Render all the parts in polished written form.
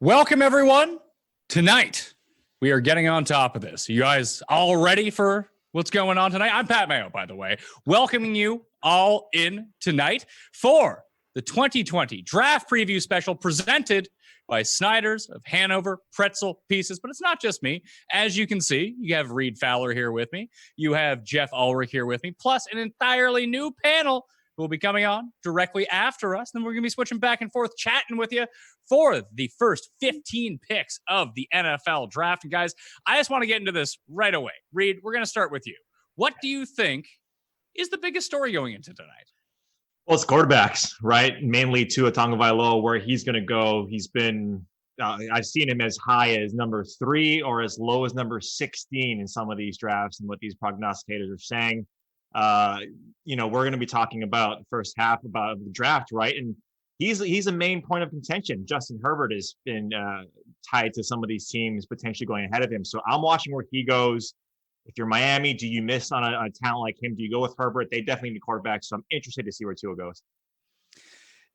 Welcome, everyone. Tonight, we are getting on top of this. You guys all ready for what's going on tonight? I'm Pat Mayo, by the way, welcoming you all in tonight for the 2020 Draft Preview Special presented by Snyder's of Hanover Pretzel Pieces. But it's not just me. As you can see, you have Reed Fowler here with me. You have Jeff Ulrich here with me, plus an entirely new panel who will be coming on directly after us. Then we're going to be switching back and forth, chatting with you for the first 15 picks of the NFL draft. And guys, I just want to get into this right away. Reed, we're going to start with you. What do you think is the biggest story going into tonight? Well, it's quarterbacks, right? Mainly Tua Tagovailoa, where he's going to go. He's been, I've seen him as high as number 3 or as low as number 16 in some of these drafts and what these prognosticators are saying. We're going to be talking about the first half about the draft, right? And he's a main point of contention. Justin Herbert has been tied to some of these teams potentially going ahead of him. So I'm watching where he goes. If you're Miami, do you miss on a talent like him? Do you go with Herbert? They definitely need quarterbacks. So I'm interested to see where Tua goes.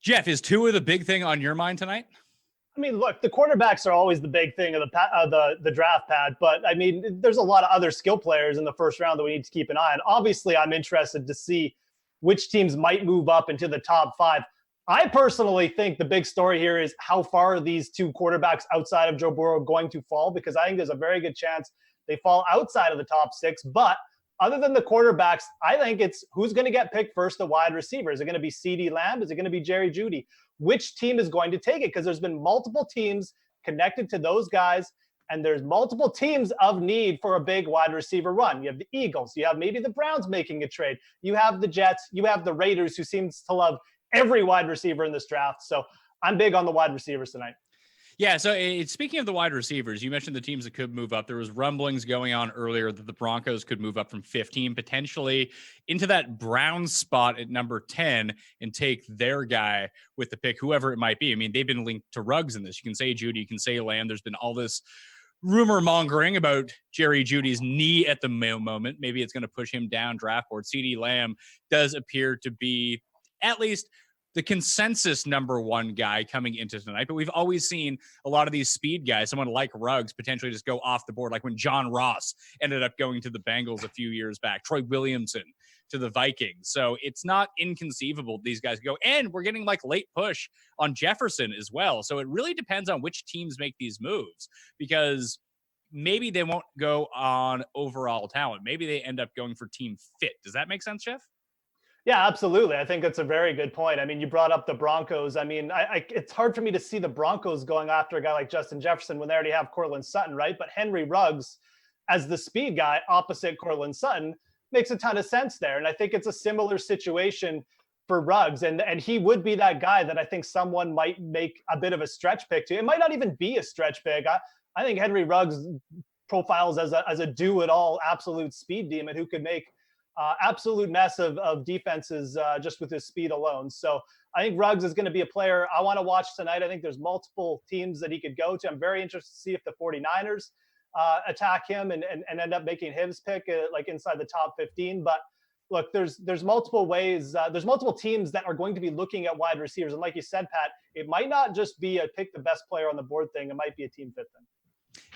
Jeff, is Tua the big thing on your mind tonight? I mean, look, the quarterbacks are always the big thing of the draft pad, but I mean, there's a lot of other skill players in the first round that we need to keep an eye on. Obviously, I'm interested to see which teams might move up into the top 5. I personally think the big story here is how far these two quarterbacks outside of Joe Burrow are going to fall, because I think there's a very good chance they fall outside of the top 6. But other than the quarterbacks, I think it's who's going to get picked first, the wide receiver. Is it going to be CeeDee Lamb? Is it going to be Jerry Jeudy? Which team is going to take it? Because there's been multiple teams connected to those guys, and there's multiple teams of need for a big wide receiver run. You have the Eagles. You have maybe the Browns making a trade. You have the Jets. You have the Raiders, who seems to love every wide receiver in this draft. So I'm big on the wide receivers tonight. Yeah, so speaking of the wide receivers, you mentioned the teams that could move up. There was rumblings going on earlier that the Broncos could move up from 15 potentially into that Browns spot at number 10 and take their guy with the pick, whoever it might be. I mean, they've been linked to Ruggs in this. You can say Jeudy, you can say Lamb. There's been all this rumor mongering about Jerry Jeudy's knee at the moment. Maybe it's going to push him down draft board. CeeDee Lamb does appear to be at least the consensus number 1 guy coming into tonight. But we've always seen a lot of these speed guys, someone like Ruggs, potentially just go off the board, like when John Ross ended up going to the Bengals a few years back, Troy Williamson to the Vikings. So it's not inconceivable these guys go. And we're getting like late push on Jefferson as well. So it really depends on which teams make these moves, because maybe they won't go on overall talent. Maybe they end up going for team fit. Does that make sense, Jeff? Yeah, absolutely. I think that's a very good point. I mean, you brought up the Broncos. I mean, it's hard for me to see the Broncos going after a guy like Justin Jefferson when they already have Courtland Sutton, right? But Henry Ruggs as the speed guy opposite Courtland Sutton makes a ton of sense there. And I think it's a similar situation for Ruggs. And he would be that guy that I think someone might make a bit of a stretch pick to. It might not even be a stretch pick. I think Henry Ruggs profiles as a do-it-all absolute speed demon who could make absolute mess of defenses just with his speed alone. So I think Ruggs is going to be a player I want to watch tonight. I think there's multiple teams that he could go to. I'm very interested to see if the 49ers attack him and end up making his pick like inside the top 15. But look, there's multiple ways. There's multiple teams that are going to be looking at wide receivers. And like you said, Pat, it might not just be a pick the best player on the board thing. It might be a team fit thing.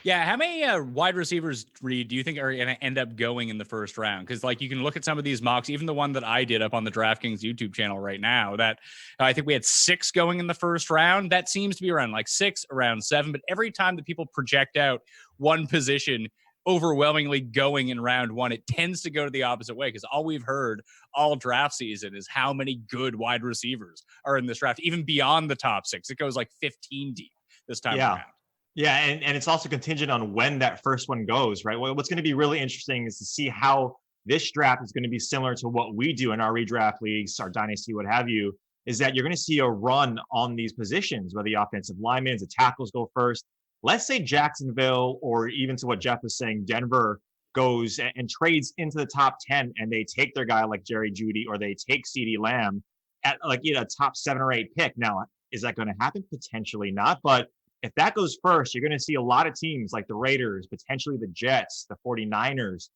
Yeah, how many wide receivers, Reed, do you think are going to end up going in the first round? Because, like, you can look at some of these mocks, even the one that I did up on the DraftKings YouTube channel right now, that I think we had 6 going in the first round. That seems to be around, 6, around 7. But every time that people project out one position overwhelmingly going in round 1, it tends to go to the opposite way, because all we've heard all draft season is how many good wide receivers are in this draft, even beyond the top 6. It goes 15 deep this time around. Yeah, and it's also contingent on when that first one goes, right? What's going to be really interesting is to see how this draft is going to be similar to what we do in our redraft leagues, our dynasty, what have you, is that you're going to see a run on these positions, where the offensive linemen, the tackles go first. Let's say Jacksonville, or even to what Jeff was saying, Denver goes and trades into the top 10 and they take their guy like Jerry Jeudy, or they take CeeDee Lamb at a top 7 or 8 pick. Now, is that going to happen? Potentially not, but if that goes first, you're going to see a lot of teams like the Raiders, potentially the Jets, the 49ers,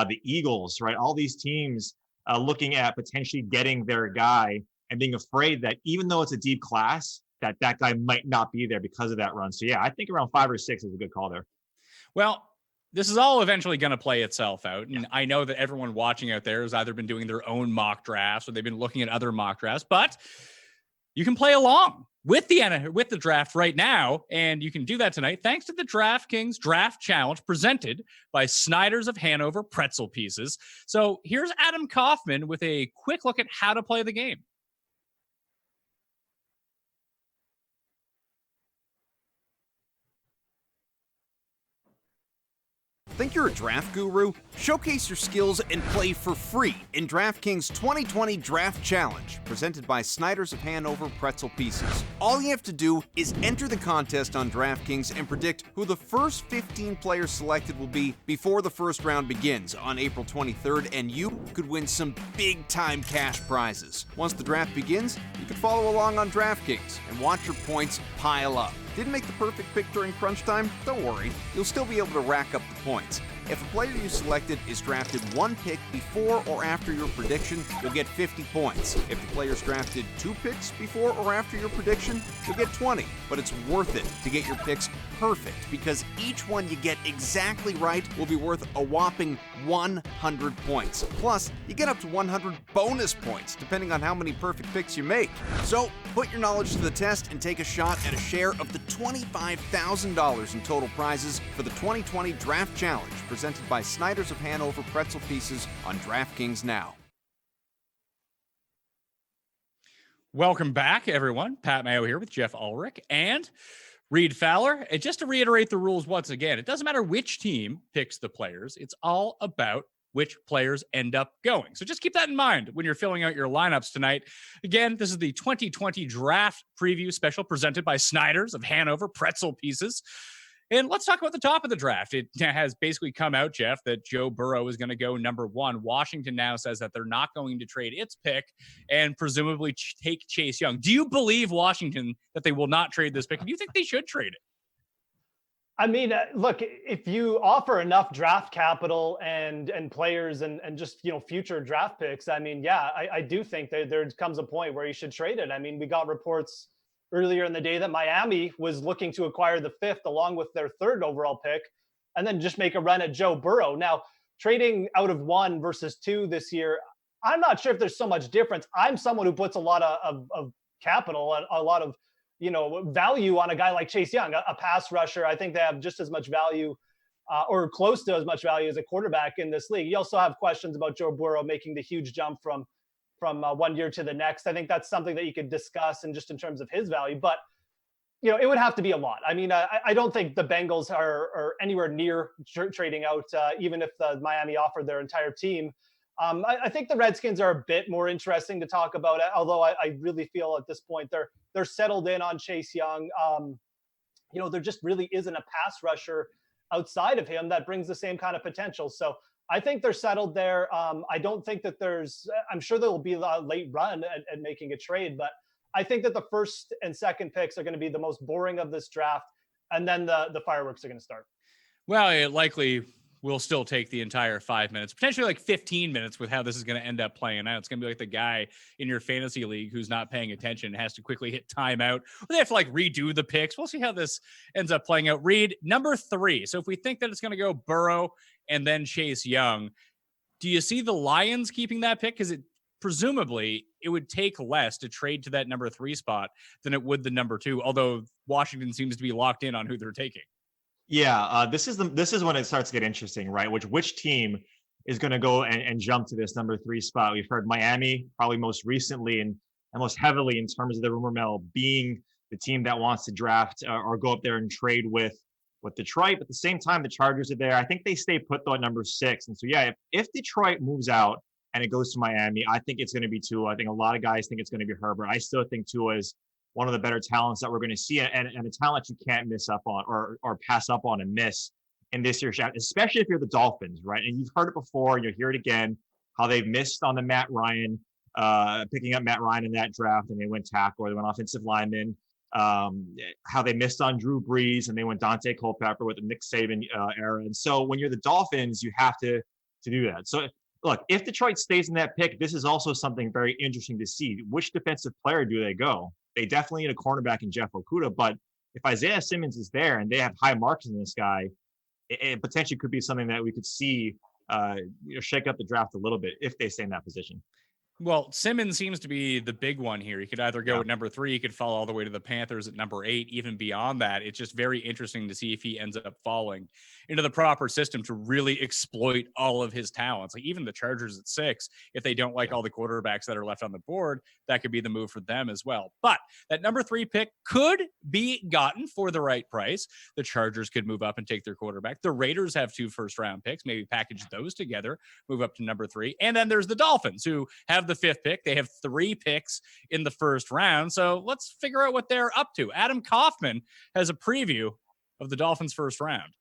the Eagles, right? All these teams looking at potentially getting their guy and being afraid that even though it's a deep class, that guy might not be there because of that run. So yeah, I think around 5 or 6 is a good call there. Well, this is all eventually going to play itself out. And I know that everyone watching out there has either been doing their own mock drafts or they've been looking at other mock drafts, but you can play along with the draft right now. And you can do that tonight thanks to the DraftKings Draft Challenge presented by Snyder's of Hanover Pretzel Pieces. So here's Adam Kaufman with a quick look at how to play the game. Think you're a draft guru? Showcase your skills and play for free in DraftKings 2020 Draft Challenge, presented by Snyder's of Hanover Pretzel Pieces. All you have to do is enter the contest on DraftKings and predict who the first 15 players selected will be before the first round begins on April 23rd, and you could win some big-time cash prizes. Once the draft begins, you can follow along on DraftKings and watch your points pile up. Didn't make the perfect pick during crunch time? Don't worry, you'll still be able to rack up the points. If a player you selected is drafted 1 pick before or after your prediction, you'll get 50 points. If the player's drafted 2 picks before or after your prediction, you'll get 20. But it's worth it to get your picks perfect, because each one you get exactly right will be worth a whopping 100 points. Plus, you get up to 100 bonus points, depending on how many perfect picks you make. So, put your knowledge to the test and take a shot at a share of the $25,000 in total prizes for the 2020 Draft Challenge, presented by Snyder's of Hanover Pretzel Pieces on DraftKings now. Welcome back, everyone. Pat Mayo here with Jeff Ulrich and Reed Fowler. And just to reiterate the rules once again, it doesn't matter which team picks the players. It's all about which players end up going. So just keep that in mind when you're filling out your lineups tonight. Again, this is the 2020 Draft Preview Special presented by Snyder's of Hanover Pretzel Pieces. And let's talk about the top of the draft. It has basically come out, Jeff, that Joe Burrow is going to go number 1. Washington now says that they're not going to trade its pick and presumably take Chase Young. Do you believe Washington that they will not trade this pick? Do you think they should trade it? I mean, look, if you offer enough draft capital and players and just, future draft picks, I mean, yeah, I do think that there comes a point where you should trade it. I mean, we got reports earlier in the day that Miami was looking to acquire the 5th along with their 3rd overall pick and then just make a run at Joe Burrow. Now, trading out of 1 versus 2 this year, I'm not sure if there's so much difference. I'm someone who puts a lot of capital, a lot of value on a guy like Chase Young, a pass rusher. I think they have just as much value or close to as much value as a quarterback in this league. You also have questions about Joe Burrow making the huge jump from 1 year to the next. I think that's something that you could discuss and just in terms of his value, but it would have to be a lot. I mean, I don't think the Bengals are anywhere near trading out, even if the Miami offered their entire team. I think the Redskins are a bit more interesting to talk about, although I really feel at this point they're settled in on Chase Young. There just really isn't a pass rusher outside of him that brings the same kind of potential. So I think they're settled there. I don't think that I'm sure there will be a late run at making a trade, but I think that the 1st and 2nd picks are going to be the most boring of this draft. And then the fireworks are going to start. Well, it likely will still take the entire 5 minutes, potentially like 15 minutes with how this is going to end up playing out. It's going to be like the guy in your fantasy league who's not paying attention and has to quickly hit timeout. Or they have to redo the picks. We'll see how this ends up playing out. Reed, number 3. So if we think that it's going to go Burrow and then Chase Young, do you see the Lions keeping that pick? Because presumably it would take less to trade to that number 3 spot than it would the number 2, although Washington seems to be locked in on who they're taking. Yeah, this is when it starts to get interesting, right? Which team is going to go and jump to this number 3 spot? We've heard Miami probably most recently and most heavily in terms of the rumor mill being the team that wants to draft or go up there and trade with Detroit. But at the same time, the Chargers are there. I think they stay put though at number 6. And so yeah, if Detroit moves out and it goes to Miami, I think it's going to be Tua. I think a lot of guys think it's going to be Herbert. I still think Tua is one of the better talents that we're going to see, and a talent you can't miss up on or pass up on and miss in this year's draft, especially if you're the Dolphins, right? And you've heard it before, and you'll hear it again, how they've missed on the picking up Matt Ryan in that draft, and they went tackle, or they went offensive lineman. How they missed on Drew Brees, and they went Dante Culpepper with the Nick Saban era. And so when you're the Dolphins, you have to do that. So look, if Detroit stays in that pick, this is also something very interesting to see. Which defensive player do they go? They definitely need a cornerback in Jeff Okudah, but if Isaiah Simmons is there and they have high marks in this guy, it potentially could be something that we could see shake up the draft a little bit if they stay in that position. Well, Simmons seems to be the big one here. He could either go at number 3, he could fall all the way to the Panthers at number 8, even beyond that. It's just very interesting to see if he ends up falling into the proper system to really exploit all of his talents. Like even the Chargers at 6, if they don't like all the quarterbacks that are left on the board, that could be the move for them as well. But that number 3 pick could be gotten for the right price. The Chargers could move up and take their quarterback. The Raiders have 2 first-round picks, maybe package those together, move up to number 3. And then there's the Dolphins, who have the 5th pick. They have 3 picks in the first round. So let's figure out what they're up to. Adam Kaufman has a preview of the Dolphins' first round.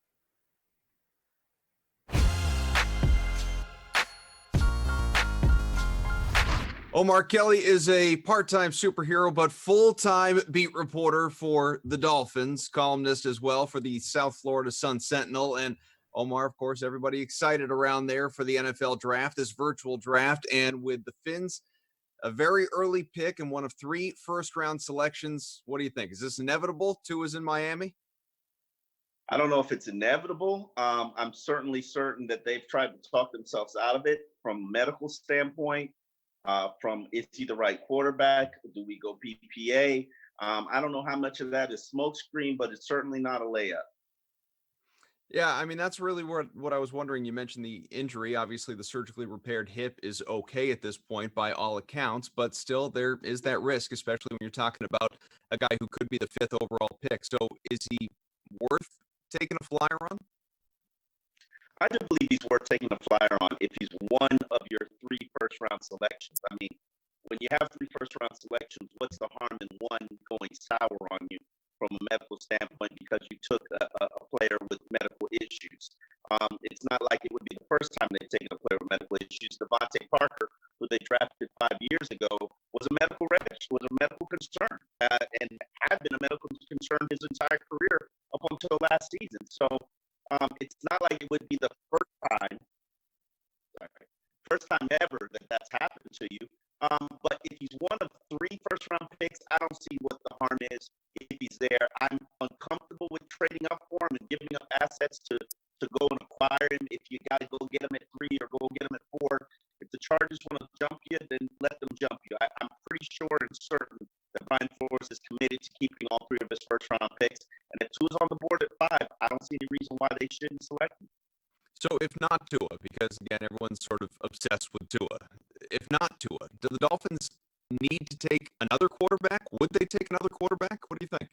Omar Kelly is a part-time superhero, but full-time beat reporter for the Dolphins, columnist as well for the South Florida Sun Sentinel. And Omar, of course, everybody excited around there for the NFL draft, this virtual draft. And with the Fins, a very early pick and one of 3 first-round selections. What do you think? Is this inevitable? Tua's in Miami? I don't know if it's inevitable. I'm certainly certain that they've tried to talk themselves out of it from a medical standpoint. From is he the right quarterback? Do we go PPA? I don't know how much of that is smokescreen, but it's certainly not a layup. Yeah, I mean, that's really what I was wondering. You mentioned the injury. Obviously, the surgically repaired hip is okay at this point by all accounts, but still there is that risk, especially when you're talking about a guy who could be the 5th overall pick. So is he worth taking a flyer on? I do believe he's worth taking a flyer on if he's one of your 3 first-round selections. I mean, when you have 3 first-round selections, what's the harm in one going sour on you from a medical standpoint because you took a player with medical issues? It's not like it would be the first time they've taken a player with medical issues. Devontae Parker, who they drafted 5 years ago, was a medical concern, and had been a medical concern his entire career up until last season. So it's not like it would be the first time ever that that's happened to you. But if he's one of 3 first-round picks, I don't see what the harm is if he's there. I'm uncomfortable with trading up for him and giving up assets to go and acquire him. If you got to go get him at 3 or go get him at 4, if the Chargers want to jump you, then let them jump you. I'm pretty sure and certain that Brian Flores is committed to keeping all 3 of his first-round picks. And if Tua's on the board at 5, I don't see any reason why they shouldn't select him. So if not Tua, because again, everyone's sort of obsessed with Tua. If not Tua, do the Dolphins need to take another quarterback? Would they take another quarterback? What do you think?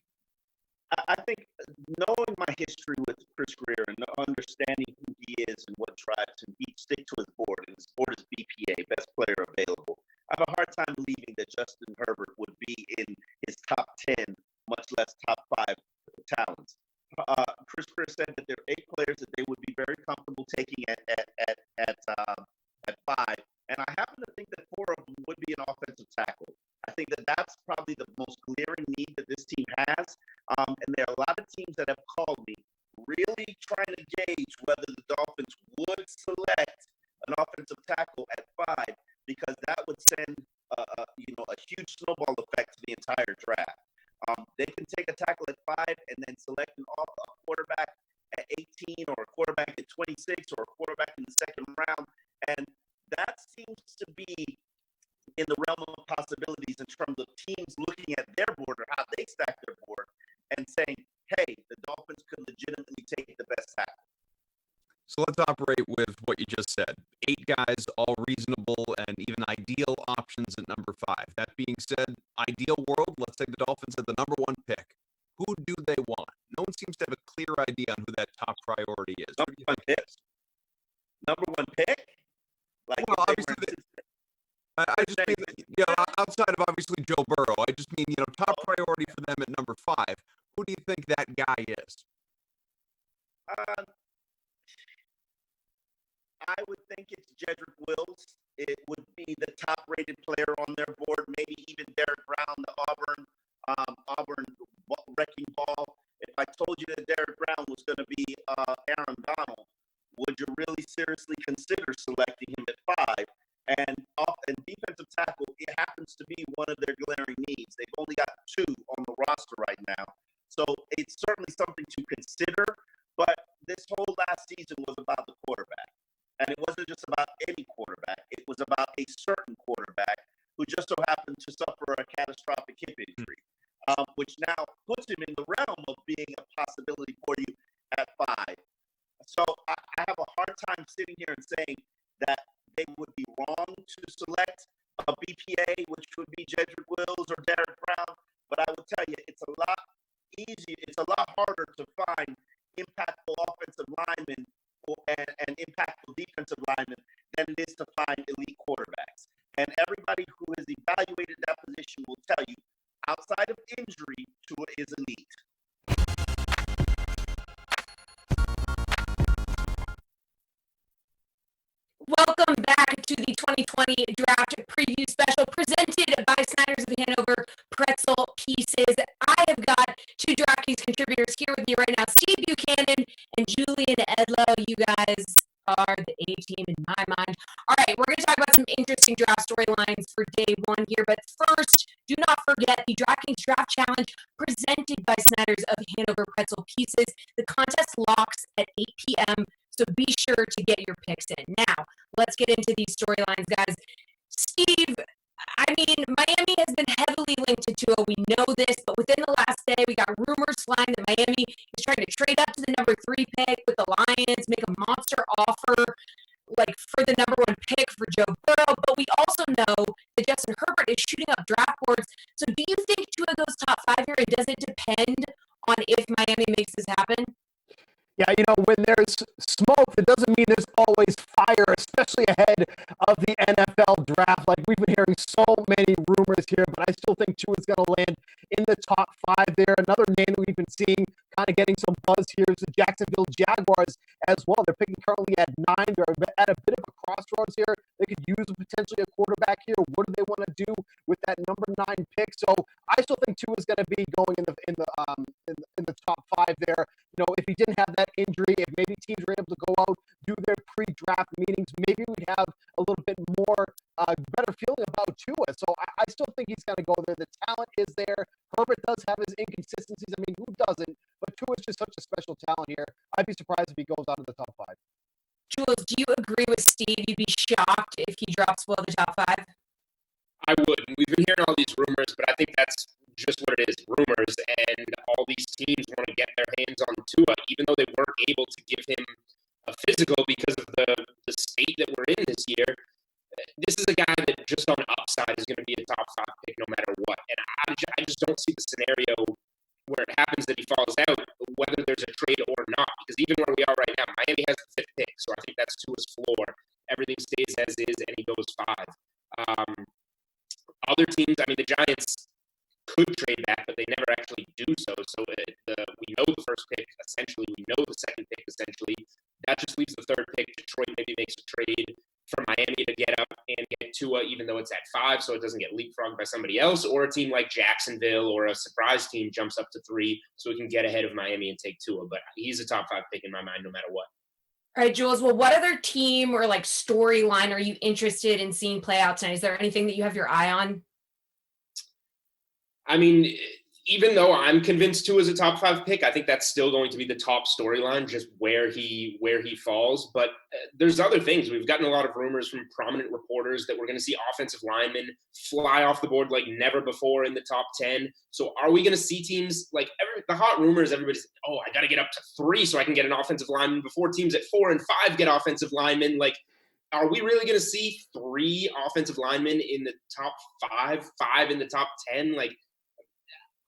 I think knowing my history with Chris Greer and understanding who he is and what drives him, he'd stick to his board, and his board is BPA, best player available. I have a hard time believing that Justin Herbert would be in his top 10, much less top 5 talents. Chris Greer said that there are 8 players that they would be very comfortable taking at 5, and I happen to think that 4 of them would be an offensive tackle. I think that that's probably the most glaring need that this team has, and there are a lot of teams that have called me really trying to gauge whether the Dolphins would select an offensive tackle at 5 because that would send a huge snowball effect to the entire draft. They can take a tackle at 5 and then select a quarterback at 18 or a quarterback at 26 or a quarterback in the 2nd round. And that seems to be in the realm of possibilities in terms of teams looking at their board or how they stack their board and saying, hey, the Dolphins could legitimately take the best tackle. So let's operate with what you just said. 8 guys, all reasonable and even ideal options at number 5. That being said, ideal world, let's take the Dolphins at the number 1 pick. Who do they want? No one seems to have a clear idea on who that top priority is. Number 1 pick? Number 1 pick? Like well, obviously, I just mean, outside of obviously Joe Burrow, I just mean, top priority for them at number 5. Who do you think that guy is? I would think it's Jedrick Wills. It would be the top-rated player on their board, maybe even Derek Brown, the Auburn wrecking ball. If I told you that Derek Brown was going to be Aaron Donald, would you really seriously consider selecting him at 5? And defensive tackle, it happens to be one of their glaring needs. They've only got 2 And it wasn't just about any quarterback. It was about a certain quarterback who just so happened to suffer a catastrophic hip injury, which now puts him in the realm of being a possibility for you at 5. So I have a hard time sitting here and saying that they would be wrong to select a BPA, which would be Jedrick Wills or Derek Brown. But I will tell you, it's a lot easier. It's a lot harder to find impactful offensive linemen and impactful defensive linemen than it is to find elite quarterbacks. And everybody who has evaluated that position will tell you, outside of injury, Tua is elite. Welcome back to the 2020 Draft Preview Special presented by Snyder's of Hanover Pretzel Pieces. I have got 2 DraftKings contributors here with me right now, Steve Buchanan and Julian Edlow. You guys are the A-team in my mind. All right, we're going to talk about some interesting draft storylines for day 1 here. But first, do not forget the DraftKings Draft Challenge presented by Snyder's of Hanover Pretzel Pieces. The contest locks at 8 p.m., so be sure to get your picks in. Now, let's get into these storylines, guys. Steve, I mean, Miami has been heavily linked to Tua. We know this, but within the last day, we got rumors flying that Miami is trying to trade up to the number 3 pick with the Lions, make a monster offer, like for the number 1 pick for Joe Burrow. But we also know that Justin Herbert is shooting up draft boards. So do you think Tua goes top 5 here, and does it depend on if Miami makes this happen? Yeah, when there's smoke, it doesn't mean there's always fire, especially ahead of the NFL draft. Like, we've been hearing so many rumors here, but I still think Tua is going to land in the top 5 there. Another name that we've been seeing kind of getting some buzz here is the Jacksonville Jaguars as well. They're picking currently at 9. They're at a bit of a crossroads here. They could use potentially a quarterback here. What do they want to do with that number 9 pick? So I still think Tua is going to be going in the top 5 there. If he didn't have that injury, if maybe teams were able to go out, do their pre-draft meetings, maybe we'd have a little bit more better feeling about Tua. So I still think he's going to go there. The talent is there. Herbert does have his inconsistencies. I mean, who doesn't? But Tua is just such a special talent here. I'd be surprised if he goes out of the top 5. Jules, do you agree with Steve? You'd be shocked if he drops below the top 5? I would. We've been hearing all these rumors, but I think that's just what it is, rumors. And all these teams want to get their hands on Tua, even though they weren't able to give him a physical because of the state that we're in this year. This is a guy that just on upside is going to be a top 5 pick no matter what. And I just don't see the scenario where it happens that he falls out, whether there's a trade or not. Because even where we are right now, Miami has the 5th pick, so I think that's Tua's floor. Everything stays as is, and he goes 5. Other teams, I mean, the Giants could trade back, but they never actually do so. So we know the 1st pick, essentially. We know the 2nd pick, essentially. That just leaves the 3rd pick. Detroit maybe makes a trade for Miami to get up and get Tua, even though it's at 5, so it doesn't get leapfrogged by somebody else. Or a team like Jacksonville or a surprise team jumps up to 3 so we can get ahead of Miami and take Tua. But he's a top 5 pick in my mind no matter what. All right, Jules. Well, what other team or like storyline are you interested in seeing play out tonight? Is there anything that you have your eye on? I mean, even though I'm convinced Tua is a top 5 pick, I think that's still going to be the top storyline, just where he falls. But there's other things. We've gotten a lot of rumors from prominent reporters that we're going to see offensive linemen fly off the board like never before in the top 10. So are we going to see teams like the hot rumors? Everybody's, I got to get up to 3 so I can get an offensive lineman before teams at 4 and 5 get offensive linemen. Like, are we really going to see 3 offensive linemen in the top 5, 5 in the top 10? Like,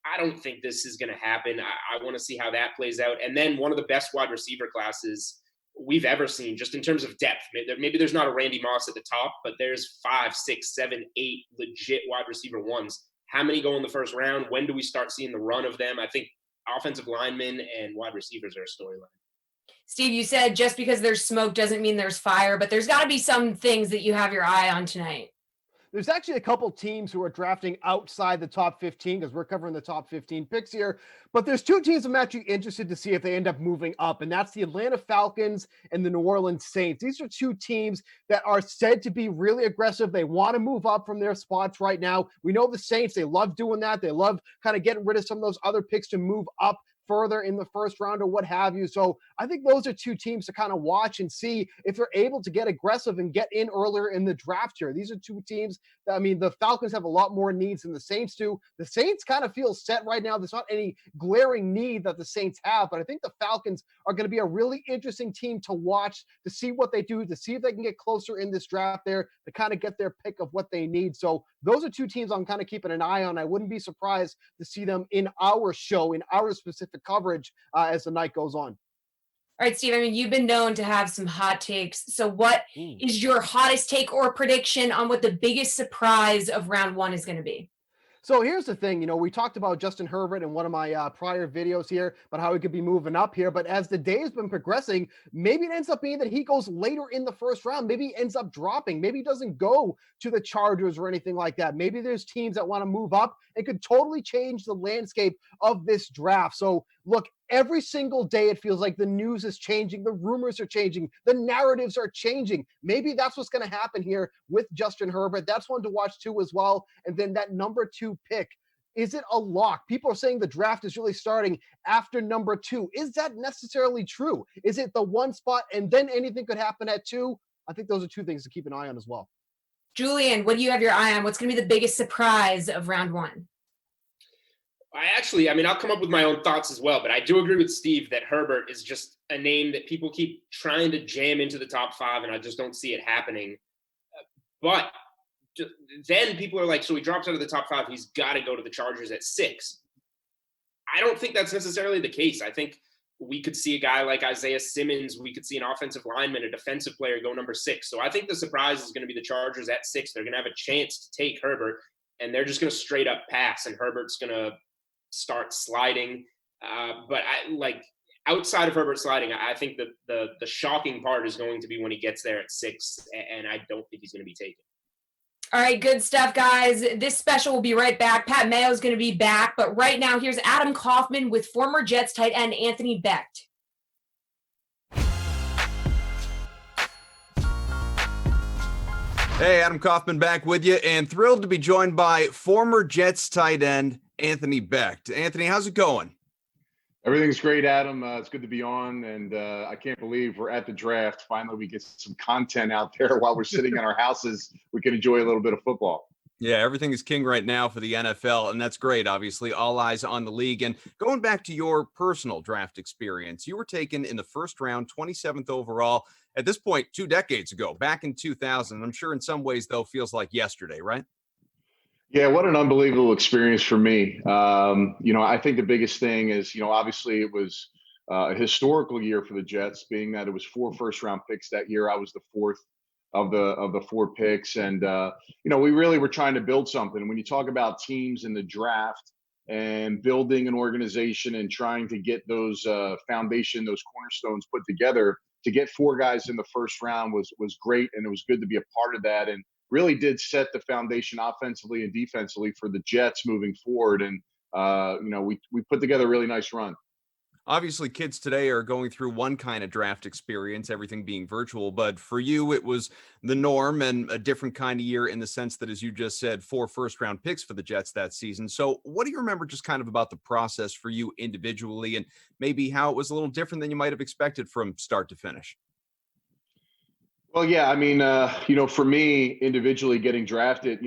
I don't think this is going to happen. I want to see how that plays out. And then one of the best wide receiver classes we've ever seen, just in terms of depth. Maybe there's not a Randy Moss at the top, but there's 5, 6, 7, 8 legit wide receiver ones. How many go in the 1st round? When do we start seeing the run of them? I think offensive linemen and wide receivers are a storyline. Steve, you said just because there's smoke doesn't mean there's fire, but there's got to be some things that you have your eye on tonight. There's actually a couple teams who are drafting outside the top 15 because we're covering the top 15 picks here. But there's 2 teams I'm actually interested to see if they end up moving up, and that's the Atlanta Falcons and the New Orleans Saints. These are 2 teams that are said to be really aggressive. They want to move up from their spots right now. We know the Saints, they love doing that. They love kind of getting rid of some of those other picks to move up further in the first round or what have you. So I think those are two teams to kind of watch and see if they're able to get aggressive and get in earlier in the draft here. These are two teams that, I mean, the Falcons have a lot more needs than the Saints do. The Saints kind of feel set right now. There's not any glaring need that the Saints have, but I think the Falcons are going to be a really interesting team to watch, to see what they do, to see if they can get closer in this draft there, to kind of get their pick of what they need. So those are two teams I'm kind of keeping an eye on. I wouldn't be surprised to see them in our show, in our specific coverage as the night goes on. All right, Steve, I mean, you've been known to have some hot takes. So what is your hottest take or prediction on what the biggest surprise of round one is going to be? So here's the thing, we talked about Justin Herbert in one of my prior videos here, about how he could be moving up here. But as the day has been progressing, maybe it ends up being that he goes later in the first round. Maybe he ends up dropping. Maybe he doesn't go to the Chargers or anything like that. Maybe there's teams that want to move up and could totally change the landscape of this draft. So look, every single day it feels like the news is changing, the rumors are changing, the narratives are changing. Maybe that's what's going to happen here with Justin Herbert. That's one to watch too as well. And then that number 2 pick, is it a lock? People are saying the draft is really starting after number 2. Is that necessarily true? Is it the one spot and then anything could happen at 2? I think those are two things to keep an eye on as well. Julian, what do you have your eye on? What's going to be the biggest surprise of round one? I'll come up with my own thoughts as well, but I do agree with Steve that Herbert is just a name that people keep trying to jam into the top 5, and I just don't see it happening. But then people are like, so he drops out of the top 5, he's got to go to the Chargers at 6. I don't think that's necessarily the case. I think we could see a guy like Isaiah Simmons. We could see an offensive lineman, a defensive player go number 6. So I think the surprise is going to be the Chargers at 6. They're going to have a chance to take Herbert, and they're just going to straight up pass, and Herbert's going to start sliding. But outside of Herbert sliding, I think the shocking part is going to be when he gets there at 6, and I don't think he's going to be taken. All right, good stuff, guys. This special will be right back. Pat Mayo's going to be back, but right now, here's Adam Kaufman with former Jets tight end Anthony Becht. Hey, Adam Kaufman back with you, and thrilled to be joined by former Jets tight end Anthony Becht. Anthony, how's it going? Everything's great, Adam. It's good to be on, and I can't believe we're at the draft. Finally, we get some content out there while we're sitting in our houses. We can enjoy a little bit of football. Yeah, everything is king right now for the NFL, and that's great, obviously. All eyes on the league. And going back to your personal draft experience, you were taken in the first round, 27th overall, at this point, 2 decades ago, back in 2000. I'm sure in some ways, though, feels like yesterday, right? Yeah, what an unbelievable experience for me. I think the biggest thing is, obviously it was a historical year for the Jets, being that it was 4 first-round picks that year. I was the 4th of the 4 picks. And, we really were trying to build something. When you talk about teams in the draft and building an organization and trying to get those foundation, those cornerstones put together, to get 4 guys in the first round was great. And it was good to be a part of that. And really did set the foundation offensively and defensively for the Jets moving forward. And, we put together a really nice run. Obviously, kids today are going through one kind of draft experience, everything being virtual. But for you, it was the norm and a different kind of year in the sense that, as you just said, 4 first-round picks for the Jets that season. So what do you remember just kind of about the process for you individually and maybe how it was a little different than you might have expected from start to finish? Well, yeah, for me individually getting drafted,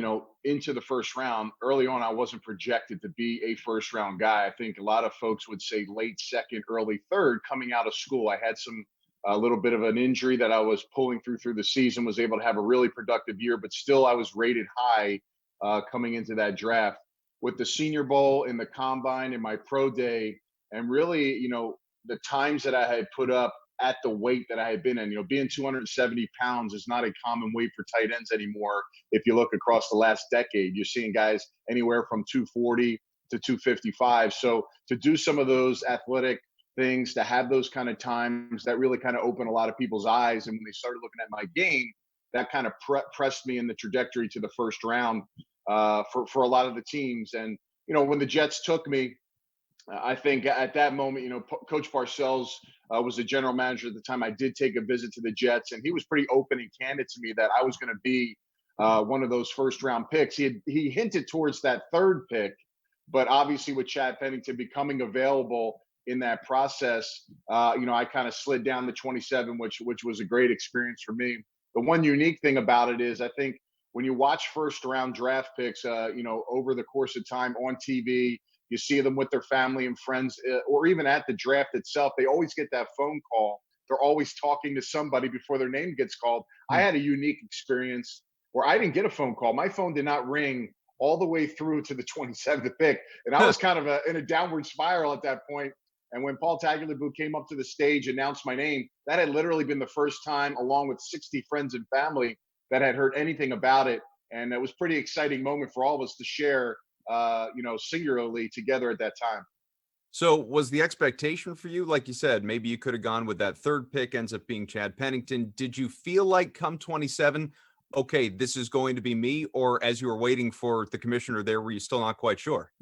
into the first round early on, I wasn't projected to be a first round guy. I think a lot of folks would say late second, early third coming out of school. I had a little bit of an injury that I was pulling through the season, was able to have a really productive year, but still I was rated high coming into that draft. With the Senior Bowl and the Combine and my pro day, and really, the times that I had put up at the weight that I had been in, being 270 pounds is not a common weight for tight ends anymore. If you look across the last decade, you're seeing guys anywhere from 240 to 255. So to do some of those athletic things, to have those kind of times, that really kind of opened a lot of people's eyes. And when they started looking at my game, that kind of pressed me in the trajectory to the first round for a lot of the teams. And, when the Jets took me, I think at that moment, Coach Parcells was the general manager at the time. I did take a visit to the Jets, and he was pretty open and candid to me that I was going to be one of those first-round picks. He hinted towards that 3rd pick, but obviously with Chad Pennington becoming available in that process, I kind of slid down to 27, which was a great experience for me. The one unique thing about it is I think when you watch first round draft picks, over the course of time on TV, you see them with their family and friends, or even at the draft itself, they always get that phone call. They're always talking to somebody before their name gets called. I had a unique experience where I didn't get a phone call. My phone did not ring all the way through to the 27th pick. And I was kind of in a downward spiral at that point. And when Paul Tagliabue came up to the stage, announced my name, that had literally been the first time, along with 60 friends and family, that had heard anything about it. And it was a pretty exciting moment for all of us to share, singularly together at that time. So was the expectation for you, like you said, maybe you could have gone with that third pick, ends up being Chad Pennington. Did you feel like come 27, okay, this is going to be me? Or as you were waiting for the commissioner there, were you still not quite sure?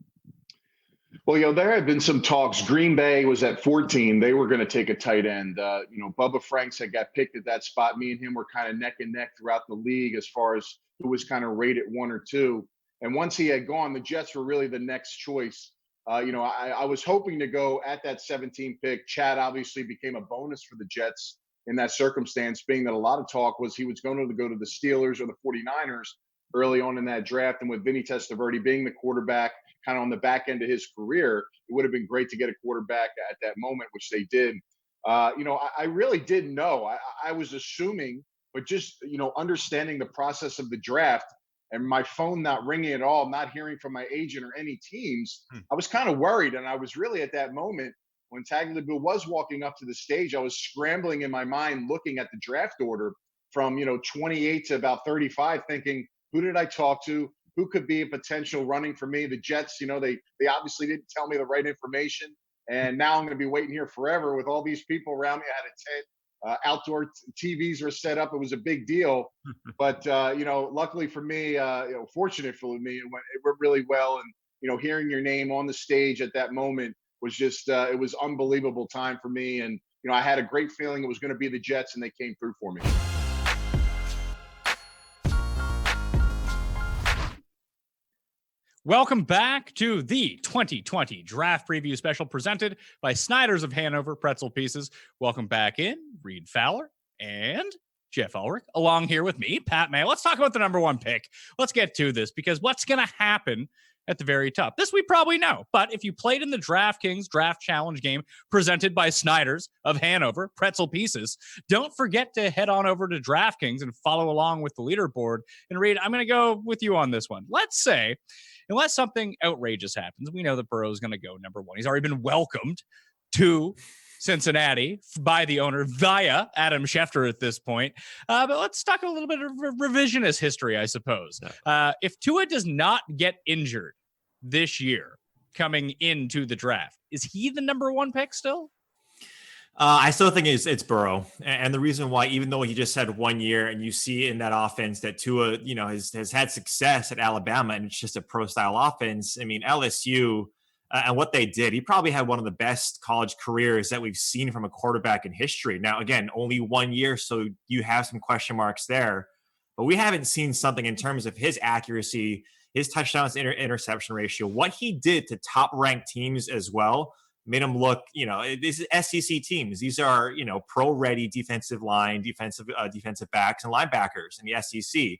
Well, there had been some talks. Green Bay was at 14. They were going to take a tight end. Bubba Franks had got picked at that spot. Me and him were kind of neck and neck throughout the league as far as who was kind of rated 1 or 2. And once he had gone, the Jets were really the next choice. I was hoping to go at that 17 pick. Chad obviously became a bonus for the Jets in that circumstance, being that a lot of talk was he was going to go to the Steelers or the 49ers early on in that draft. And with Vinny Testaverde being the quarterback kind of on the back end of his career, it would have been great to get a quarterback at that moment, which they did. I really didn't know. I was assuming, but just, understanding the process of the draft and my phone not ringing at all, not hearing from my agent or any teams, I was kind of worried. And I was really at that moment when Tagliabue was walking up to the stage, I was scrambling in my mind, looking at the draft order from, 28 to about 35, thinking, who did I talk to? Who could be a potential running for me? The Jets, they obviously didn't tell me the right information. And now I'm going to be waiting here forever with all these people around me. I had a tent, outdoor TVs were set up. It was a big deal. But, luckily for me, fortunate for me, it went really well. And, hearing your name on the stage at that moment was just, it was unbelievable time for me. And, I had a great feeling it was going to be the Jets, and they came through for me. Welcome back to the 2020 Draft Preview Special presented by Snyder's of Hanover Pretzel Pieces. Welcome back in, Reed Fowler and Jeff Ulrich, along here with me, Pat May. Let's talk about the number 1 pick. Let's get to this, because what's going to happen at the very top? This we probably know, but if you played in the DraftKings Draft Challenge game presented by Snyder's of Hanover Pretzel Pieces, don't forget to head on over to DraftKings and follow along with the leaderboard. And Reed, I'm going to go with you on this one. Let's say, unless something outrageous happens, we know that Burrow's going to go number 1. He's already been welcomed to Cincinnati by the owner via Adam Schefter at this point. But let's talk a little bit of revisionist history, I suppose. If Tua does not get injured this year coming into the draft, is he the number 1 pick still? I still think it's Burrow. And the reason why, even though he just had 1 year and you see in that offense that Tua, has had success at Alabama, and it's just a pro style offense. I mean, LSU and what they did, he probably had one of the best college careers that we've seen from a quarterback in history. Now, again, only 1 year, so you have some question marks there, but we haven't seen something in terms of his accuracy, his touchdowns to interception ratio, what he did to top ranked teams as well. Made them look, this is SEC teams. These are, pro-ready defensive line, defensive backs and linebackers in the SEC.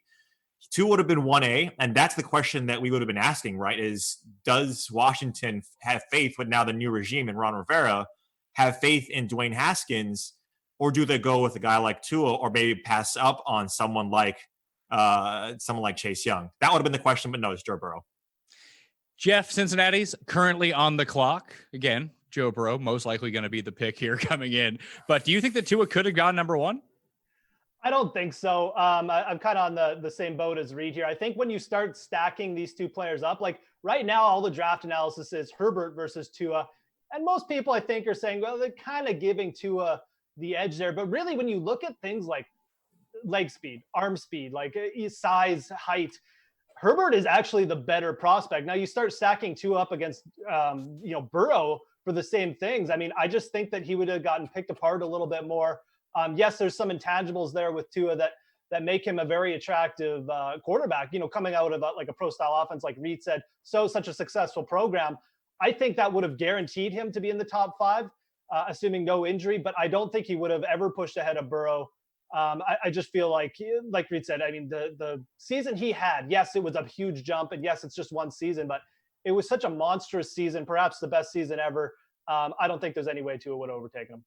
2 would have been 1A, and that's the question that we would have been asking, right? Is, does Washington have faith with now the new regime and Ron Rivera, have faith in Dwayne Haskins, or do they go with a guy like Tua, or maybe pass up on someone like Chase Young? That would have been the question, but no, it's Joe Burrow. Jeff, Cincinnati's currently on the clock again. Joe Burrow, most likely going to be the pick here coming in. But do you think that Tua could have gone number 1? I don't think so. I'm kind of on the same boat as Reed here. I think when you start stacking these 2 players up, like right now, all the draft analysis is Herbert versus Tua. And most people, I think, are saying, well, they're kind of giving Tua the edge there. But really, when you look at things like leg speed, arm speed, like size, height, Herbert is actually the better prospect. Now you start stacking Tua up against, Burrow for the same things. I mean, I just think that he would have gotten picked apart a little bit more. Yes, there's some intangibles there with Tua that make him a very attractive quarterback, coming out of like a pro style offense, like Reed said, such a successful program. I think that would have guaranteed him to be in the top 5, assuming no injury, but I don't think he would have ever pushed ahead of Burrow. I just feel like Reed said, I mean, the season he had, yes, it was a huge jump, and yes, it's just one season, but it was such a monstrous season, perhaps the best season ever. I don't think there's any way to it would overtake him.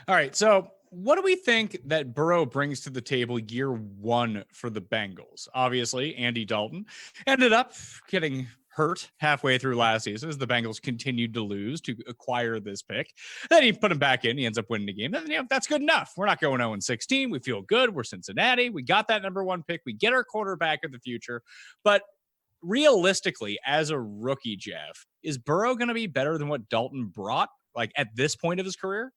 All right. So what do we think that Burrow brings to the table year 1 for the Bengals? Obviously, Andy Dalton ended up getting hurt halfway through last season as the Bengals continued to lose to acquire this pick. Then he put him back in. He ends up winning the game. Then, that's good enough. We're not going 0-16. We feel good. We're Cincinnati. We got that number 1 pick. We get our quarterback of the future. But realistically, as a rookie, Jeff, is Burrow going to be better than what Dalton brought, like at this point of his career?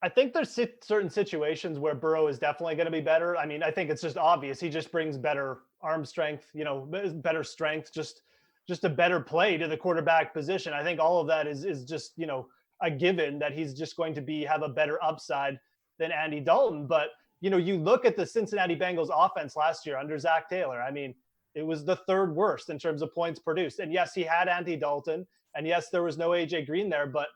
I think there's certain situations where Burrow is definitely going to be better. I mean, I think it's just obvious. He just brings better arm strength, better strength, just a better play to the quarterback position. I think all of that is just, a given that he's just going to have a better upside than Andy Dalton. But, you look at the Cincinnati Bengals offense last year under Zach Taylor. I mean, it was the 3rd worst in terms of points produced. And yes, he had Andy Dalton, and yes, there was no AJ Green there, but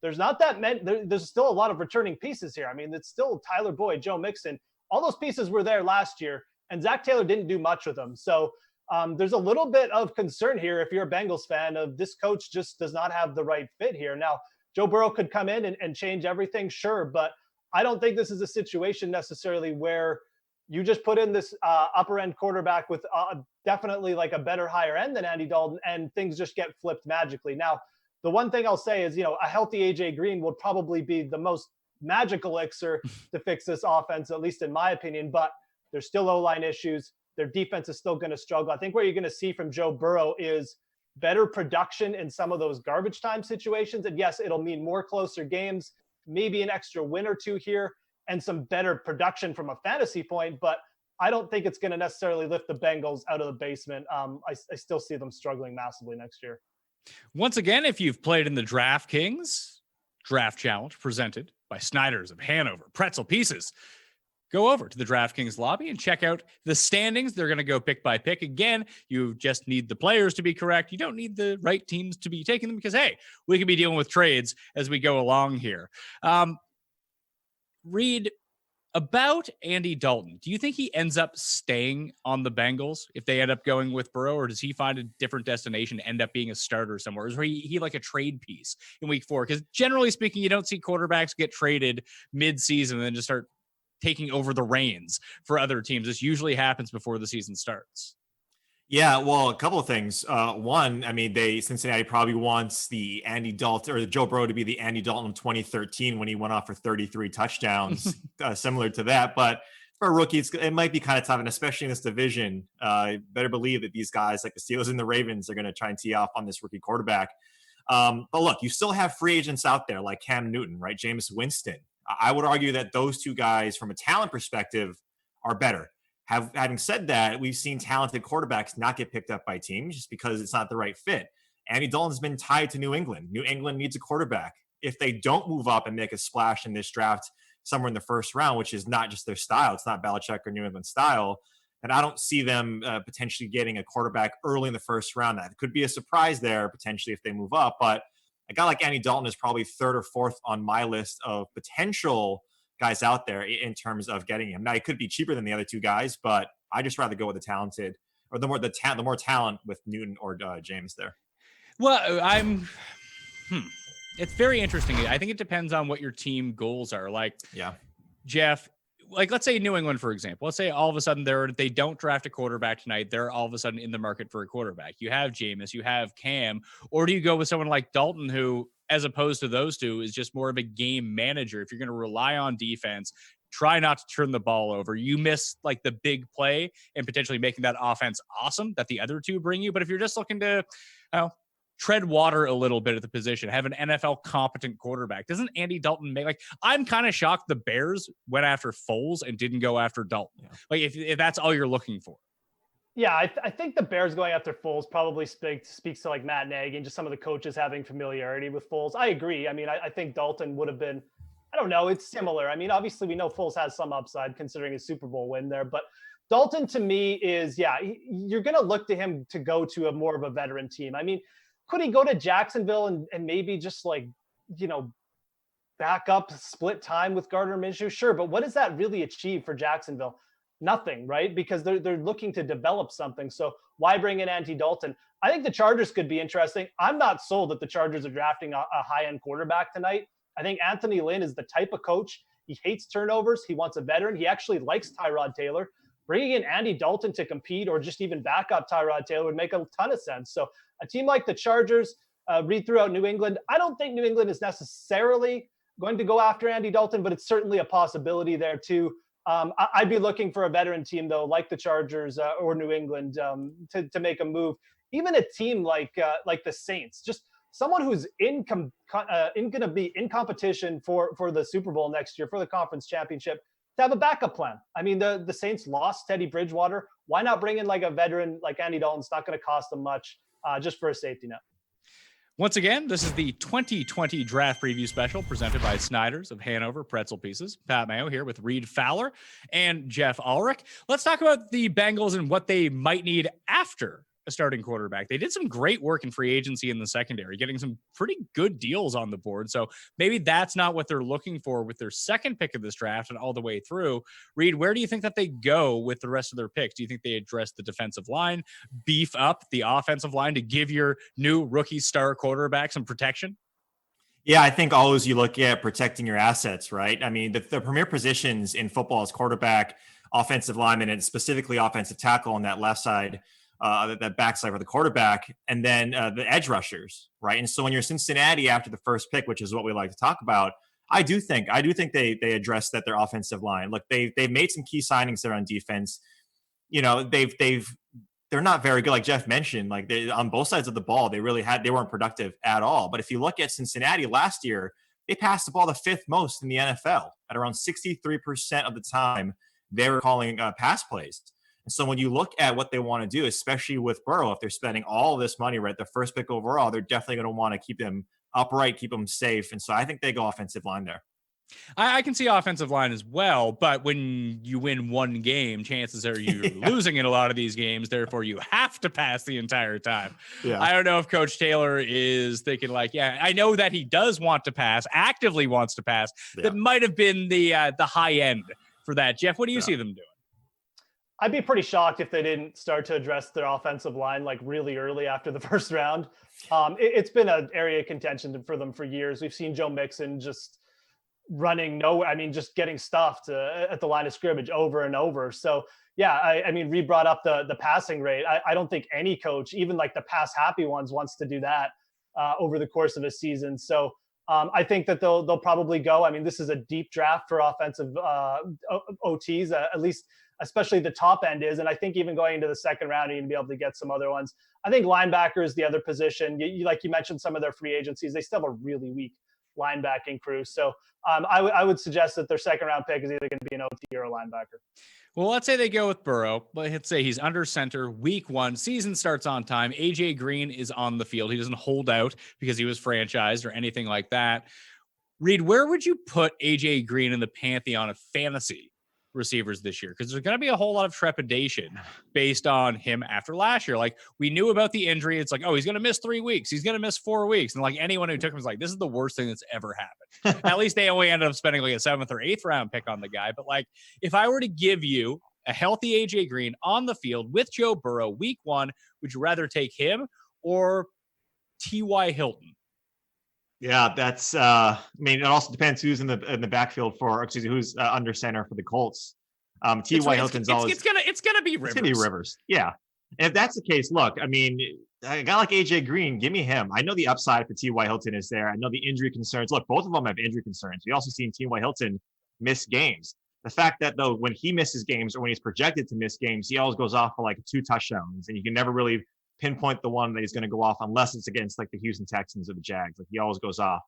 there's not that many. There's still a lot of returning pieces here. I mean, it's still Tyler Boyd, Joe Mixon. All those pieces were there last year, and Zach Taylor didn't do much with them. So there's a little bit of concern here if you're a Bengals fan of this coach just does not have the right fit here. Now, Joe Burrow could come in and change everything, sure, but I don't think this is a situation necessarily where you just put in this upper end quarterback with definitely like a better higher end than Andy Dalton, and things just get flipped magically. Now, the one thing I'll say is, a healthy AJ Green would probably be the most magic elixir to fix this offense, at least in my opinion, but there's still O-line issues. Their defense is still going to struggle. I think what you're going to see from Joe Burrow is better production in some of those garbage time situations. And yes, it'll mean more closer games, maybe an extra win or 2 here, and some better production from a fantasy point, but I don't think it's going to necessarily lift the Bengals out of the basement. I still see them struggling massively next year. Once again, if you've played in the DraftKings Draft Challenge presented by Snyder's of Hanover, Pretzel Pieces, go over to the DraftKings lobby and check out the standings. They're going to go pick by pick. Again, you just need the players to be correct. You don't need the right teams to be taking them because, hey, we can be dealing with trades as we go along here. Reed, about Andy Dalton, do you think he ends up staying on the Bengals if they end up going with Burrow, or does he find a different destination, end up being a starter somewhere? Is he like a trade piece in week 4? Because generally speaking, you don't see quarterbacks get traded mid-season and then just start taking over the reins for other teams. This usually happens before the season starts. Yeah, well, a couple of things. One, I mean, Cincinnati probably wants the Andy Dalton or Joe Burrow to be the Andy Dalton of 2013 when he went off for 33 touchdowns, similar to that. But for a rookie, it might be kind of tough, and especially in this division, better believe that these guys like the Steelers and the Ravens are going to try and tee off on this rookie quarterback. But look, you still have free agents out there like Cam Newton, right? Jameis Winston. I would argue that those 2 guys, from a talent perspective, are better. Having said that, we've seen talented quarterbacks not get picked up by teams just because it's not the right fit. Andy Dalton's been tied to New England. New England needs a quarterback. If they don't move up and make a splash in this draft somewhere in the first round, which is not just their style, it's not Belichick or New England style, then I don't see them potentially getting a quarterback early in the first round. That could be a surprise there potentially if they move up. But a guy like Andy Dalton is probably 3rd or 4th on my list of potential guys out there in terms of getting him. Now, he could be cheaper than the other 2 guys, but I just rather go with the talented or the more talent with Newton or James there. Well, it's very interesting. I think it depends on what your team goals are. Like, yeah, Jeff, like let's say New England, for example. Let's say all of a sudden they don't draft a quarterback tonight. They're all of a sudden in the market for a quarterback. You have Jameis, you have Cam, or do you go with someone like Dalton who, as opposed to those 2, is just more of a game manager? If you're going to rely on defense, try not to turn the ball over. You miss like the big play and potentially making that offense awesome that the other 2 bring you. But if you're just looking to tread water a little bit at the position, have an NFL competent quarterback, doesn't Andy Dalton make, like, I'm kind of shocked the Bears went after Foles and didn't go after Dalton. Yeah. Like if that's all you're looking for. Yeah, I think the Bears going after Foles probably speaks to like Matt Nagy and just some of the coaches having familiarity with Foles. I agree. I mean, I think Dalton would have been, I don't know, it's similar. I mean, obviously we know Foles has some upside considering his Super Bowl win there, but Dalton to me is, you're going to look to him to go to a more of a veteran team. I mean, Could he go to Jacksonville and maybe just like, back up, split time with Gardner Minshew? Sure, but what does that really achieve for Jacksonville? Nothing, right? Because they're looking to develop something. So why bring in Andy Dalton? I think the Chargers could be interesting. I'm not sold that the Chargers are drafting a high-end quarterback tonight. I think Anthony Lynn is the type of coach. He hates turnovers. He wants a veteran. He actually likes Tyrod Taylor. Bringing in Andy Dalton to compete or just even back up Tyrod Taylor would make a ton of sense. So a team like the Chargers, read throughout New England. I don't think New England is necessarily going to go after Andy Dalton, but it's certainly a possibility there too. I'd be looking for a veteran team though, like the Chargers or New England, to make a move. Even a team like the Saints, just someone who's going to be in competition for the Super Bowl next year, for the conference championship, to have a backup plan. I mean, the Saints lost Teddy Bridgewater. Why not bring in like a veteran like Andy Dalton? It's not going to cost them much, just for a safety net. Once again, this is the 2020 draft preview special presented by Snyder's of Hanover Pretzel Pieces. Pat Mayo here with Reed Fowler and Jeff Ulrich. Let's talk about the Bengals and what they might need after a starting quarterback. They did some great work in free agency in the secondary, getting some pretty good deals on the board. So maybe that's not what they're looking for with their second pick of this draft and all the way through. Reed, where do you think that they go with the rest of their picks? Do you think they address the defensive line, beef up the offensive line to give your new rookie star quarterback some protection? Yeah, I think always you look at protecting your assets, right? I mean, the premier positions in football is quarterback, offensive lineman, and specifically offensive tackle on that left side. That backside for the quarterback, and then the edge rushers, right? And so when you're Cincinnati after the first pick, which is what we like to talk about, I do think they address that their offensive line. Look, they've made some key signings there on defense. They're not very good, like Jeff mentioned. Like on both sides of the ball, they weren't productive at all. But if you look at Cincinnati last year, they passed the ball the fifth most in the NFL at around 63% of the time they were calling pass plays. And so when you look at what they want to do, especially with Burrow, if they're spending all this money, right, the first pick overall, they're definitely going to want to keep them upright, keep them safe. And so I think they go offensive line there. I can see offensive line as well, but when you win one game, chances are you're losing in a lot of these games. Therefore, you have to pass the entire time. Yeah. I don't know if Coach Taylor is thinking like, I know that he does want to pass, actively wants to pass. Yeah. That might have been the high end for that. Jeff, what do you see them doing? I'd be pretty shocked if they didn't start to address their offensive line like really early after the first round. It's been an area of contention for them for years. We've seen Joe Mixon just just getting stuffed at the line of scrimmage over and over. So yeah, Reed brought up the passing rate. I don't think any coach, even like the pass happy ones, wants to do that over the course of a season. So I think that they'll probably go. I mean, this is a deep draft for offensive OTs, at least. Especially the top end is. And I think even going into the second round, you can be able to get some other ones. I think linebacker is the other position. Like you mentioned, some of their free agencies, they still have a really weak linebacking crew. So I would suggest that their second round pick is either going to be an OT or a linebacker. Well, let's say they go with Burrow. Let's say he's under center week 1, season starts on time. AJ Green is on the field. He doesn't hold out because he was franchised or anything like that. Reed, where would you put AJ Green in the pantheon of fantasy receivers this year? Because there's going to be a whole lot of trepidation based on him after last year. Like, we knew about the injury. It's like, oh, he's going to miss 3 weeks. He's going to miss 4 weeks. And like anyone who took him was like, this is the worst thing that's ever happened. At least they only ended up spending like a 7th or 8th round pick on the guy. But like, if I were to give you a healthy AJ Green on the field with Joe Burrow week 1, would you rather take him or T.Y. Hilton? Yeah, that's. It also depends who's in the backfield who's under center for the Colts. T.Y. Hilton's always. It's gonna be Rivers. It's gonna be Rivers. Yeah, and if that's the case, look, a guy like AJ Green, give me him. I know the upside for T.Y. Hilton is there. I know the injury concerns. Look, both of them have injury concerns. We also seen T.Y. Hilton miss games. The fact that though, when he misses games or when he's projected to miss games, he always goes off for like 2 touchdowns, and you can never really pinpoint the one that he's going to go off unless it's against like the Houston Texans or the Jags. Like he always goes off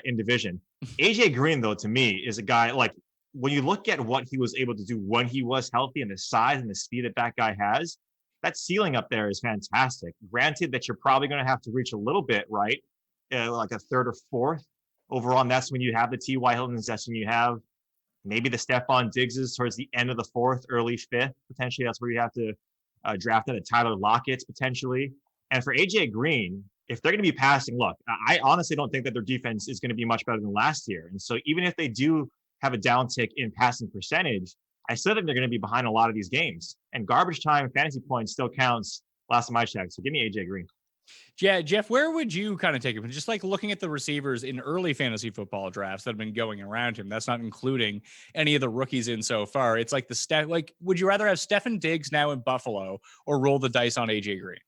in division. AJ Green, though, to me is a guy like when you look at what he was able to do when he was healthy and the size and the speed that guy has, that ceiling up there is fantastic. Granted that you're probably going to have to reach a little bit, right? Like a 3rd or 4th overall. And that's when you have the T.Y. Hilton's. That's when you have maybe the Stephon Diggses towards the end of the 4th, early 5th. Potentially that's where you have to draft in the Tyler Lockett's potentially. And for AJ Green, if they're going to be passing, look, I honestly don't think that their defense is going to be much better than last year. And so even if they do have a downtick in passing percentage, I still think they're going to be behind a lot of these games. And garbage time fantasy points still counts last of my check. So give me AJ Green. Yeah, Jeff, where would you kind of take him? Just like looking at the receivers in early fantasy football drafts that have been going around him. That's not including any of the rookies in so far. It's like would you rather have Stefan Diggs now in Buffalo or roll the dice on AJ Green?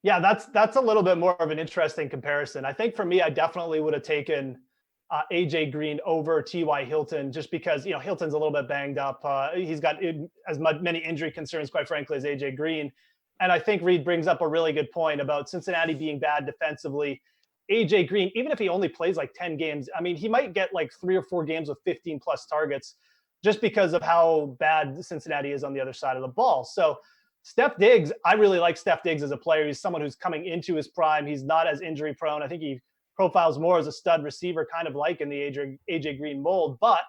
Yeah, that's a little bit more of an interesting comparison. I think for me, I definitely would have taken AJ Green over T.Y. Hilton, just because, Hilton's a little bit banged up. He's got many injury concerns, quite frankly, as AJ Green. And I think Reed brings up a really good point about Cincinnati being bad defensively. AJ Green, even if he only plays like 10 games, I mean, he might get like 3 or 4 games with 15 plus targets just because of how bad Cincinnati is on the other side of the ball. So Steph Diggs, I really like Steph Diggs as a player. He's someone who's coming into his prime. He's not as injury prone. I think he profiles more as a stud receiver, kind of like in the AJ Green mold, but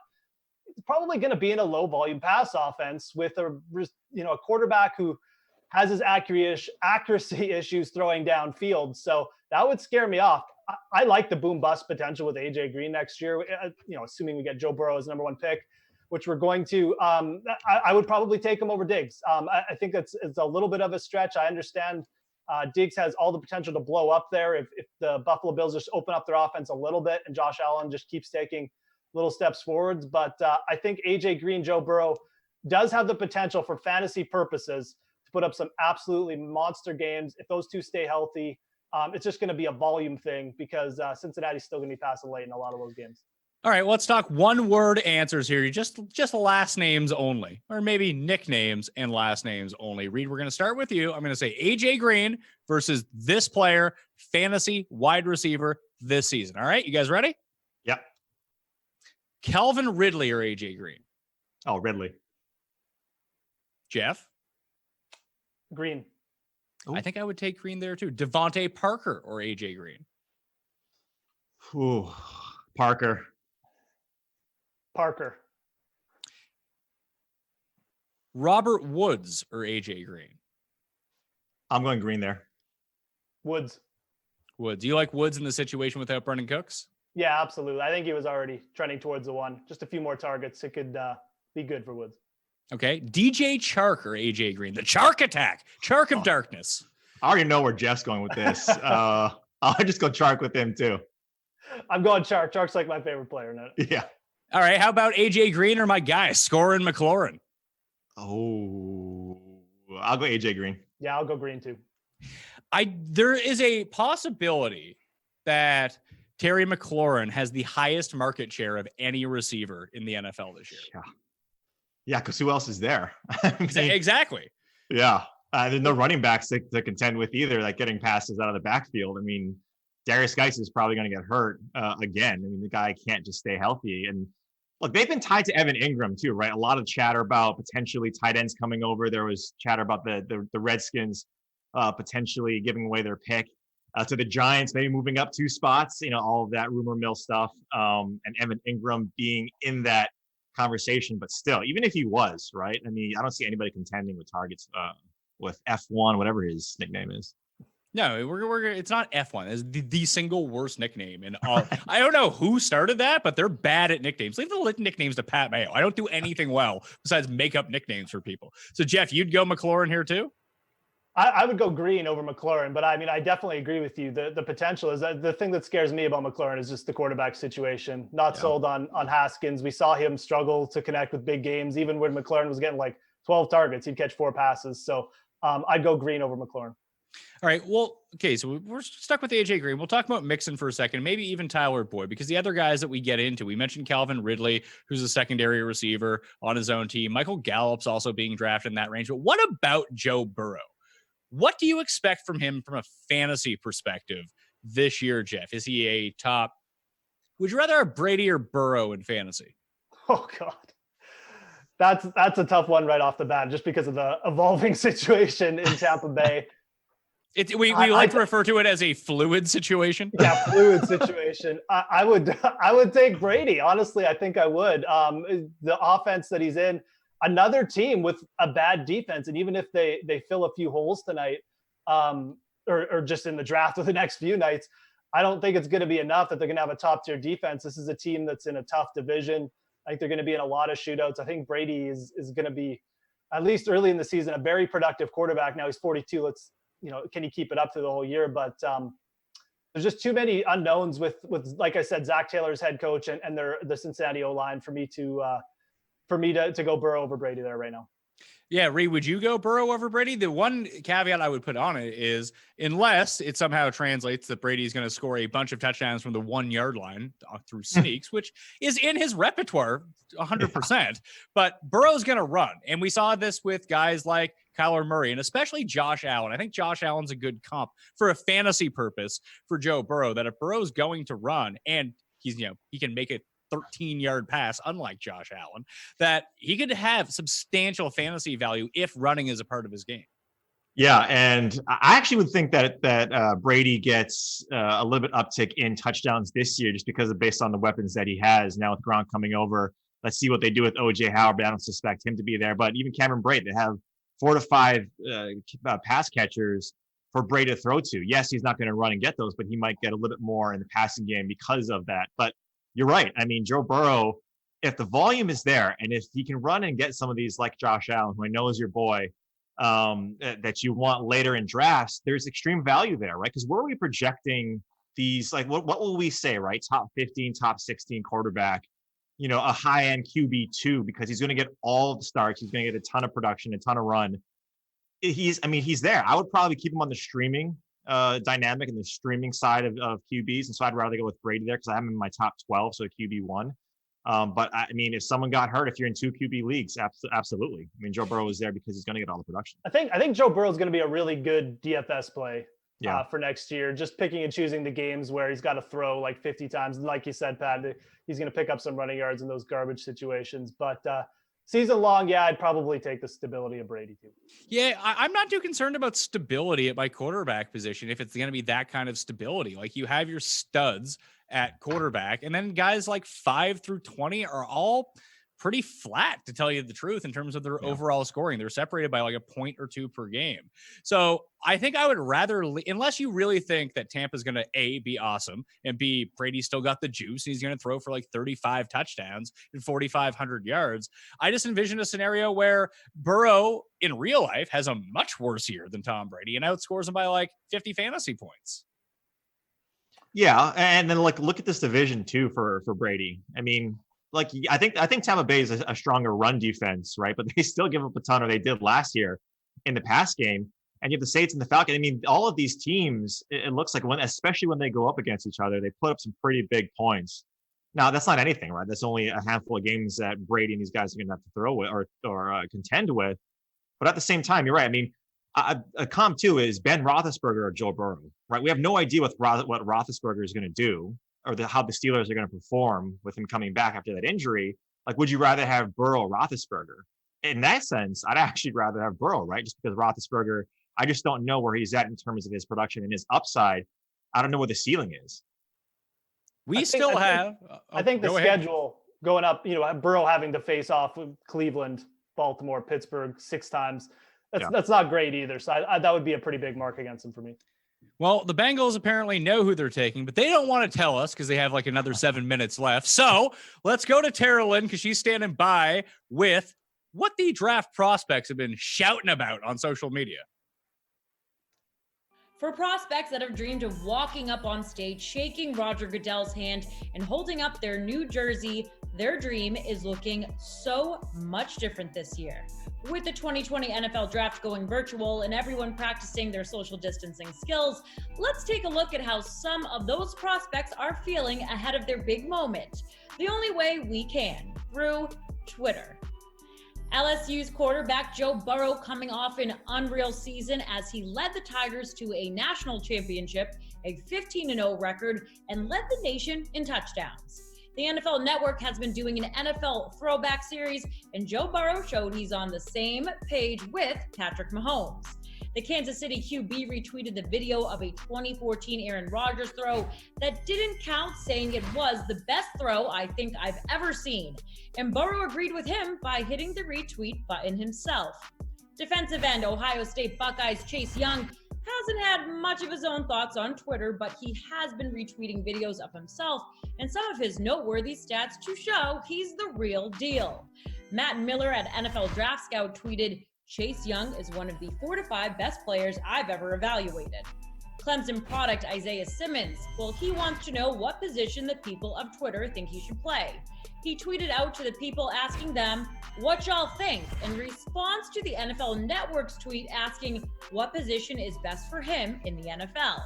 it's probably going to be in a low volume pass offense with a quarterback who has his accuracy issues throwing downfield. So that would scare me off. I like the boom bust potential with AJ Green next year, assuming we get Joe Burrow as number 1 pick, which we're going to. I would probably take him over Diggs. I think it's a little bit of a stretch. I understand Diggs has all the potential to blow up there if the Buffalo Bills just open up their offense a little bit and Josh Allen just keeps taking little steps forwards. But I think AJ Green, Joe Burrow does have the potential for fantasy purposes to put up some absolutely monster games. If those two stay healthy, it's just going to be a volume thing because Cincinnati's still going to be passing late in a lot of those games. All right, let's talk one-word answers here. Just last names only, or maybe nicknames and last names only. Reed, we're going to start with you. I'm going to say AJ Green versus this player, fantasy wide receiver this season. All right, you guys ready? Yep. Calvin Ridley or AJ Green? Oh, Ridley. Jeff? Green. I think I would take Green there too. Devontae Parker or AJ Green? Ooh, Parker. Robert Woods or AJ Green? I'm going Green there. Woods. You like Woods in the situation without Brendan Cooks? Yeah, absolutely. I think he was already trending towards the one. Just a few more targets. It could be good for Woods. Okay. DJ Chark or AJ Green? The Chark attack. Chark of darkness. I already know where Jeff's going with this. I'll just go Chark with him too. I'm going Chark. Chark's like my favorite player. Yeah. All right. How about AJ Green or my guy, Scorin McLaurin? Oh, I'll go AJ Green. Yeah, I'll go Green too. There is a possibility that Terry McLaurin has the highest market share of any receiver in the NFL this year. Yeah, because who else is there? Exactly. Yeah. There's no running backs to contend with either, like getting passes out of the backfield. I mean, Darius Geis is probably going to get hurt again. I mean, the guy can't just stay healthy. And look, they've been tied to Evan Ingram too, right? A lot of chatter about potentially tight ends coming over. There was chatter about the Redskins potentially giving away their pick to the Giants, maybe moving up 2 spots, all of that rumor mill stuff, and Evan Ingram being in that conversation. But still, even if he was, right? I mean, I don't see anybody contending with targets with F1, whatever his nickname is. No, it's not F1. It's the single worst nickname in all. I don't know who started that, but they're bad at nicknames. Leave the nicknames to Pat Mayo. I don't do anything well besides make up nicknames for people. So, Jeff, you'd go McLaurin here too? I would go Green over McLaurin, but I mean, I definitely agree with you. The potential is the thing that scares me about McLaurin is just the quarterback situation. Not sold on Haskins. We saw him struggle to connect with big games. Even when McLaurin was getting like 12 targets, he'd catch 4 passes. So I'd go Green over McLaurin. All right. Well, okay. So we're stuck with AJ Green. We'll talk about Mixon for a second, maybe even Tyler Boyd, because the other guys that we get into, we mentioned Calvin Ridley, who's a secondary receiver on his own team. Michael Gallup's also being drafted in that range. But what about Joe Burrow? What do you expect from him from a fantasy perspective this year, Jeff? Is he a top? Would you rather have Brady or Burrow in fantasy? Oh, God. That's a tough one right off the bat, just because of the evolving situation in Tampa Bay. We like to refer to it as a fluid situation. Yeah, fluid situation. I would take Brady. Honestly, I think I would. The offense that he's in, another team with a bad defense, and even if they fill a few holes tonight, or just in the draft of the next few nights, I don't think it's going to be enough that they're going to have a top tier defense. This is a team that's in a tough division. I think they're going to be in a lot of shootouts. I think Brady is going to be, at least early in the season, a very productive quarterback. Now he's 42. Can he keep it up through the whole year? But there's just too many unknowns with like I said, Zach Taylor's head coach and the Cincinnati O-line for me to go Burrow over Brady there right now. Yeah, Reed, would you go Burrow over Brady? The one caveat I would put on it is unless it somehow translates that Brady's going to score a bunch of touchdowns from the 1 yard line through sneaks, which is in his repertoire 100%. But Burrow's going to run. And we saw this with guys like Kyler Murray and especially Josh Allen. I think Josh Allen's a good comp for a fantasy purpose for Joe Burrow, that if Burrow's going to run and he can make it 13-yard pass, unlike Josh Allen, that he could have substantial fantasy value if running is a part of his game. Yeah, and I actually would think that Brady gets a little bit uptick in touchdowns this year just because based on the weapons that he has. Now with Gronk coming over, let's see what they do with O.J. Howard, but I don't suspect him to be there. But even Cameron Brate, they have 4 to 5 pass catchers for Brady to throw to. Yes, he's not going to run and get those, but he might get a little bit more in the passing game because of that. But you're right. I mean, Joe Burrow, if the volume is there and if he can run and get some of these like Josh Allen, who I know is your boy, that you want later in drafts, there's extreme value there, right? Because where are we projecting these? Like, what will we say, right? Top 15, top 16 quarterback, a high-end QB2, because he's going to get all the starts. He's going to get a ton of production, a ton of run. He's there. I would probably keep him on the streaming dynamic and the streaming side of QBs. And so I'd rather go with Brady there because I have him in my top 12, so QB1. But I mean, if someone got hurt, if you're in 2 QB leagues, absolutely. I mean, Joe Burrow is there because he's going to get all the production. I think Joe Burrow is going to be a really good DFS play for next year. Just picking and choosing the games where he's got to throw like 50 times. And like you said, Pat, he's going to pick up some running yards in those garbage situations. But season long, I'd probably take the stability of Brady too. Yeah, I'm not too concerned about stability at my quarterback position if it's going to be that kind of stability. Like you have your studs at quarterback, and then guys like 5 through 20 are all pretty flat, to tell you the truth, in terms of their overall scoring. They're separated by like a point or two per game. So I think I would rather, unless you really think that Tampa's going to A, be awesome, and B, Brady still got the juice and he's going to throw for like 35 touchdowns and 4,500 yards. I just envision a scenario where Burrow in real life has a much worse year than Tom Brady and outscores him by like 50 fantasy points. Yeah, and then like look at this division too for Brady. I mean, like I think Tampa Bay is a stronger run defense, right? But they still give up a ton, or they did last year in the pass game. And you have the Saints and the Falcons. I mean, all of these teams, it looks like especially when they go up against each other, they put up some pretty big points. Now that's not anything, right? That's only a handful of games that Brady and these guys are going to have to throw with or contend with. But at the same time, you're right. I mean, a comp too is Ben Roethlisberger or Joe Burrow, right? We have no idea what Roethlisberger is going to do, or how the Steelers are going to perform with him coming back after that injury. Like, would you rather have Burrow or Roethlisberger? In that sense, I'd actually rather have Burrow, right? Just because Roethlisberger, I just don't know where he's at in terms of his production and his upside. I don't know what the ceiling is. I think the schedule going up, Burrow having to face off with Cleveland, Baltimore, Pittsburgh 6 times. That's not great either. So that would be a pretty big mark against him for me. Well, the Bengals apparently know who they're taking, but they don't want to tell us because they have like another 7 minutes left. So let's go to Tara Lynn because she's standing by with what the draft prospects have been shouting about on social media. For prospects that have dreamed of walking up on stage, shaking Roger Goodell's hand, and holding up their new jersey, their dream is looking so much different this year. With the 2020 NFL Draft going virtual and everyone practicing their social distancing skills, let's take a look at how some of those prospects are feeling ahead of their big moment. The only way we can, through Twitter. LSU's quarterback Joe Burrow coming off an unreal season as he led the Tigers to a national championship, a 15-0 record, and led the nation in touchdowns. The NFL Network has been doing an NFL throwback series, and Joe Burrow showed he's on the same page with Patrick Mahomes. The Kansas City QB retweeted the video of a 2014 Aaron Rodgers throw that didn't count, saying it was the best throw I think I've ever seen. And Burrow agreed with him by hitting the retweet button himself. Defensive end Ohio State Buckeyes Chase Young hasn't had much of his own thoughts on Twitter, but he has been retweeting videos of himself and some of his noteworthy stats to show he's the real deal. Matt Miller at NFL Draft Scout tweeted, "Chase Young is one of the 4 to 5 best players I've ever evaluated." Clemson product Isaiah Simmons, well, he wants to know what position the people of Twitter think he should play. He tweeted out to the people asking them, "What y'all think?" in response to the NFL Network's tweet asking what position is best for him in the NFL.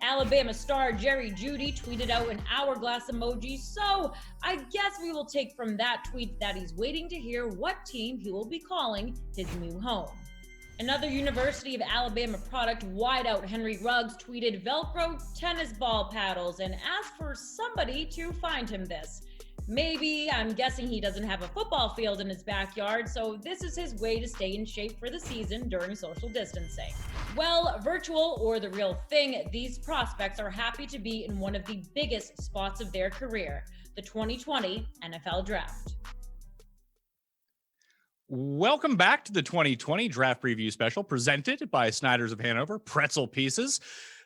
Alabama star Jerry Jeudy tweeted out an hourglass emoji, so I guess we will take from that tweet that he's waiting to hear what team he will be calling his new home. Another University of Alabama product wideout Henry Ruggs tweeted Velcro tennis ball paddles and asked for somebody to find him this. Maybe, I'm guessing he doesn't have a football field in his backyard, so this is his way to stay in shape for the season during social distancing. Well, virtual or the real thing, these prospects are happy to be in one of the biggest spots of their career, the 2020 NFL Draft. Welcome back to the 2020 Draft Preview Special presented by Snyder's of Hanover, Pretzel Pieces.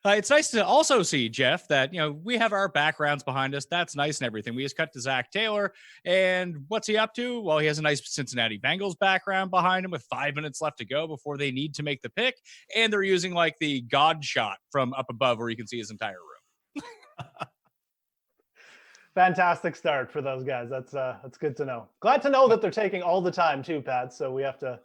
It's nice to also see, Jeff, that, we have our backgrounds behind us. That's nice and everything. We just cut to Zach Taylor, and what's he up to? Well, he has a nice Cincinnati Bengals background behind him with 5 minutes left to go before they need to make the pick, and they're using like the God shot from up above where you can see his entire room. Fantastic start for those guys. That's good to know. Glad to know that they're taking all the time too, Pat. So we have to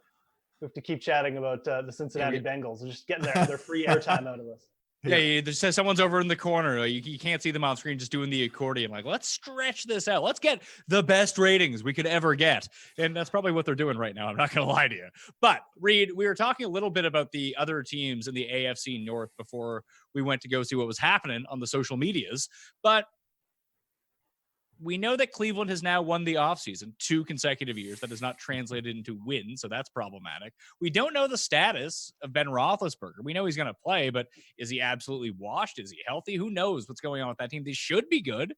keep chatting about the Cincinnati Bengals and just getting their free airtime out of us. Yeah, there's someone's over in the corner. You can't see them on screen, just doing the accordion. Like, let's stretch this out. Let's get the best ratings we could ever get. And that's probably what they're doing right now. I'm not going to lie to you. But, Reed, we were talking a little bit about the other teams in the AFC North before we went to go see what was happening on the social medias. But we know that Cleveland has now won the offseason 2 consecutive years. That has not translated into wins, so that's problematic. We don't know the status of Ben Roethlisberger. We know he's going to play, but is he absolutely washed? Is he healthy? Who knows what's going on with that team? They should be good,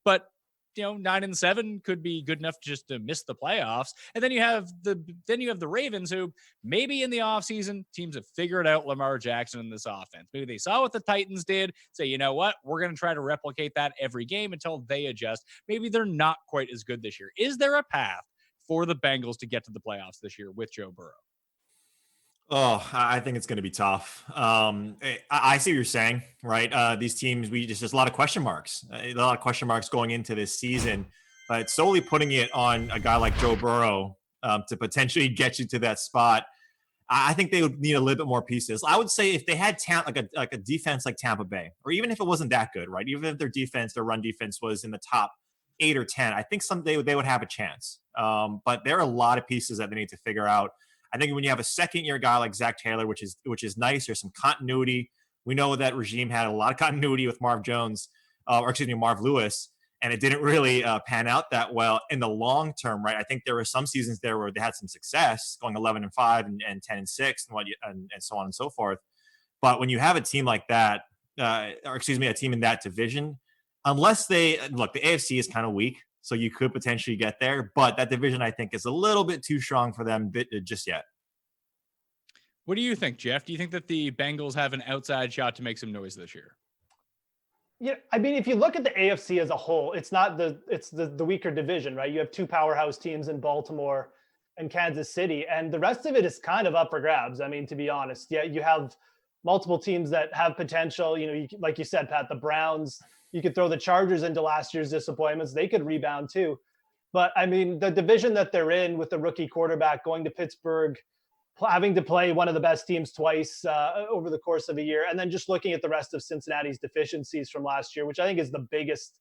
but 9-7 could be good enough just to miss the playoffs. And then you have the Ravens, who maybe in the offseason teams have figured out Lamar Jackson in this offense. Maybe they saw what the Titans did, say, you know what, we're going to try to replicate that every game until they adjust. Maybe they're not quite as good this year. Is there a path for the Bengals to get to the playoffs this year with Joe Burrow? Oh, I think it's going to be tough. I see what you're saying, right? These teams, there's a lot of question marks, going into this season. But solely putting it on a guy like Joe Burrow to potentially get you to that spot, I think they would need a little bit more pieces. I would say if they had talent, like a defense like Tampa Bay, or even if it wasn't that good, right? Even if their run defense was in the top 8 or 10, I think someday they would have a chance. But there are a lot of pieces that they need to figure out. I think when you have a second-year guy like Zach Taylor, which is nice, there's some continuity. We know that regime had a lot of continuity with Marv Lewis, and it didn't really pan out that well in the long term, right? I think there were some seasons there where they had some success, going 11-5 and 10-6 and so on and so forth. But when you have a team like that, a team in that division, unless the AFC is kind of weak, so you could potentially get there, but that division, I think, is a little bit too strong for them just yet. What do you think, Jeff? Do you think that the Bengals have an outside shot to make some noise this year? Yeah, I mean, if you look at the AFC as a whole, it's the weaker division, right? You have 2 powerhouse teams in Baltimore and Kansas City, and the rest of it is kind of up for grabs. I mean, to be honest, yeah, you have multiple teams that have potential. Like you said, Pat, the Browns. You could throw the Chargers into last year's disappointments. They could rebound too. But I mean, the division that they're in with the rookie quarterback going to Pittsburgh, having to play one of the best teams twice over the course of a year, and then just looking at the rest of Cincinnati's deficiencies from last year, which I think is the biggest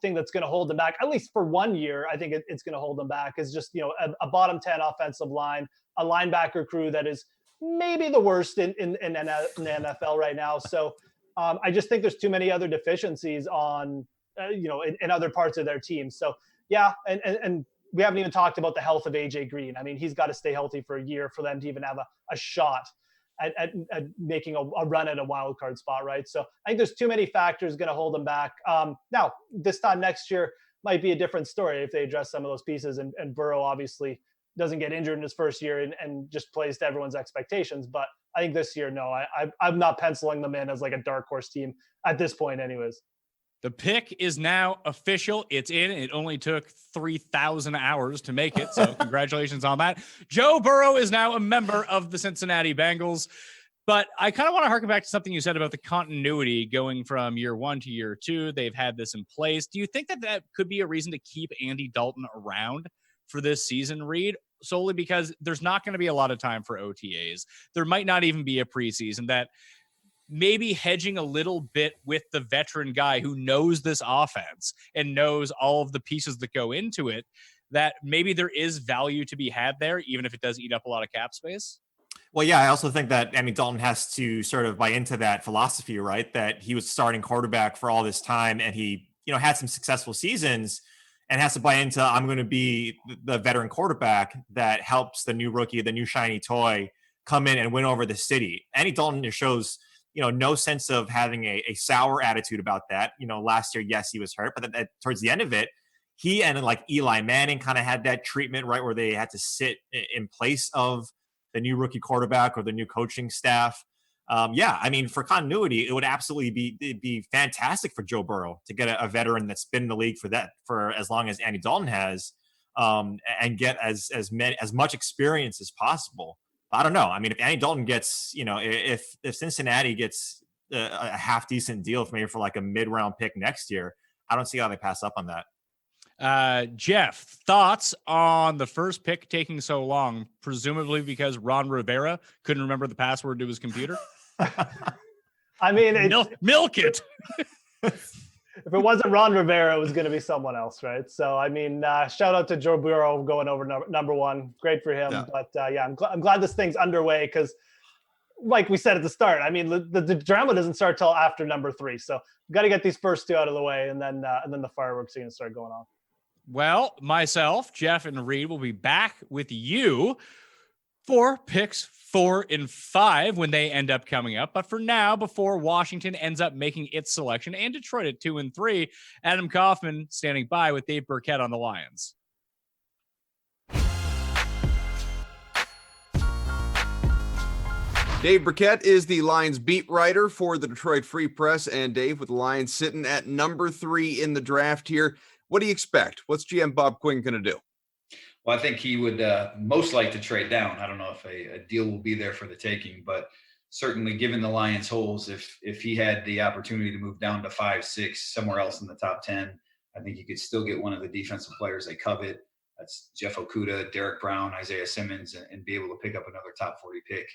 thing that's going to hold them back, at least for 1 year. I think it's going to hold them back is just, a bottom 10 offensive line, a linebacker crew that is maybe the worst in the NFL right now. So I just think there's too many other deficiencies on, in other parts of their team. So yeah, and we haven't even talked about the health of AJ Green. I mean, he's got to stay healthy for a year for them to even have a shot at making a run at a wild card spot, right? So I think there's too many factors going to hold them back. Now, this time next year might be a different story if they address some of those pieces, and Burrow obviously doesn't get injured in his first year and just plays to everyone's expectations. But I think this year, no, I'm not penciling them in as like a dark horse team at this point anyways. The pick is now official. It's in. It only took 3,000 hours to make it. So congratulations on that. Joe Burrow is now a member of the Cincinnati Bengals. But I kind of want to harken back to something you said about the continuity going from year 1 to year 2. They've had this in place. Do you think that that could be a reason to keep Andy Dalton around for this season, Reed? Solely because there's not going to be a lot of time for OTAs. There might not even be a preseason. That maybe hedging a little bit with the veteran guy who knows this offense and knows all of the pieces that go into it, that maybe there is value to be had there, even if it does eat up a lot of cap space? Well, yeah, I also think that, I mean, Dalton has to sort of buy into that philosophy, right? That he was starting quarterback for all this time and he, had some successful seasons, and has to buy into, I'm going to be the veteran quarterback that helps the new rookie, the new shiny toy come in and win over the city. Andy Dalton just shows, no sense of having a sour attitude about that. Last year, yes, he was hurt, but then towards the end of it, he and like Eli Manning kind of had that treatment, right? Where they had to sit in place of the new rookie quarterback or the new coaching staff. For continuity, it would absolutely be fantastic for Joe Burrow to get a veteran that's been in the league for as long as Andy Dalton has, and get as much experience as possible. I don't know. I mean, if Andy Dalton gets, if Cincinnati gets a half decent deal maybe for like a mid-round pick next year, I don't see how they pass up on that. Jeff, thoughts on the first pick taking so long, presumably because Ron Rivera couldn't remember the password to his computer? I mean, milk it. If it wasn't Ron Rivera, it was going to be someone else, right? So, I mean, shout out to Joe Burrow going over number 1. Great for him. Yeah. But, I'm glad this thing's underway because, like we said at the start, I mean, the drama doesn't start till after number 3. So, we've got to get these first 2 out of the way, and then the fireworks are going to start going on. Well, myself, Jeff, and Reed will be back with you for picks 4 and 5 when they end up coming up. But for now, before Washington ends up making its selection and Detroit at 2 and 3, Adam Kaufman standing by with Dave Burkett on the Lions. Dave Burkett is the Lions beat writer for the Detroit Free Press. And Dave, with the Lions sitting at number 3 in the draft here, what do you expect? What's GM Bob Quinn going to do? Well, I think he would most like to trade down. I don't know if a deal will be there for the taking, but certainly given the Lions' holes, if he had the opportunity to move down to 5, 6, somewhere else in the top 10, I think you could still get one of the defensive players they covet. That's Jeff Okudah, Derek Brown, Isaiah Simmons, and be able to pick up another top 40 pick.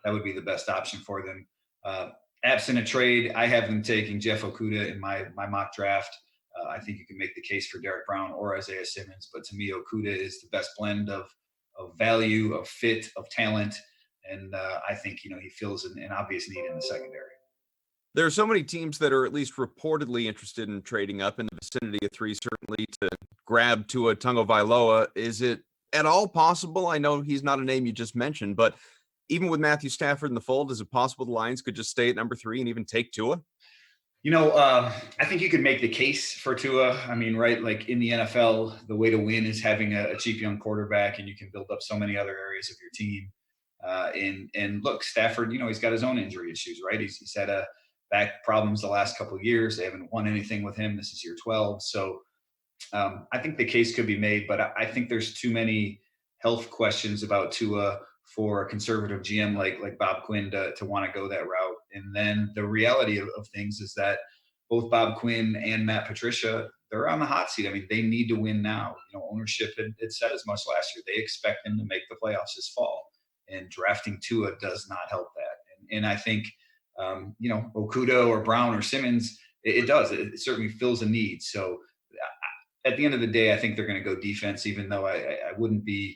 That would be the best option for them. Absent a trade, I have them taking Jeff Okudah in my mock draft. I think you can make the case for Derek Brown or Isaiah Simmons, but to me, Okudah is the best blend of value, of fit, of talent, and I think he fills an obvious need in the secondary. There are so many teams that are at least reportedly interested in trading up in the vicinity of 3, certainly to grab Tua Tagovailoa. Is it at all possible? I know he's not a name you just mentioned, but even with Matthew Stafford in the fold, is it possible the Lions could just stay at number 3 and even take Tua? I think you could make the case for Tua. I mean, right, like in the NFL, the way to win is having a cheap young quarterback, and you can build up so many other areas of your team. And look, Stafford, he's got his own injury issues, right? He's had back problems the last couple of years. They haven't won anything with him. This is year 12. So I think the case could be made, but I think there's too many health questions about Tua for a conservative GM like Bob Quinn to want to go that route. And then the reality of things is that both Bob Quinn and Matt Patricia, they're on the hot seat. I mean, they need to win now. Ownership had said as much last year. They expect them to make the playoffs this fall. And drafting Tua does not help that. And I think, Okudah or Brown or Simmons, it does. It certainly fills a need. So at the end of the day, I think they're going to go defense, even though I wouldn't be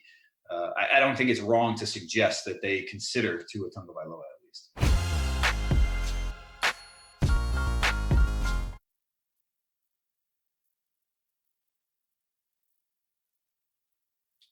I don't think it's wrong to suggest that they consider Tua Tagovailoa at least.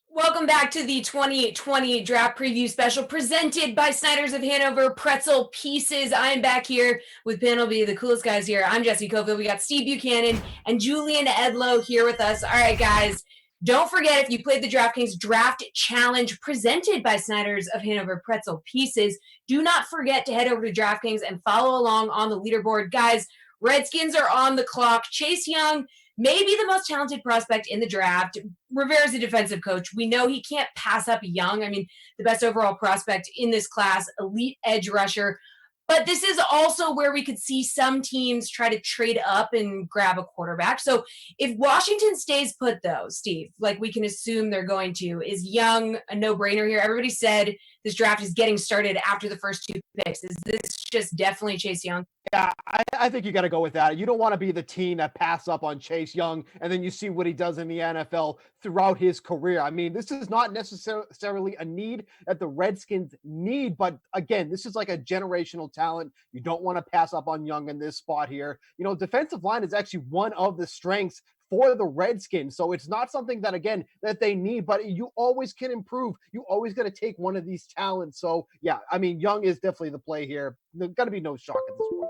Welcome back to the 2020 draft preview special presented by Snyder's of Hanover Pretzel Pieces. I'm back here with Panel B, the coolest guys here. I'm Jesse Cofield. We got Steve Buchanan and Julian Edlow here with us. All right, guys. Don't forget, if you played the DraftKings Draft Challenge presented by Snyder's of Hanover Pretzel Pieces, do not forget to head over to DraftKings and follow along on the leaderboard. Guys, Redskins are on the clock. Chase Young, maybe the most talented prospect in the draft. Rivera's a defensive coach. We know he can't pass up Young. I mean, the best overall prospect in this class, elite edge rusher. But this is also where we could see some teams try to trade up and grab a quarterback. So if Washington stays put, though, Steve, like we can assume they're going to, is Young a no-brainer here? Everybody said this draft is getting started after the first 2 picks. Is this just definitely Chase Young? Yeah, I think you got to go with that. You don't want to be the team that pass up on Chase Young and then you see what he does in the NFL throughout his career. I mean, this is not necessarily a need that the Redskins need, but again, this is like a generational talent. You don't want to pass up on Young in this spot here. You know, defensive line is actually one of the strengths for the Redskins. So it's not something that, again, that they need, but you always can improve. You always got to take one of these talents. So yeah, I mean, Young is definitely the play here. There's got to be no shock at this point.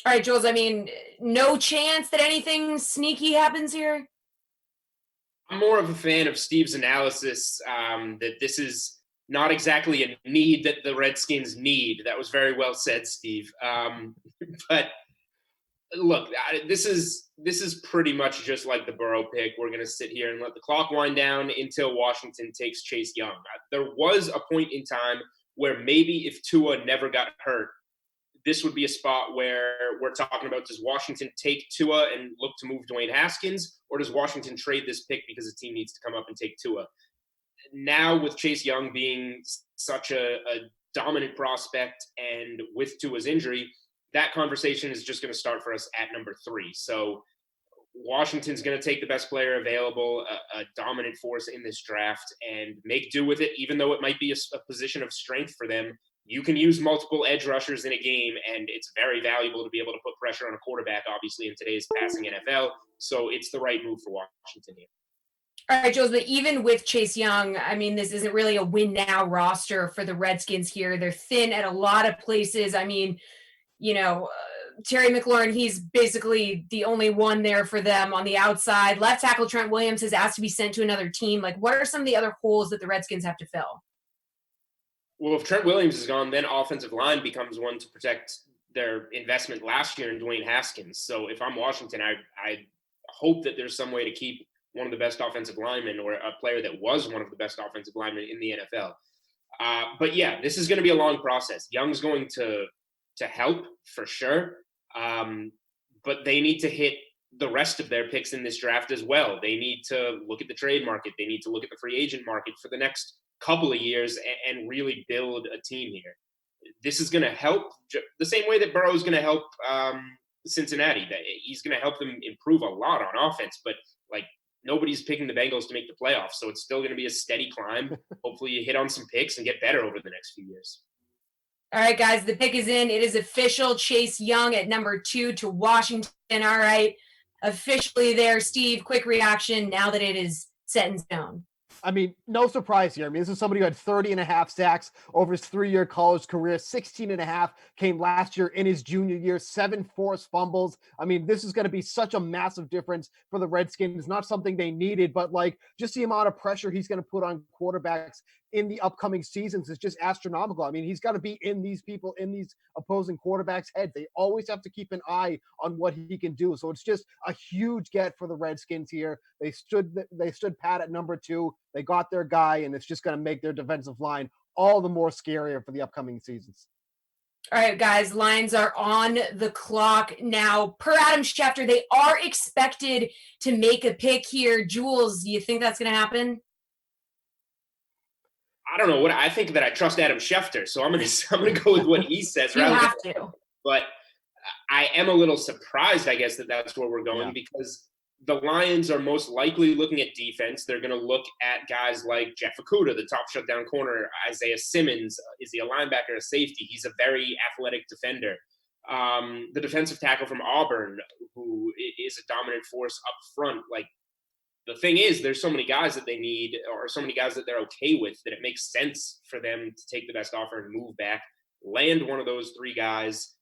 All right, Jules, I mean, no chance that anything sneaky happens here? I'm more of a fan of Steve's analysis that this is not exactly a need that the Redskins need. That was very well said, Steve. But look, this is pretty much just like the Burrow pick. We're going to sit here and let the clock wind down until Washington takes Chase Young. There was a point in time where maybe if Tua never got hurt, this would be a spot where we're talking about, does Washington take Tua and look to move Dwayne Haskins, or does Washington trade this pick because the team needs to come up and take Tua? Now with Chase Young being such a dominant prospect and with Tua's injury, that conversation is just going to start for us at number 3. So Washington's going to take the best player available, a dominant force in this draft, and make do with it, even though it might be a position of strength for them. You can use multiple edge rushers in a game, and it's very valuable to be able to put pressure on a quarterback, obviously, in today's passing NFL. So it's the right move for Washington here. All right, Jules, but even with Chase Young, I mean, this isn't really a win-now roster for the Redskins here. They're thin at a lot of places. I mean, you know, Terry McLaurin, he's basically the only one there for them on the outside. Left tackle Trent Williams has asked to be sent to another team. Like, what are some of the other holes that the Redskins have to fill? Well, if Trent Williams is gone, then offensive line becomes one to protect their investment last year in Dwayne Haskins. So if I'm Washington, I hope that there's some way to keep one of the best offensive linemen, or a player that was one of the best offensive linemen in the NFL. But yeah, this is going to be a long process. Young's going to help for sure. But they need to hit the rest of their picks in this draft as well. They need to look at the trade market. They need to look at the free agent market for the next couple of years and really build a team here. This is going to help the same way that Burrow is going to help Cincinnati. He's going to help them improve a lot on offense, but like, nobody's picking the Bengals to make the playoffs. So it's still going to be a steady climb. Hopefully you hit on some picks and get better over the next few years. All right, guys, the pick is in. It is official. Chase Young at number 2 to Washington. All right, officially there. Steve, quick reaction now that it is set in stone. I mean, no surprise here. I mean, this is somebody who had 30.5 sacks over his 3-year college career. 16.5 came last year in his junior year. 7 forced fumbles. I mean, this is going to be such a massive difference for the Redskins. It's not something they needed, but like just the amount of pressure he's going to put on quarterbacks in the upcoming seasons is just astronomical. I mean, he's got to be in these opposing quarterbacks' heads. They always have to keep an eye on what he can do. So it's just a huge get for the Redskins here. They stood pat at number 2. They got their guy, and it's just going to make their defensive line all the more scarier for the upcoming seasons. All right, guys, lines are on the clock now. Per Adam's chapter, they are expected to make a pick here. Jules, do you think that's going to happen? I don't know what I think. That I trust Adam Schefter, so I'm gonna go with what he says. You have to. But I am a little surprised, I guess, that that's where we're going, because the Lions are most likely looking at defense. They're going to look at guys like Jeff Okudah, the top shutdown corner. Isaiah Simmons, is he a linebacker, a safety? He's a very athletic defender. The defensive tackle from Auburn, who is a dominant force up front. Like, the thing is, there's so many guys that they need, or so many guys that they're okay with, that it makes sense for them to take the best offer and move back, land one of those 3 guys,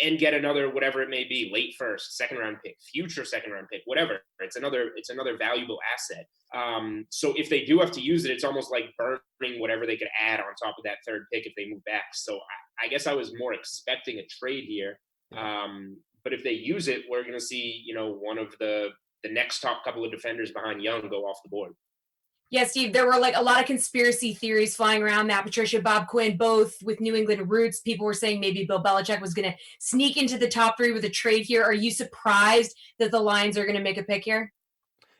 and get another, whatever it may be, late first, second round pick, future second round pick, whatever. It's another valuable asset. So if they do have to use it, it's almost like burning whatever they could add on top of that third pick if they move back. So I guess I was more expecting a trade here. But if they use it, we're going to see, one of the next top couple of defenders behind Young go off the board. Yeah, Steve, there were like a lot of conspiracy theories flying around. Matt Patricia, Bob Quinn, both with New England roots. People were saying maybe Bill Belichick was going to sneak into the top 3 with a trade here. Are you surprised that the Lions are going to make a pick here?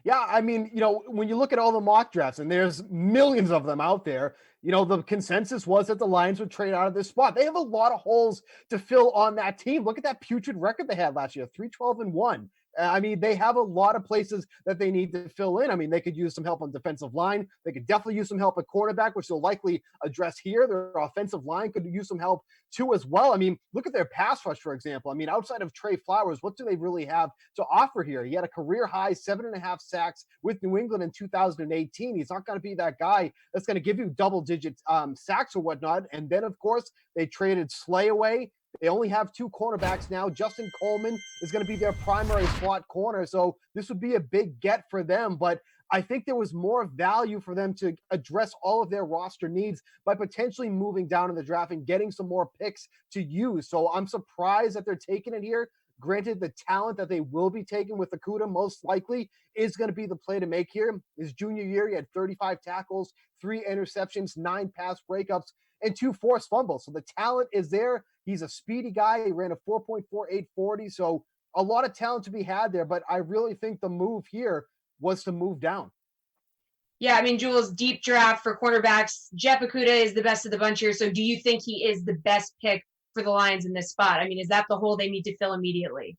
Yeah, I mean, when you look at all the mock drafts, and there's millions of them out there, the consensus was that the Lions would trade out of this spot. They have a lot of holes to fill on that team. Look at that putrid record they had last year, 3-12-1. I mean, they have a lot of places that they need to fill in. I mean, they could use some help on defensive line. They could definitely use some help at quarterback, which they'll likely address here. Their offensive line could use some help too as well. I mean, look at their pass rush, for example. I mean, outside of Trey Flowers, what do they really have to offer here? He had a career high 7.5 sacks with New England in 2018. He's not going to be that guy that's going to give you double-digit sacks or whatnot. And then, of course, they traded Slay away. They only have 2 cornerbacks now. Justin Coleman is going to be their primary slot corner. So this would be a big get for them. But I think there was more value for them to address all of their roster needs by potentially moving down in the draft and getting some more picks to use. So I'm surprised that they're taking it here. Granted, the talent that they will be taking with Okudah most likely is going to be the play to make here. His junior year, he had 35 tackles, 3 interceptions, 9 pass breakups, and 2 forced fumbles. So the talent is there. He's a speedy guy. He ran a 4.48 40. So a lot of talent to be had there. But I really think the move here was to move down. Yeah, I mean, Jules, deep draft for cornerbacks. Jeff Okudah is the best of the bunch here. So do you think he is the best pick for the Lions in this spot? I mean, is that the hole they need to fill immediately?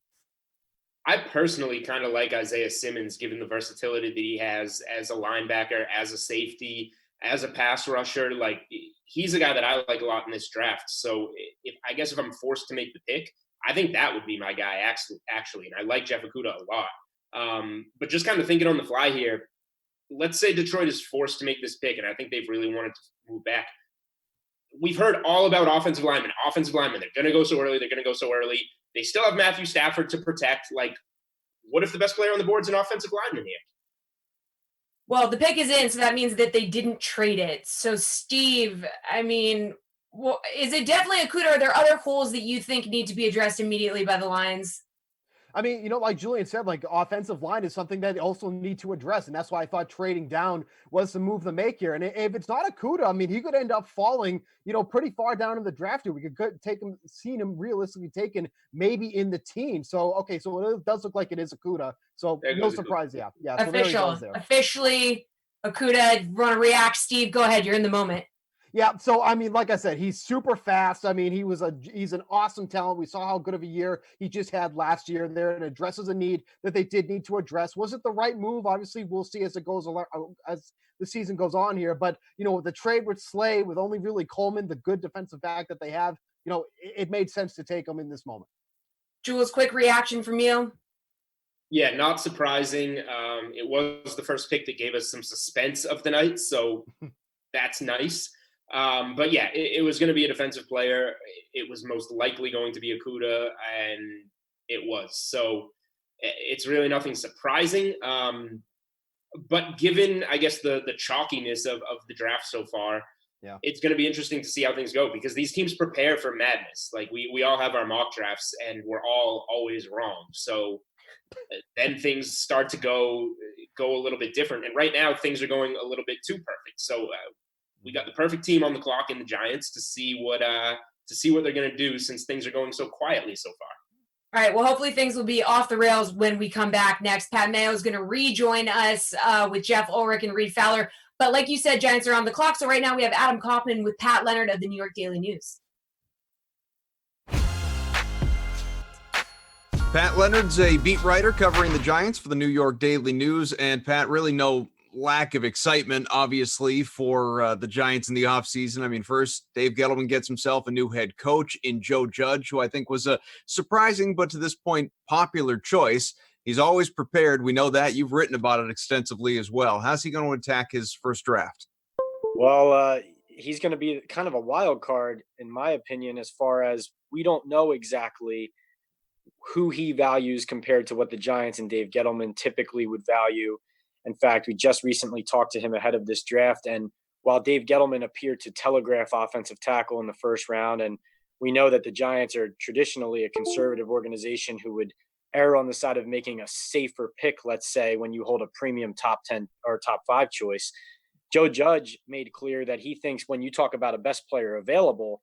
I personally kind of like Isaiah Simmons, given the versatility that he has as a linebacker, as a safety, as a pass rusher. Like, he's a guy that I like a lot in this draft. So if I'm forced to make the pick, I think that would be my guy actually. And I like Jeff Okudah a lot. But just kind of thinking on the fly here, let's say Detroit is forced to make this pick, and I think they've really wanted to move back. We've heard all about offensive linemen. They're going to go so early. They still have Matthew Stafford to protect. Like, what if the best player on the board is an offensive lineman here? Well, the pick is in, so that means that they didn't trade it. So, Steve, I mean, is it definitely Okudah? Are there other holes that you think need to be addressed immediately by the Lions? I mean, like Julian said, like offensive line is something that they also need to address. And that's why I thought trading down was the move to make here. And if it's not Okudah, I mean, he could end up falling, pretty far down in the draft here. We could seen him realistically taken maybe in the teens. So, okay. So it does look like it is Okudah. So no surprise. Yeah. Yeah. Officially Okudah. Want to react, Steve? Go ahead. You're in the moment. Yeah, so I mean, like I said, he's super fast. I mean, he's an awesome talent. We saw how good of a year he just had last year there, and addresses a need that they did need to address. Was it the right move? Obviously, we'll see as the season goes on here. But with the trade with Slay, with only really Coleman, the good defensive back that they have, it made sense to take him in this moment. Jules, quick reaction from you. Yeah, not surprising. It was the first pick that gave us some suspense of the night, so that's nice. But yeah, it was going to be a defensive player. It was most likely going to be Okudah, and it was. So it's really nothing surprising. But given, I guess, the chalkiness of the draft so far, yeah, it's going to be interesting to see how things go, because these teams prepare for madness. Like we all have our mock drafts, and we're all always wrong. So then things start to go a little bit different. And right now things are going a little bit too perfect. So we got the perfect team on the clock in the Giants to see what they're going to do, since things are going so quietly so far. All right. Well, hopefully things will be off the rails when we come back next. Pat Mayo is going to rejoin us with Jeff Ulrich and Reed Fowler. But like you said, Giants are on the clock. So right now we have Adam Kaufman with Pat Leonard of the New York Daily News. Pat Leonard's a beat writer covering the Giants for the New York Daily News. And Pat, really no lack of excitement, obviously, for the Giants in the offseason. I mean, first, Dave Gettleman gets himself a new head coach in Joe Judge, who I think was a surprising, but to this point, popular choice. He's always prepared. We know that. You've written about it extensively as well. How's he going to attack his first draft? Well, he's going to be kind of a wild card, in my opinion, as far as we don't know exactly who he values compared to what the Giants and Dave Gettleman typically would value. In fact, we just recently talked to him ahead of this draft, and while Dave Gettleman appeared to telegraph offensive tackle in the first round, and we know that the Giants are traditionally a conservative organization who would err on the side of making a safer pick, let's say, when you hold a premium top 10 or top 5 choice, Joe Judge made clear that he thinks when you talk about a best player available,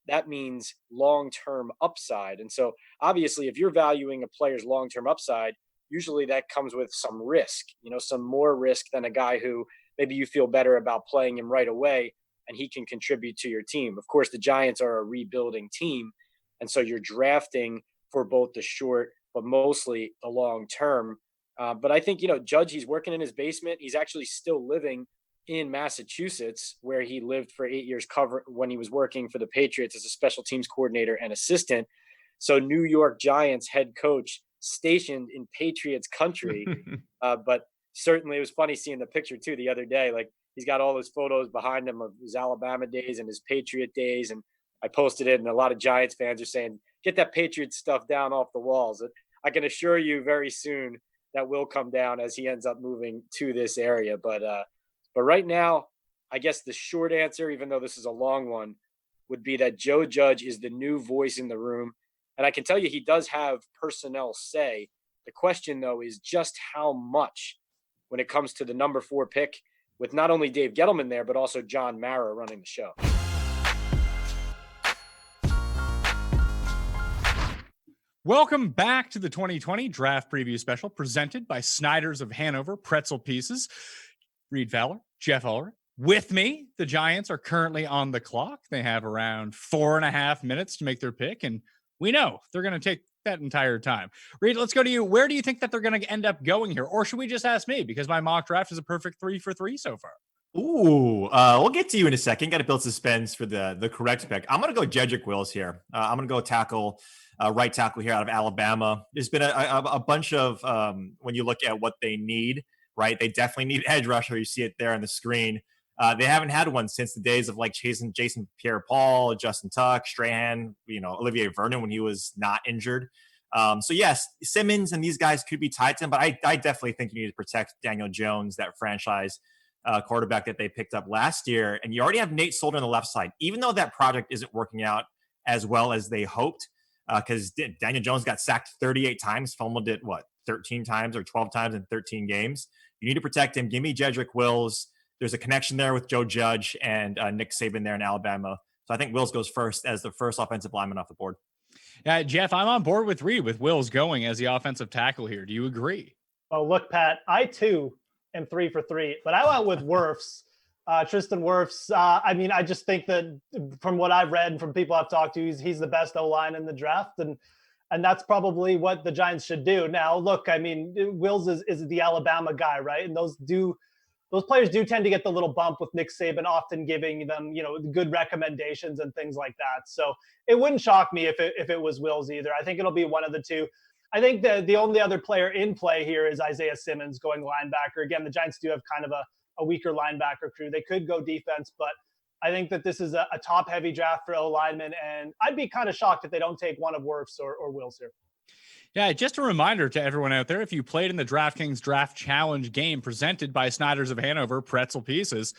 that means long-term upside. And so obviously, if you're valuing a player's long-term upside, usually that comes with some risk, some more risk than a guy who maybe you feel better about playing him right away and he can contribute to your team. Of course, the Giants are a rebuilding team. And so you're drafting for both the short, but mostly the long term. But I think, Judge, he's working in his basement. He's actually still living in Massachusetts, where he lived for 8 years when he was working for the Patriots as a special teams coordinator and assistant. So New York Giants head coach stationed in Patriots country. But certainly it was funny seeing the picture too the other day. Like, he's got all those photos behind him of his Alabama days and his Patriot days. And I posted it, and a lot of Giants fans are saying, get that Patriot stuff down off the walls. I can assure you very soon that will come down as he ends up moving to this area. But right now, I guess the short answer, even though this is a long one, would be that Joe Judge is the new voice in the room. And I can tell you he does have personnel say. The question, though, is just how much when it comes to the number 4 pick, with not only Dave Gettleman there, but also John Mara running the show. Welcome back to the 2020 Draft Preview Special, presented by Snyder's of Hanover, Pretzel Pieces. Reed Fowler, Jeff Ulrich. With me, the Giants are currently on the clock. They have around 4.5 minutes to make their pick, and we know they're going to take that entire time. Reed, let's go to you. Where do you think that they're going to end up going here? Or should we just ask me? Because my mock draft is a perfect 3 for 3 so far. Ooh, we'll get to you in a second. Got to build suspense for the correct pick. I'm going to go Jedrick Wills here. I'm going to go right tackle here out of Alabama. There's been a bunch of, when you look at what they need, right? They definitely need edge rusher. You see it there on the screen. They haven't had one since the days of like Jason Pierre-Paul, Justin Tuck, Strahan, Olivier Vernon when he was not injured. So yes, Simmons and these guys could be tied to him, but I definitely think you need to protect Daniel Jones, that franchise quarterback that they picked up last year. And you already have Nate Solder on the left side, even though that project isn't working out as well as they hoped, because Daniel Jones got sacked 38 times, fumbled it, 13 times or 12 times in 13 games. You need to protect him. Give me Jedrick Wills. There's a connection there with Joe Judge and Nick Saban there in Alabama. So I think Wills goes first as the first offensive lineman off the board. Yeah, Jeff, I'm on board with Reed with Wills going as the offensive tackle here. Do you agree? Oh, look, Pat, I too am 3 for 3, but I went with Wirfs, Tristan Wirfs. I just think that from what I've read and from people I've talked to, he's the best O-line in the draft. And that's probably what the Giants should do. Now, look, Wills is the Alabama guy, right? And those players do tend to get the little bump with Nick Saban often giving them, good recommendations and things like that. So it wouldn't shock me if it was Wills either. I think it'll be one of the two. I think the only other player in play here is Isaiah Simmons going linebacker. Again, the Giants do have kind of a weaker linebacker crew. They could go defense, but I think that this is a top-heavy draft for O-linemen, and I'd be kind of shocked if they don't take one of Wirfs or Wills here. Yeah, just a reminder to everyone out there, if you played in the DraftKings Draft Challenge game presented by Snyder's of Hanover, Pretzel Pieces,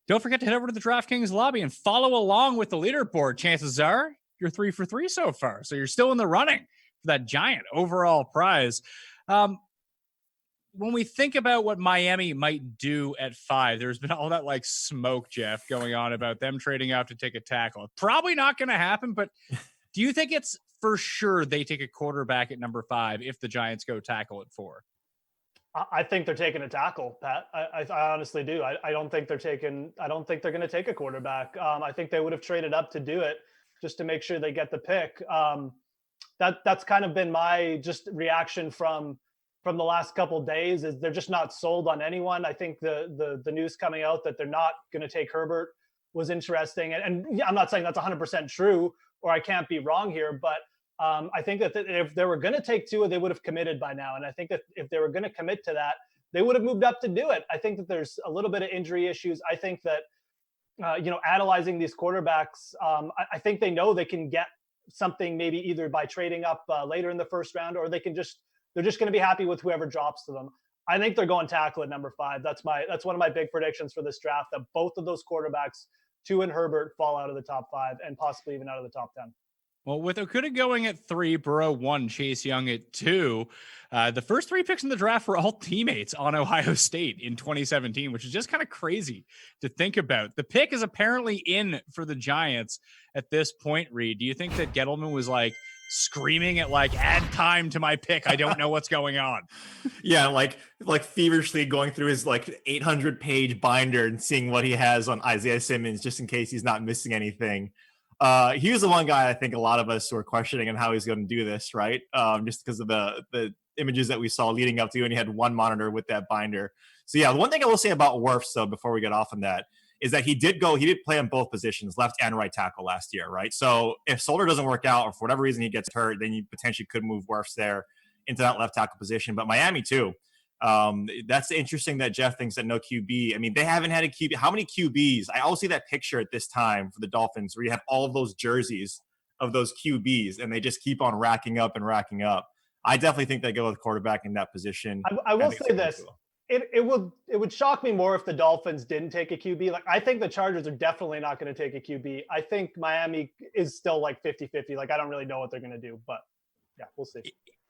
don't forget to head over to the DraftKings lobby and follow along with the leaderboard. Chances are you're 3 for 3 so far, so you're still in the running for that giant overall prize. When we think about what Miami might do at 5, there's been all that smoke, Jeff, going on about them trading out to take a tackle. Probably not going to happen, but do you think it's for sure they take a quarterback at number 5 if the Giants go tackle at 4? I think they're taking a tackle, Pat. I honestly do. I don't think they're going to take a quarterback. I think they would have traded up to do it just to make sure they get the pick. That's kind of been my just reaction from the last couple of days, is they're just not sold on anyone. I think the news coming out that they're not going to take Herbert was interesting. And I'm not saying that's 100% true, or I can't be wrong here, but I think that if they were going to take Tua, they would have committed by now. And I think that if they were going to commit to that, they would have moved up to do it. I think that there's a little bit of injury issues. I think that, analyzing these quarterbacks, I think they know they can get something maybe either by trading up later in the first round, or they're just going to be happy with whoever drops to them. I think they're going tackle at number 5. That's one of my big predictions for this draft, that both of those quarterbacks, Tua and Herbert, fall out of the top 5 and possibly even out of the top 10. Well, with Okuda going at 3, Burrow 1, Chase Young at 2, the first 3 picks in the draft were all teammates on Ohio State in 2017, which is just kind of crazy to think about. The pick is apparently in for the Giants at this point, Reed. Do you think that Gettleman was like screaming at add time to my pick? I don't know what's going on. Yeah, like feverishly going through his 800-page binder and seeing what he has on Isaiah Simmons just in case he's not missing anything. He was the one guy I think a lot of us were questioning on how he's going to do this, right? Just because of the images that we saw leading up to, and he had one monitor with that binder. So yeah, the one thing I will say about Wirfs, though, before we get off on that, is that he did play on both positions, left and right tackle last year, right? So if Solder doesn't work out, or for whatever reason he gets hurt, then you potentially could move Wirfs there into that left tackle position. But Miami too. That's interesting that Jeff thinks that no QB. I mean, they haven't had a QB. How many QBs? I always see that picture at this time for the Dolphins where you have all of those jerseys of those QBs and they just keep on racking up and racking up. I definitely think they go with quarterback in that position. I will say this. It would shock me more if the Dolphins didn't take a QB. I think the Chargers are definitely not going to take a QB. I think Miami is still 50-50. I don't really know what they're going to do, but yeah, we'll see.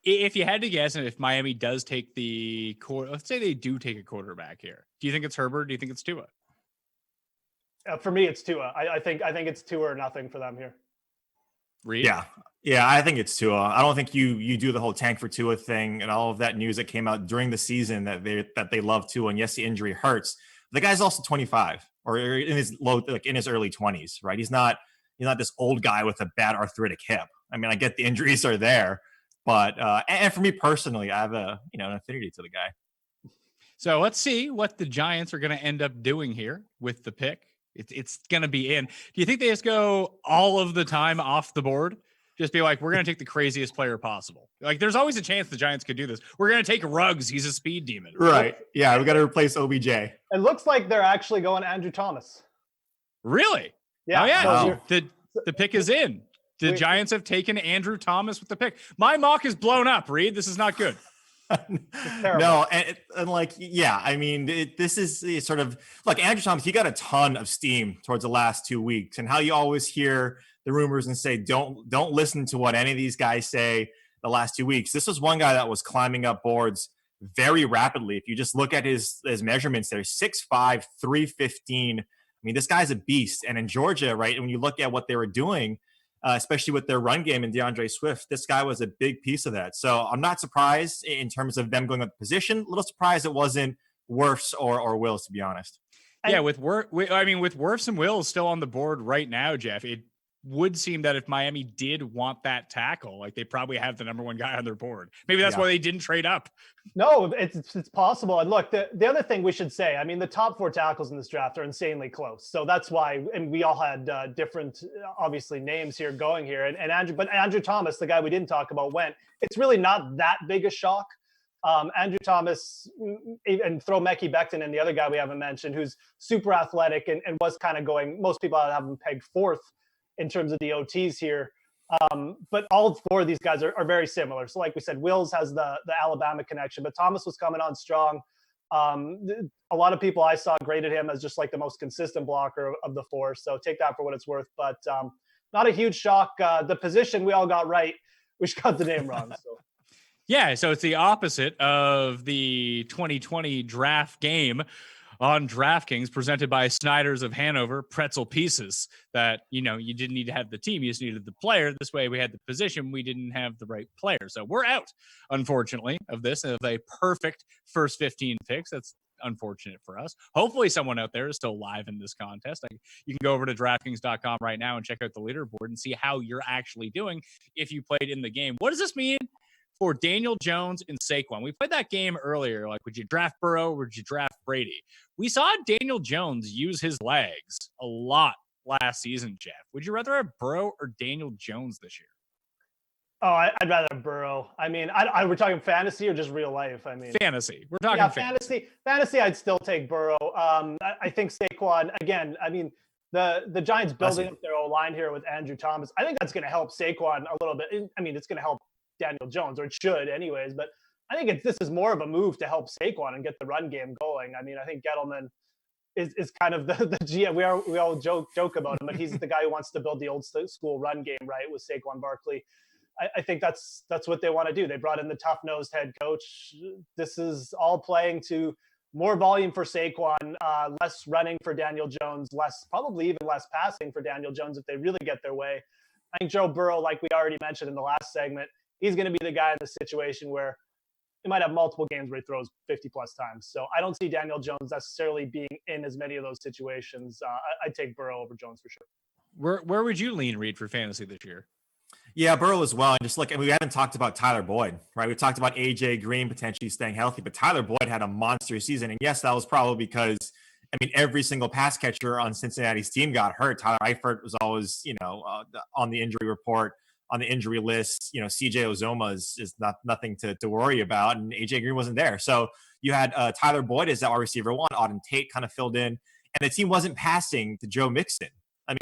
If you had to guess, and if Miami does take let's say they do take a quarterback here, do you think it's Herbert? Do you think it's Tua? For me, it's Tua. I think it's Tua or nothing for them here. Reed? Yeah, I think it's Tua. I don't think you do the whole tank for Tua thing and all of that news that came out during the season that they love Tua. And yes, the injury hurts. The guy's also 25 or in his in his early 20s, right? He's not this old guy with a bad arthritic hip. I mean, I get the injuries are there. But and for me personally, I have an affinity to the guy. So let's see what the Giants are going to end up doing here with the pick. It's going to be in. Do you think they just go all of the time off the board? Just be like, we're going to take the craziest player possible. There's always a chance the Giants could do this. We're going to take Ruggs. He's a speed demon. Right. Yeah, we got to replace OBJ. It looks like they're actually going Andrew Thomas. Really? Yeah. Oh, yeah. Wow. The pick is in. The Giants have taken Andrew Thomas with the pick. My mock is blown up, Reed. This is not good. No, and I mean, this is sort of Andrew Thomas. He got a ton of steam towards the last 2 weeks, and how you always hear the rumors and say, don't listen to what any of these guys say the last 2 weeks. This was one guy that was climbing up boards very rapidly. If you just look at his measurements, there 6'5", 315. I mean, this guy's a beast. And in Georgia, right, when you look at what they were doing, especially with their run game and DeAndre Swift, this guy was a big piece of that. So I'm not surprised in terms of them going up the position. A little surprised it wasn't Wirfs or Wills, to be honest. Yeah, with Wirfs and Wills still on the board right now, Jeff, it would seem that if Miami did want that tackle, they probably have the number one guy on their board. Maybe that's why they didn't trade up. No, it's possible. And look, the other thing we should say, I mean, the top 4 tackles in this draft are insanely close. So that's why, and we all had different, obviously, names here going here. And Andrew Thomas, the guy we didn't talk about, went. It's really not that big a shock. Andrew Thomas, and throw Mekhi Becton and the other guy we haven't mentioned, who's super athletic and was kind of going, most people have him pegged 4th in terms of the OTs here. But all 4 of these guys are very similar. So like we said, Wills has the Alabama connection, but Thomas was coming on strong. A lot of people I saw graded him as just the most consistent blocker of the 4. So take that for what it's worth, but not a huge shock. The position we all got right. We just got the name wrong. So. Yeah, so it's the opposite of the 2020 draft game on DraftKings, presented by Snyder's of Hanover, Pretzel pieces that, you didn't need to have the team, you just needed the player. This way we had the position, we didn't have the right player. So we're out, unfortunately, of a perfect first 15 picks. That's unfortunate for us. Hopefully someone out there is still live in this contest. You can go over to DraftKings.com right now and check out the leaderboard and see how you're actually doing if you played in the game. What does this mean for Daniel Jones and Saquon? We played that game earlier. Would you draft Burrow or would you draft Brady? We saw Daniel Jones use his legs a lot last season, Jeff. Would you rather have Burrow or Daniel Jones this year? Oh, I'd rather Burrow. I mean, we're talking fantasy or just real life? I mean, fantasy. We're talking fantasy. Fantasy, I'd still take Burrow. I think Saquon, again, I mean, The Giants building Bless up their O-line here with Andrew Thomas. I think that's going to help Saquon a little bit. I mean, it's going to help Daniel Jones, or it should anyways, but I think this is more of a move to help Saquon and get the run game going. I mean, I think Gettleman is kind of the GM. We all joke about him, but he's the guy who wants to build the old school run game, right, with Saquon Barkley. I think that's what they want to do. They brought in the tough-nosed head coach. This is all playing to more volume for Saquon, less running for Daniel Jones, probably even less passing for Daniel Jones if they really get their way. I think Joe Burrow, like we already mentioned in the last segment, he's going to be the guy in the situation where he might have multiple games where he throws 50-plus times. So I don't see Daniel Jones necessarily being in as many of those situations. I'd take Burrow over Jones for sure. Where would you lean, Reed, for fantasy this year? Yeah, Burrow as well. And just look, we haven't talked about Tyler Boyd, right? We talked about AJ Green potentially staying healthy, but Tyler Boyd had a monster season. And yes, that was probably because, every single pass catcher on Cincinnati's team got hurt. Tyler Eifert was always, on the injury report, on the injury list. CJ Uzomah is nothing to worry about. And AJ Green wasn't there. So you had Tyler Boyd as that wide receiver one. Auden Tate kind of filled in. And the team wasn't passing to Joe Mixon.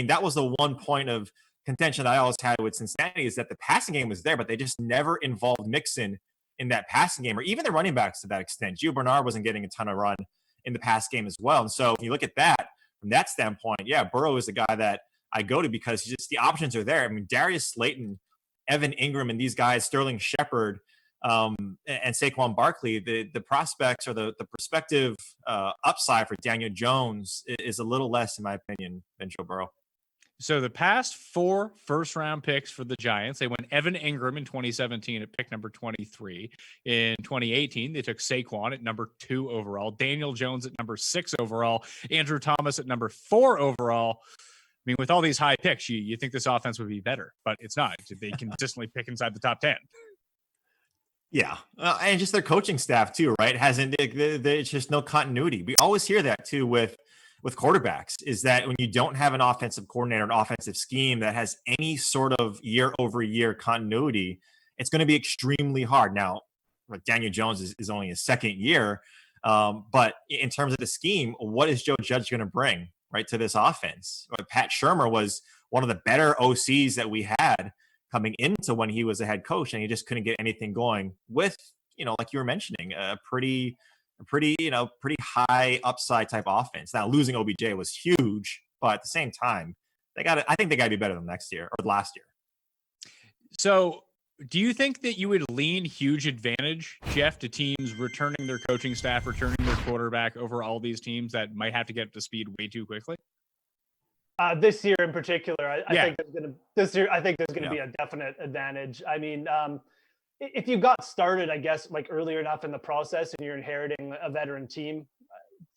That was the one point of contention that I always had with Cincinnati, is that the passing game was there, but they just never involved Mixon in that passing game, or even the running backs to that extent. Gio Bernard wasn't getting a ton of run in the pass game as well. And so if you look at that from that standpoint, yeah, Burrow is the guy that I go to because the options are there. Darius Slayton, Evan Ingram, and these guys, Sterling Shepard, and Saquon Barkley, the prospects or the prospective upside for Daniel Jones is a little less, in my opinion, than Joe Burrow. So the past 4 first-round picks for the Giants, they went Evan Ingram in 2017 at pick number 23. In 2018, they took Saquon at number 2 overall, Daniel Jones at number 6 overall, Andrew Thomas at number 4 overall. With all these high picks, you think this offense would be better, but it's not. They consistently pick inside the top 10. Yeah, and just their coaching staff too, right? It's just no continuity. We always hear that too with quarterbacks, is that when you don't have an offensive coordinator, an offensive scheme that has any sort of year-over-year continuity, it's going to be extremely hard. Now, Daniel Jones is only his second year, but in terms of the scheme, what is Joe Judge going to bring, right, to this offense? Pat Shurmur was one of the better OCs that we had coming into when he was a head coach, and he just couldn't get anything going with, like you were mentioning, a pretty high upside type offense. Now, losing OBJ was huge, but at the same time, I think they got to be better than last year. So do you think that you would lean huge advantage, Jeff, to teams returning their coaching staff, returning their quarterback over all these teams that might have to get up to speed way too quickly? This year in particular, I think there's going to be a definite advantage. If you got started, I guess, like earlier enough in the process and you're inheriting a veteran team,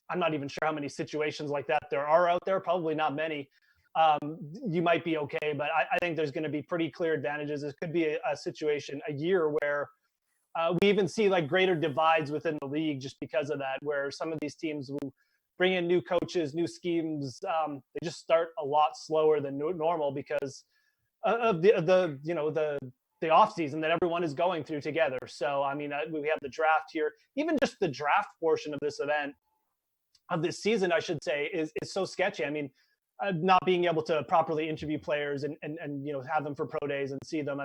I'm not even sure how many situations like that there are out there. Probably not many. You might be okay, but I think there's going to be pretty clear advantages. This could be a situation, a year where we even see like greater divides within the league just because of that, where some of these teams will bring in new coaches, new schemes. They just start a lot slower than normal because of the off season that everyone is going through together. So, we have the draft here. Even just the draft portion of this event, of this season, I should say, is so sketchy. Not being able to properly interview players and have them for pro days and see them.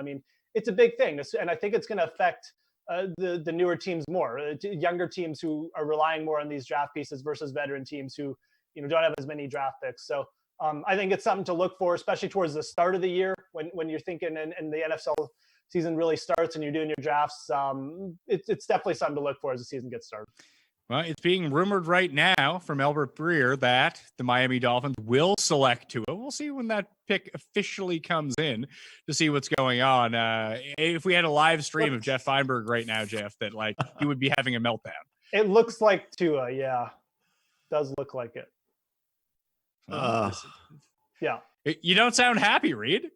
It's a big thing. And I think it's going to affect the newer teams more, younger teams who are relying more on these draft pieces versus veteran teams who, don't have as many draft picks. So I think it's something to look for, especially towards the start of the year when you're thinking and the NFL season really starts and you're doing your drafts. It's definitely something to look for as the season gets started. Well, it's being rumored right now from Albert Breer that the Miami Dolphins will select Tua. We'll see when that pick officially comes in to see what's going on. If we had a live stream of Jeff Feinberg right now, Jeff, that he would be having a meltdown. It looks like Tua, yeah. Does look like it. Yeah. You don't sound happy, Reed.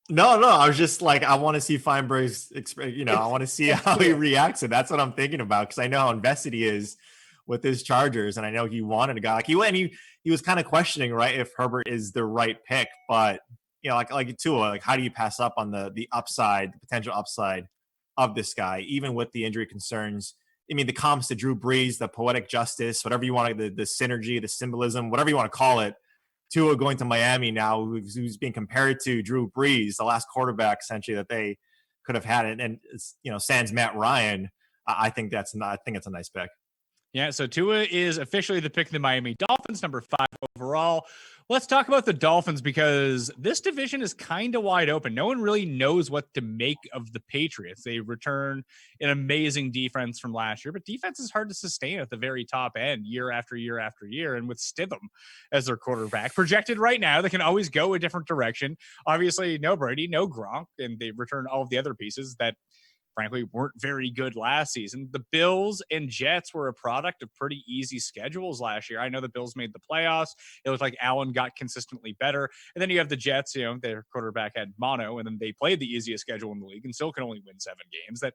No. I was just I want to see Feinberg's, I want to see how he reacts. And that's what I'm thinking about, because I know how invested he is with his Chargers. And I know he wanted a guy he was kind of questioning, right, if Herbert is the right pick. But, like Tua, how do you pass up on the upside, the potential upside of this guy, even with the injury concerns? The comps to Drew Brees, the poetic justice, whatever you want, the synergy, the symbolism, whatever you want to call it, Tua going to Miami now, who's being compared to Drew Brees, the last quarterback essentially that they could have had, and it's, sans Matt Ryan. I think it's a nice pick. Yeah, so Tua is officially the pick of the Miami Dolphins, number 5 overall. Let's talk about the Dolphins, because this division is kind of wide open. No one really knows what to make of the Patriots. They return an amazing defense from last year, but defense is hard to sustain at the very top end year after year after year. And with Stidham as their quarterback, projected right now, they can always go a different direction. Obviously, no Brady, no Gronk, and they return all of the other pieces that frankly weren't very good last season. The Bills and Jets were a product of pretty easy schedules last year. I know the Bills made the playoffs. It looked like Allen got consistently better. And then you have the Jets, their quarterback had mono, and then they played the easiest schedule in the league and still can only win 7 games. That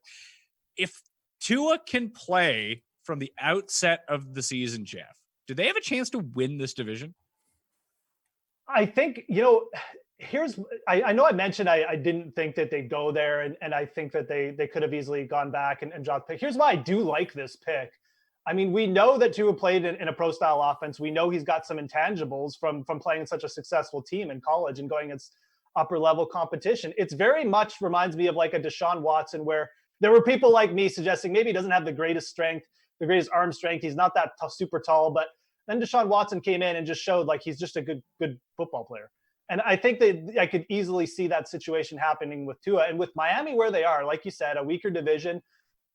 if Tua can play from the outset of the season, Jeff, do they have a chance to win this division? I think, I know I mentioned I didn't think that they'd go there, and I think that they could have easily gone back and dropped the pick. Here's why I do like this pick. I mean, we know that Tua played in a pro-style offense. We know he's got some intangibles from playing in such a successful team in college and going against upper-level competition. It's very much reminds me of like a Deshaun Watson, where there were people like me suggesting maybe he doesn't have the greatest strength, the greatest arm strength. He's not that super tall, but then Deshaun Watson came in and just showed like he's just a good football player. And I think that I could easily see that situation happening with Tua. And with Miami where they are, like you said, a weaker division,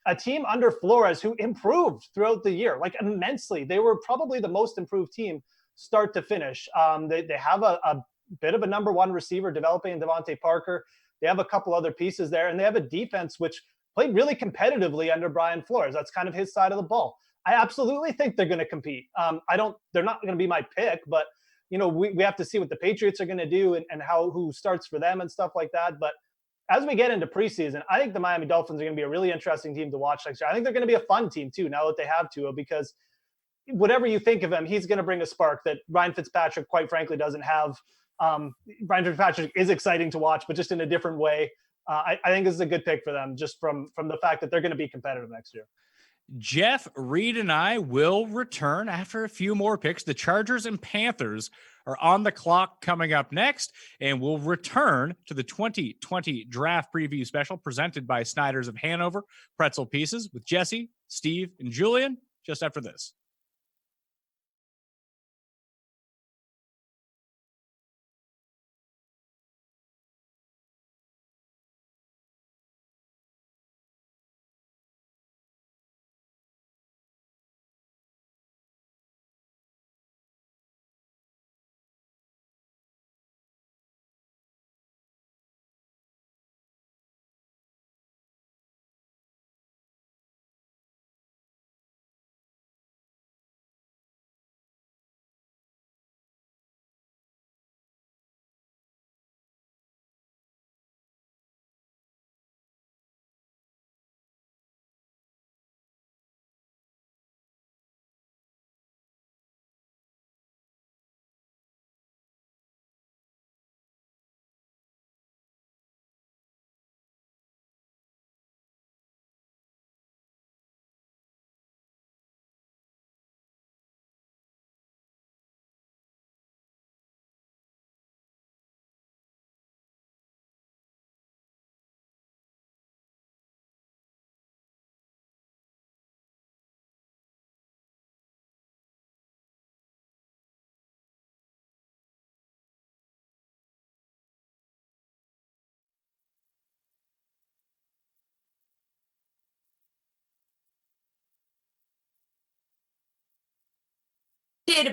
a team under Flores who improved throughout the year, like immensely. They were probably the most improved team start to finish. They have a bit of a number 1 receiver developing in Devontae Parker. They have a couple other pieces there, and they have a defense which played really competitively under Brian Flores. That's kind of his side of the ball. I absolutely think they're going to compete. They're not going to be my pick, but we have to see what the Patriots are going to do and who starts for them and stuff like that. But as we get into preseason, I think the Miami Dolphins are going to be a really interesting team to watch next year. I think they're going to be a fun team too, now that they have Tua, because whatever you think of him, he's going to bring a spark that Ryan Fitzpatrick, quite frankly, doesn't have. Ryan Fitzpatrick is exciting to watch, but just in a different way. I think this is a good pick for them, just from the fact that they're going to be competitive next year. Jeff, Reed, and I will return after a few more picks. The Chargers and Panthers are on the clock coming up next, and we'll return to the 2020 draft preview special presented by Snyder's of Hanover, Pretzel Pieces, with Jesse, Steve, and Julian just after this.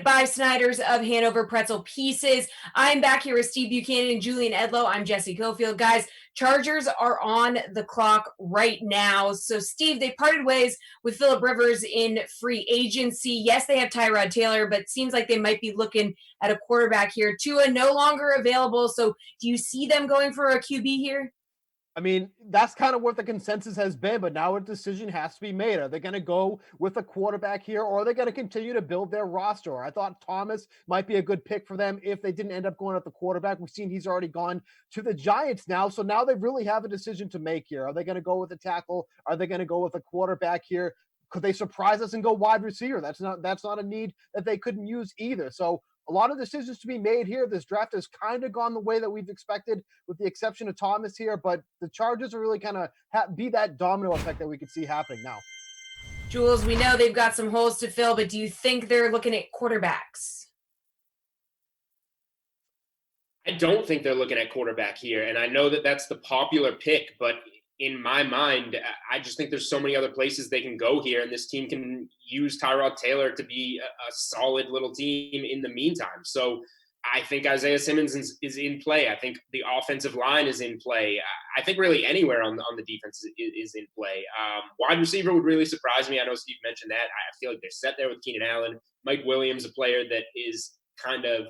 By Snyder's of Hanover Pretzel Pieces. I'm back here with Steve Buchanan and Julian Edlow. I'm Jesse Cofield. Guys, Chargers are on the clock right now. So, Steve, they parted ways with Phillip Rivers in free agency. Yes, they have Tyrod Taylor, but it seems like they might be looking at a quarterback here. Tua no longer available. So, do you see them going for a QB here? I mean, that's kind of what the consensus has been, but now a decision has to be made. Are they going to go with a quarterback here, or are they going to continue to build their roster? I thought Thomas might be a good pick for them if they didn't end up going at the quarterback. We've seen he's already gone to the Giants now, so now they really have a decision to make here. Are they going to go with a tackle? Are they going to go with a quarterback here? Could they surprise us and go wide receiver? That's not a need that they couldn't use either. So a lot of decisions to be made here. This draft has kind of gone the way that we've expected, with the exception of Thomas here. But the Chargers are really kind of be that domino effect that we could see happening now. Jules, we know they've got some holes to fill, but do you think they're looking at quarterbacks? I don't think they're looking at quarterback here. And I know that that's the popular pick, but in my mind, I just think there's so many other places they can go here. And this team can use Tyrod Taylor to be a solid little team in the meantime. So I think Isaiah Simmons is in play. I think the offensive line is in play. I think really anywhere on the defense is in play. Wide receiver would really surprise me. I know Steve mentioned that. I feel like they're set there with Keenan Allen. Mike Williams, a player that is kind of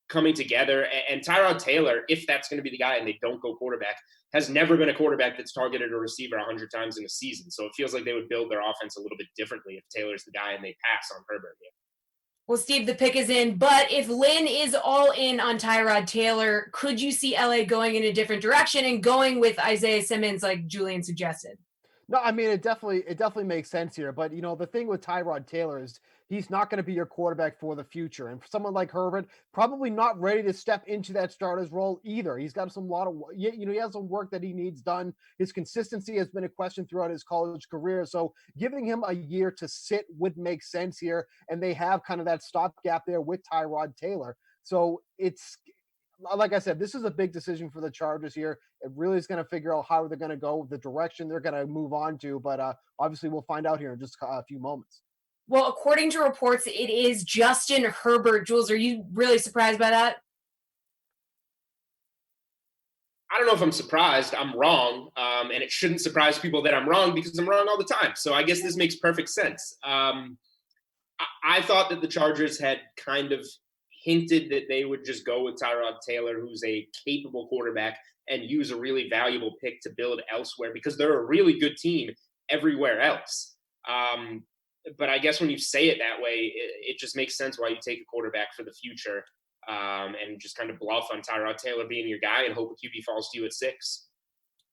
coming together. And Tyrod Taylor, if that's going to be the guy and they don't go quarterback, has never been a quarterback that's targeted a receiver 100 times in a season. So it feels like they would build their offense a little bit differently if Taylor's the guy and they pass on Herbert here. Well, Steve, the pick is in, but if Lynn is all in on Tyrod Taylor, could you see LA going in a different direction and going with Isaiah Simmons like Julian suggested? No, I mean, it definitely makes sense here. But, the thing with Tyrod Taylor is he's not going to be your quarterback for the future. And for someone like Herbert, probably not ready to step into that starter's role either. He's got he has some work that he needs done. His consistency has been a question throughout his college career. So giving him a year to sit would make sense here. And they have kind of that stopgap there with Tyrod Taylor. So it's, like I said, this is a big decision for the Chargers here. It really is going to figure out how they're going to go, the direction they're going to move on to. But obviously, we'll find out here in just a few moments. Well, according to reports, it is Justin Herbert. Jules, are you really surprised by that? I don't know if I'm surprised. I'm wrong. And it shouldn't surprise people that I'm wrong because I'm wrong all the time. So I guess this makes perfect sense. I thought that the Chargers had kind of hinted that they would just go with Tyrod Taylor, who's a capable quarterback, and use a really valuable pick to build elsewhere because they're a really good team everywhere else. But I guess when you say it that way, it just makes sense why you take a quarterback for the future and just kind of bluff on Tyrod Taylor being your guy and hope a QB falls to you at 6.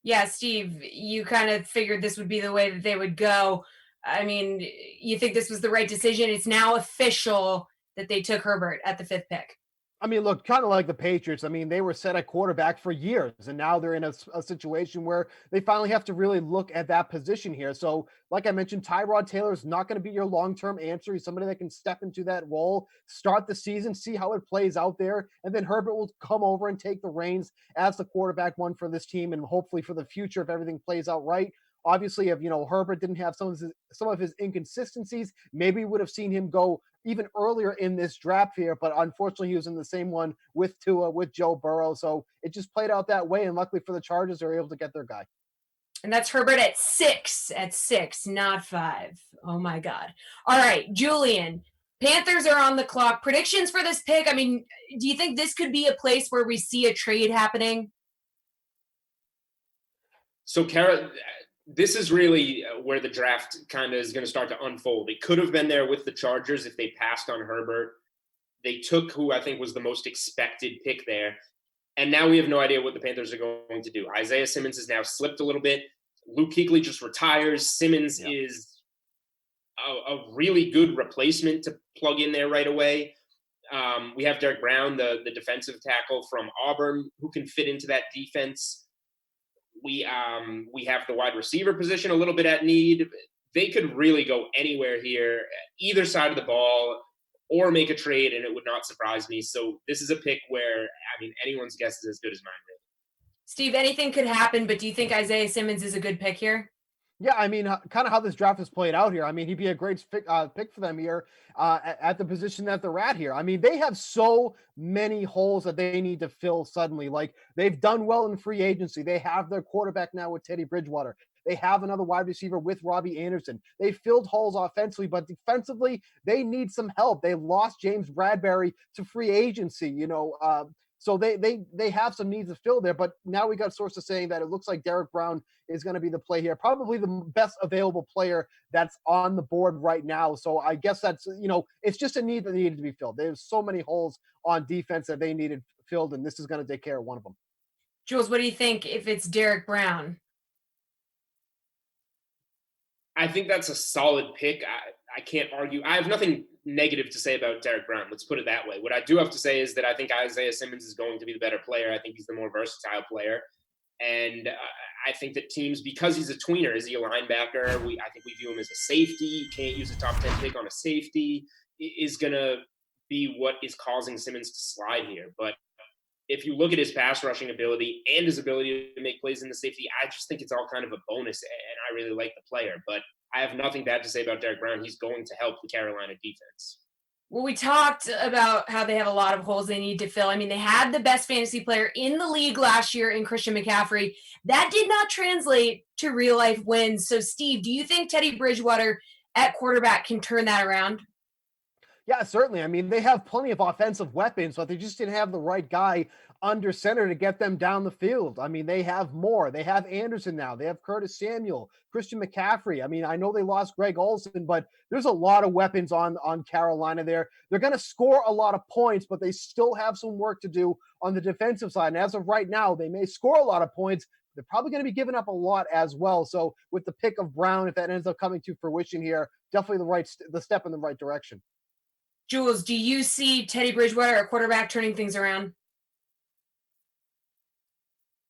Yeah, Steve, you kind of figured this would be the way that they would go. I mean, you think this was the right decision? It's now official that they took Herbert at the 5th pick. I mean, look, kind of like the Patriots. I mean, they were set at quarterback for years, and now they're in a situation where they finally have to really look at that position here. So, like I mentioned, Tyrod Taylor is not going to be your long-term answer. He's somebody that can step into that role, start the season, see how it plays out there, and then Herbert will come over and take the reins as the quarterback one for this team, and hopefully for the future if everything plays out right. Obviously, if Herbert didn't have some of his inconsistencies, maybe we would have seen him go even earlier in this draft here. But unfortunately, he was in the same one with Tua, with Joe Burrow. So it just played out that way. And luckily for the Chargers, they were able to get their guy. And that's Herbert at 6, not 5. Oh my God. All right, Julian, Panthers are on the clock. Predictions for this pick. I mean, do you think this could be a place where we see a trade happening? So, Kara, this is really where the draft kind of is going to start to unfold. It could have been there with the Chargers if they passed on Herbert. They took who I think was the most expected pick there. And now we have no idea what the Panthers are going to do. Isaiah Simmons has now slipped a little bit. Luke Kuechly just retires. Simmons is a really good replacement to plug in there right away. We have Derek Brown, the defensive tackle from Auburn, who can fit into that defense. We have the wide receiver position a little bit at need. They could really go anywhere here, either side of the ball, or make a trade, and it would not surprise me. So this is a pick where, I mean, anyone's guess is as good as mine, really. Steve, anything could happen, but do you think Isaiah Simmons is a good pick here? Yeah, I mean, kind of how this draft is played out here. I mean, he'd be a great pick for them here at the position that they're at here. I mean, they have so many holes that they need to fill suddenly. Like, they've done well in free agency. They have their quarterback now with Teddy Bridgewater. They have another wide receiver with Robbie Anderson. They filled holes offensively, but defensively, they need some help. They lost James Bradbury to free agency, so they have some needs to fill there, but now we got sources saying that it looks like Derek Brown is going to be the play here, probably the best available player that's on the board right now. So I guess that's, it's just a need that needed to be filled. There's so many holes on defense that they needed filled, and this is going to take care of one of them. Jules, what do you think if it's Derek Brown? I think that's a solid pick. I can't argue. I have nothing negative to say about Derek Brown. Let's put it that way. What I do have to say is that I think Isaiah Simmons is going to be the better player. I think he's the more versatile player. And I think that teams, because he's a tweener, is he a linebacker? I think we view him as a safety. You can't use a top 10 pick on a safety. Is going to be what is causing Simmons to slide here. But if you look at his pass rushing ability and his ability to make plays in the safety, I just think it's all kind of a bonus, and I really like the player. But I have nothing bad to say about Derek Brown. He's going to help the Carolina defense. Well, we talked about how they have a lot of holes they need to fill. I mean, they had the best fantasy player in the league last year in Christian McCaffrey. That did not translate to real life wins. So, Steve, do you think Teddy Bridgewater at quarterback can turn that around? Yeah, certainly. I mean, they have plenty of offensive weapons, but they just didn't have the right guy under center to get them down the field. I mean, they have more. They have Anderson now. They have Curtis Samuel, Christian McCaffrey. I mean, I know they lost Greg Olsen, but there's a lot of weapons on Carolina there. They're going to score a lot of points, but they still have some work to do on the defensive side. And as of right now, they may score a lot of points. They're probably going to be giving up a lot as well. So with the pick of Brown, if that ends up coming to fruition here, definitely the step in the right direction. Jules, do you see Teddy Bridgewater at quarterback turning things around?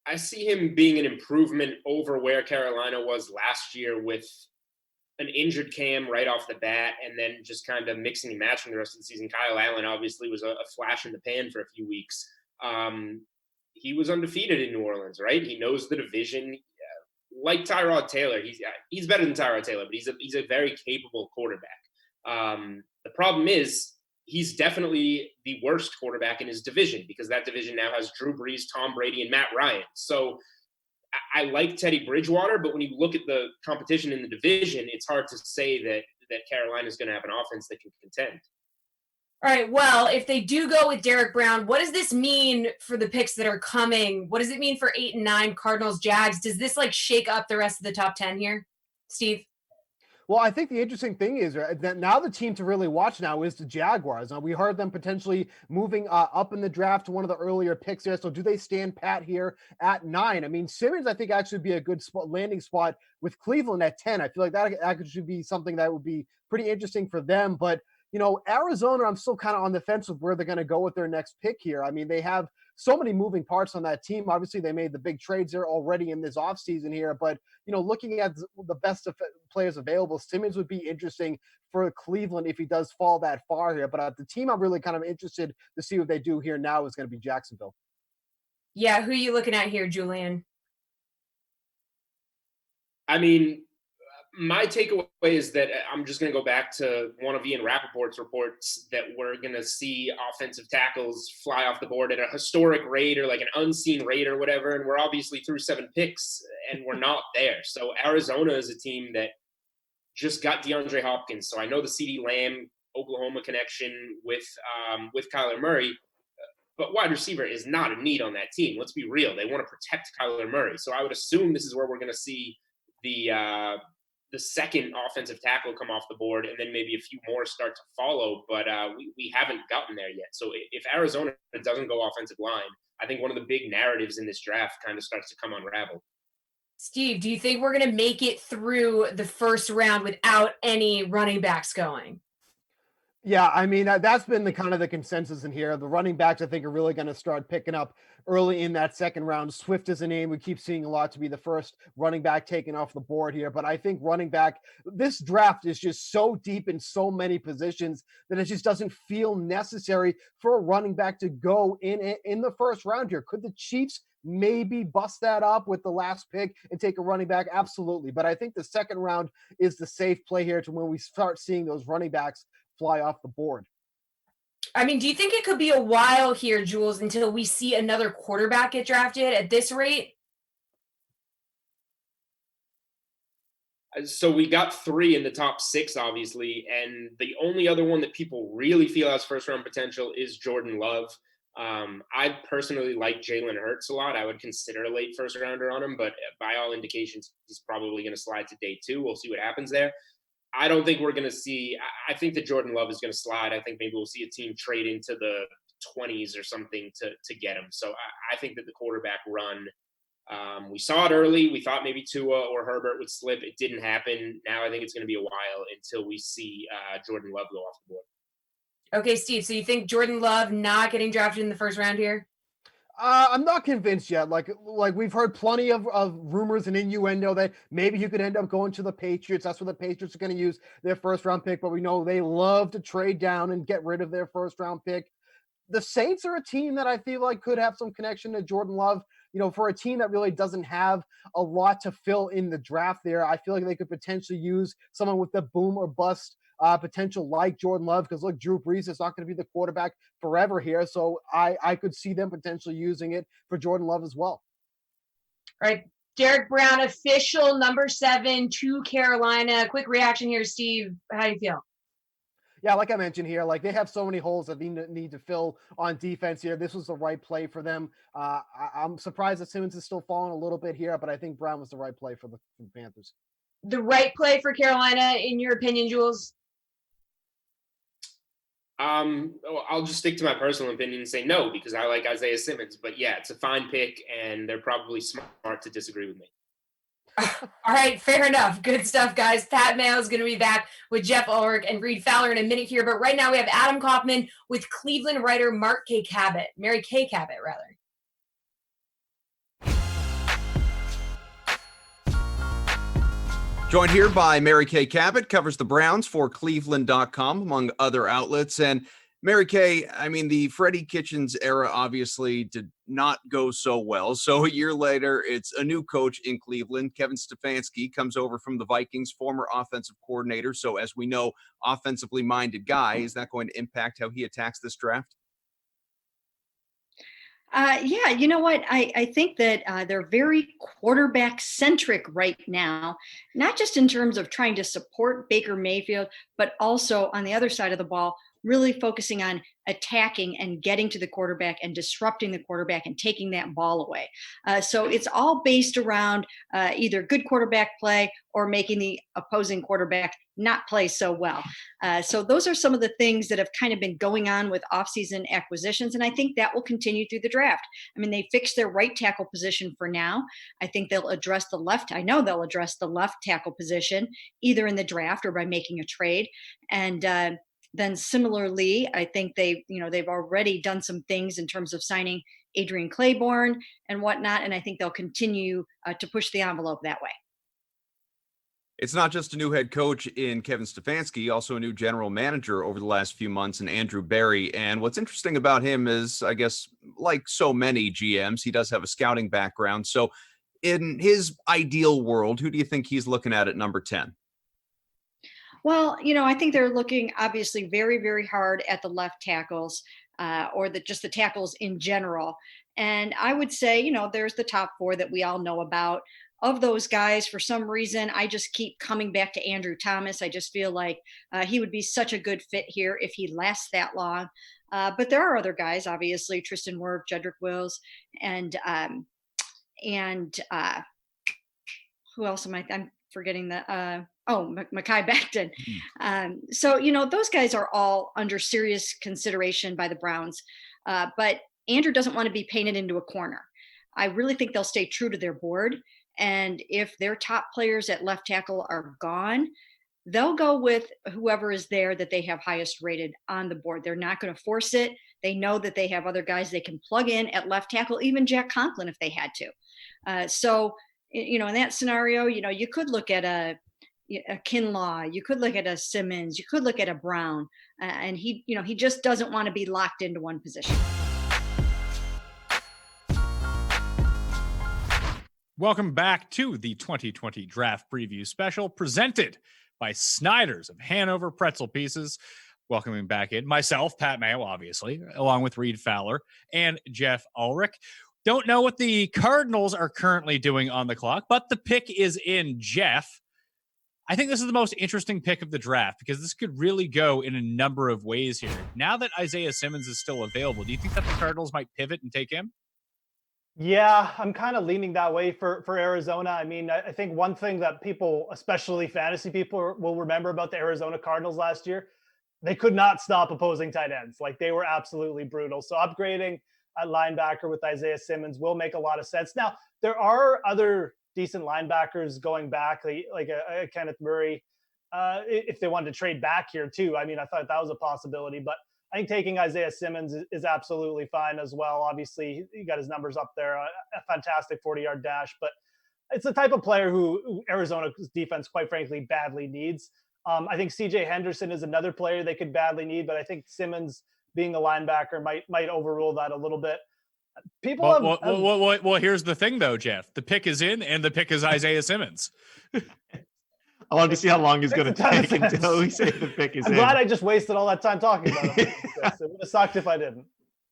I see him being an improvement over where Carolina was last year with an injured Cam right off the bat and then just kind of mixing and matching the rest of the season. Kyle Allen obviously was a flash in the pan for a few weeks. He was undefeated in New Orleans, right? He knows the division. Like Tyrod Taylor, he's better than Tyrod Taylor, but he's a very capable quarterback. The problem is he's definitely the worst quarterback in his division because that division now has Drew Brees, Tom Brady, and Matt Ryan. So I like Teddy Bridgewater, but when you look at the competition in the division, it's hard to say that Carolina is going to have an offense that can contend. All right, well, if they do go with Derek Brown, what does this mean for the picks that are coming? What does it mean for 8 and 9 Cardinals, Jags? Does this shake up the rest of the top 10 here, Steve? Well, I think the interesting thing is that now the team to really watch now is the Jaguars. Now, we heard them potentially moving up in the draft to one of the earlier picks there. So do they stand pat here at 9? I mean, Simmons, I think, actually be a good landing spot with Cleveland at 10. I feel like that should be something that would be pretty interesting for them. But, Arizona, I'm still kind of on the fence with where they're going to go with their next pick here. I mean, they have so many moving parts on that team. Obviously, they made the big trades there already in this offseason here. But, looking at the best of players available, Simmons would be interesting for Cleveland if he does fall that far here. But the team I'm really kind of interested to see what they do here now is going to be Jacksonville. Yeah, who are you looking at here, Julian? I mean, my takeaway is that I'm just going to go back to one of Ian Rappaport's reports that we're going to see offensive tackles fly off the board at a historic rate or like an unseen rate or whatever. And we're obviously through 7 picks and we're not there. So Arizona is a team that just got DeAndre Hopkins. So I know the CeeDee Lamb Oklahoma connection with Kyler Murray, but wide receiver is not a need on that team. Let's be real. They want to protect Kyler Murray. So I would assume this is where we're going to see the second offensive tackle come off the board, and then maybe a few more start to follow, but we haven't gotten there yet. So if Arizona doesn't go offensive line, I think one of the big narratives in this draft kind of starts to come unravel. Steve, do you think we're going to make it through the first round without any running backs going? Yeah, I mean, that's been the kind of the consensus in here. The running backs, I think, are really going to start picking up early in that second round. Swift is a name we keep seeing a lot to be the first running back taken off the board here. But I think running back, this draft is just so deep in so many positions that it just doesn't feel necessary for a running back to go in the first round here. Could the Chiefs maybe bust that up with the last pick and take a running back? Absolutely. But I think the second round is the safe play here to when we start seeing those running backs fly off the board. I mean, do you think it could be a while here, Jules, until we see another quarterback get drafted at this rate? So we got 3 in the top 6, obviously, and the only other one that people really feel has first-round potential is Jordan Love. I personally like Jalen Hurts a lot. I would consider a late first-rounder on him, but by all indications, he's probably going to slide to day 2. We'll see what happens there. I don't think we're going to see – I think that Jordan Love is going to slide. I think maybe we'll see a team trade into the 20s or something to get him. So I think that the quarterback run, we saw it early. We thought maybe Tua or Herbert would slip. It didn't happen. Now I think it's going to be a while until we see Jordan Love go off the board. Okay, Steve, so you think Jordan Love not getting drafted in the first round here? I'm not convinced yet. Like we've heard plenty of rumors and innuendo that maybe he could end up going to the Patriots. That's where the Patriots are going to use their first round pick. But we know they love to trade down and get rid of their first round pick. The Saints are a team that I feel like could have some connection to Jordan Love. You know, for a team that really doesn't have a lot to fill in the draft there, I feel like they could potentially use someone with the boom or bust potential like Jordan Love. Because look, Drew Brees is not going to be the quarterback forever here. So I could see them potentially using it for Jordan Love as well. All right, Derek Brown, official number 7 to Carolina. Quick reaction here, Steve. How do you feel? Yeah, like I mentioned here, like they have so many holes that they need to fill on defense here. This was the right play for them. I'm surprised that Simmons is still falling a little bit here, but I think Brown was the right play for the Panthers. The right play for Carolina, in your opinion, Jules? I'll just stick to my personal opinion and say no, because I like Isaiah Simmons. But yeah, it's a fine pick, and they're probably smart to disagree with me. All right, fair enough. Good stuff, guys. Pat Mayo is going to be back with Jeff Ulrich and Reed Fowler in a minute here. But right now we have Adam Kaufman with Cleveland writer Mark K. Cabot. Mary Kay Cabot, rather. Joined here by Mary Kay Cabot, covers the Browns for Cleveland.com, among other outlets. And Mary Kay, I mean, the Freddie Kitchens era obviously did not go so well. So a year later, it's a new coach in Cleveland. Kevin Stefanski comes over from the Vikings, former offensive coordinator. So as we know, offensively minded guy. Is that going to impact how he attacks this draft? Yeah, you know what? I think that they're very quarterback centric right now, not just in terms of trying to support Baker Mayfield, but also on the other side of the ball, really focusing on attacking and getting to the quarterback and disrupting the quarterback and taking that ball away. So it's all based around either good quarterback play or making the opposing quarterback not play so well. So those are some of the things that have kind of been going on with offseason acquisitions. And I think that will continue through the draft. I mean, they fixed their right tackle position for now. I think they'll address the left. I know they'll address the left tackle position either in the draft or by making a trade. And then similarly, I think they've already done some things in terms of signing Adrian Claiborne and whatnot. And I think they'll continue to push the envelope that way. It's not just a new head coach in Kevin Stefanski, also a new general manager over the last few months in Andrew Berry. And what's interesting about him is, I guess, like so many GMs, he does have a scouting background. So in his ideal world, who do you think he's looking at number 10? Well, I think they're looking obviously very, very hard at the left tackles or just the tackles in general. And I would say, there's the top 4 that we all know about. Of those guys, for some reason, I just keep coming back to Andrew Thomas. I just feel like he would be such a good fit here if he lasts that long. But there are other guys, obviously, Tristan Wirf, Jedrick Wills, and who else am I? I'm forgetting that. Mekhi Becton. So, those guys are all under serious consideration by the Browns. But Andrew doesn't want to be painted into a corner. I really think they'll stay true to their board. And if their top players at left tackle are gone, they'll go with whoever is there that they have highest rated on the board. They're not going to force it. They know that they have other guys they can plug in at left tackle, even Jack Conklin if they had to. So, in that scenario, you could look at a Kinlaw, you could look at a Simmons, you could look at a Brown, and he just doesn't want to be locked into one position. Welcome back to the 2020 Draft Preview Special presented by Snyder's of Hanover Pretzel Pieces. Welcoming back in myself, Pat Mayo, obviously, along with Reed Fowler and Jeff Ulrich. Don't know what the Cardinals are currently doing on the clock, but the pick is in. Jeff, I think this is the most interesting pick of the draft because this could really go in a number of ways here. Now that Isaiah Simmons is still available, do you think that the Cardinals might pivot and take him? Yeah, I'm kind of leaning that way for Arizona. I mean, I think one thing that people, especially fantasy people, will remember about the Arizona Cardinals last year, they could not stop opposing tight ends. Like, they were absolutely brutal. So upgrading at linebacker with Isaiah Simmons will make a lot of sense. Now, there are other decent linebackers going back, like a Kenneth Murray, if they wanted to trade back here too. I mean, I thought that was a possibility, but I think taking Isaiah Simmons is absolutely fine as well. Obviously, he got his numbers up there, a fantastic 40-yard dash, but it's the type of player who Arizona's defense, quite frankly, badly needs. I think CJ Henderson is another player they could badly need, but I think Simmons being a linebacker might overrule that a little bit. People well, here's the thing, though, Jeff. The pick is in, and the pick is Isaiah Simmons. I wanted to see how long he's going to take until we say the pick is in. I'm glad I just wasted all that time talking about it. It would have sucked if I didn't.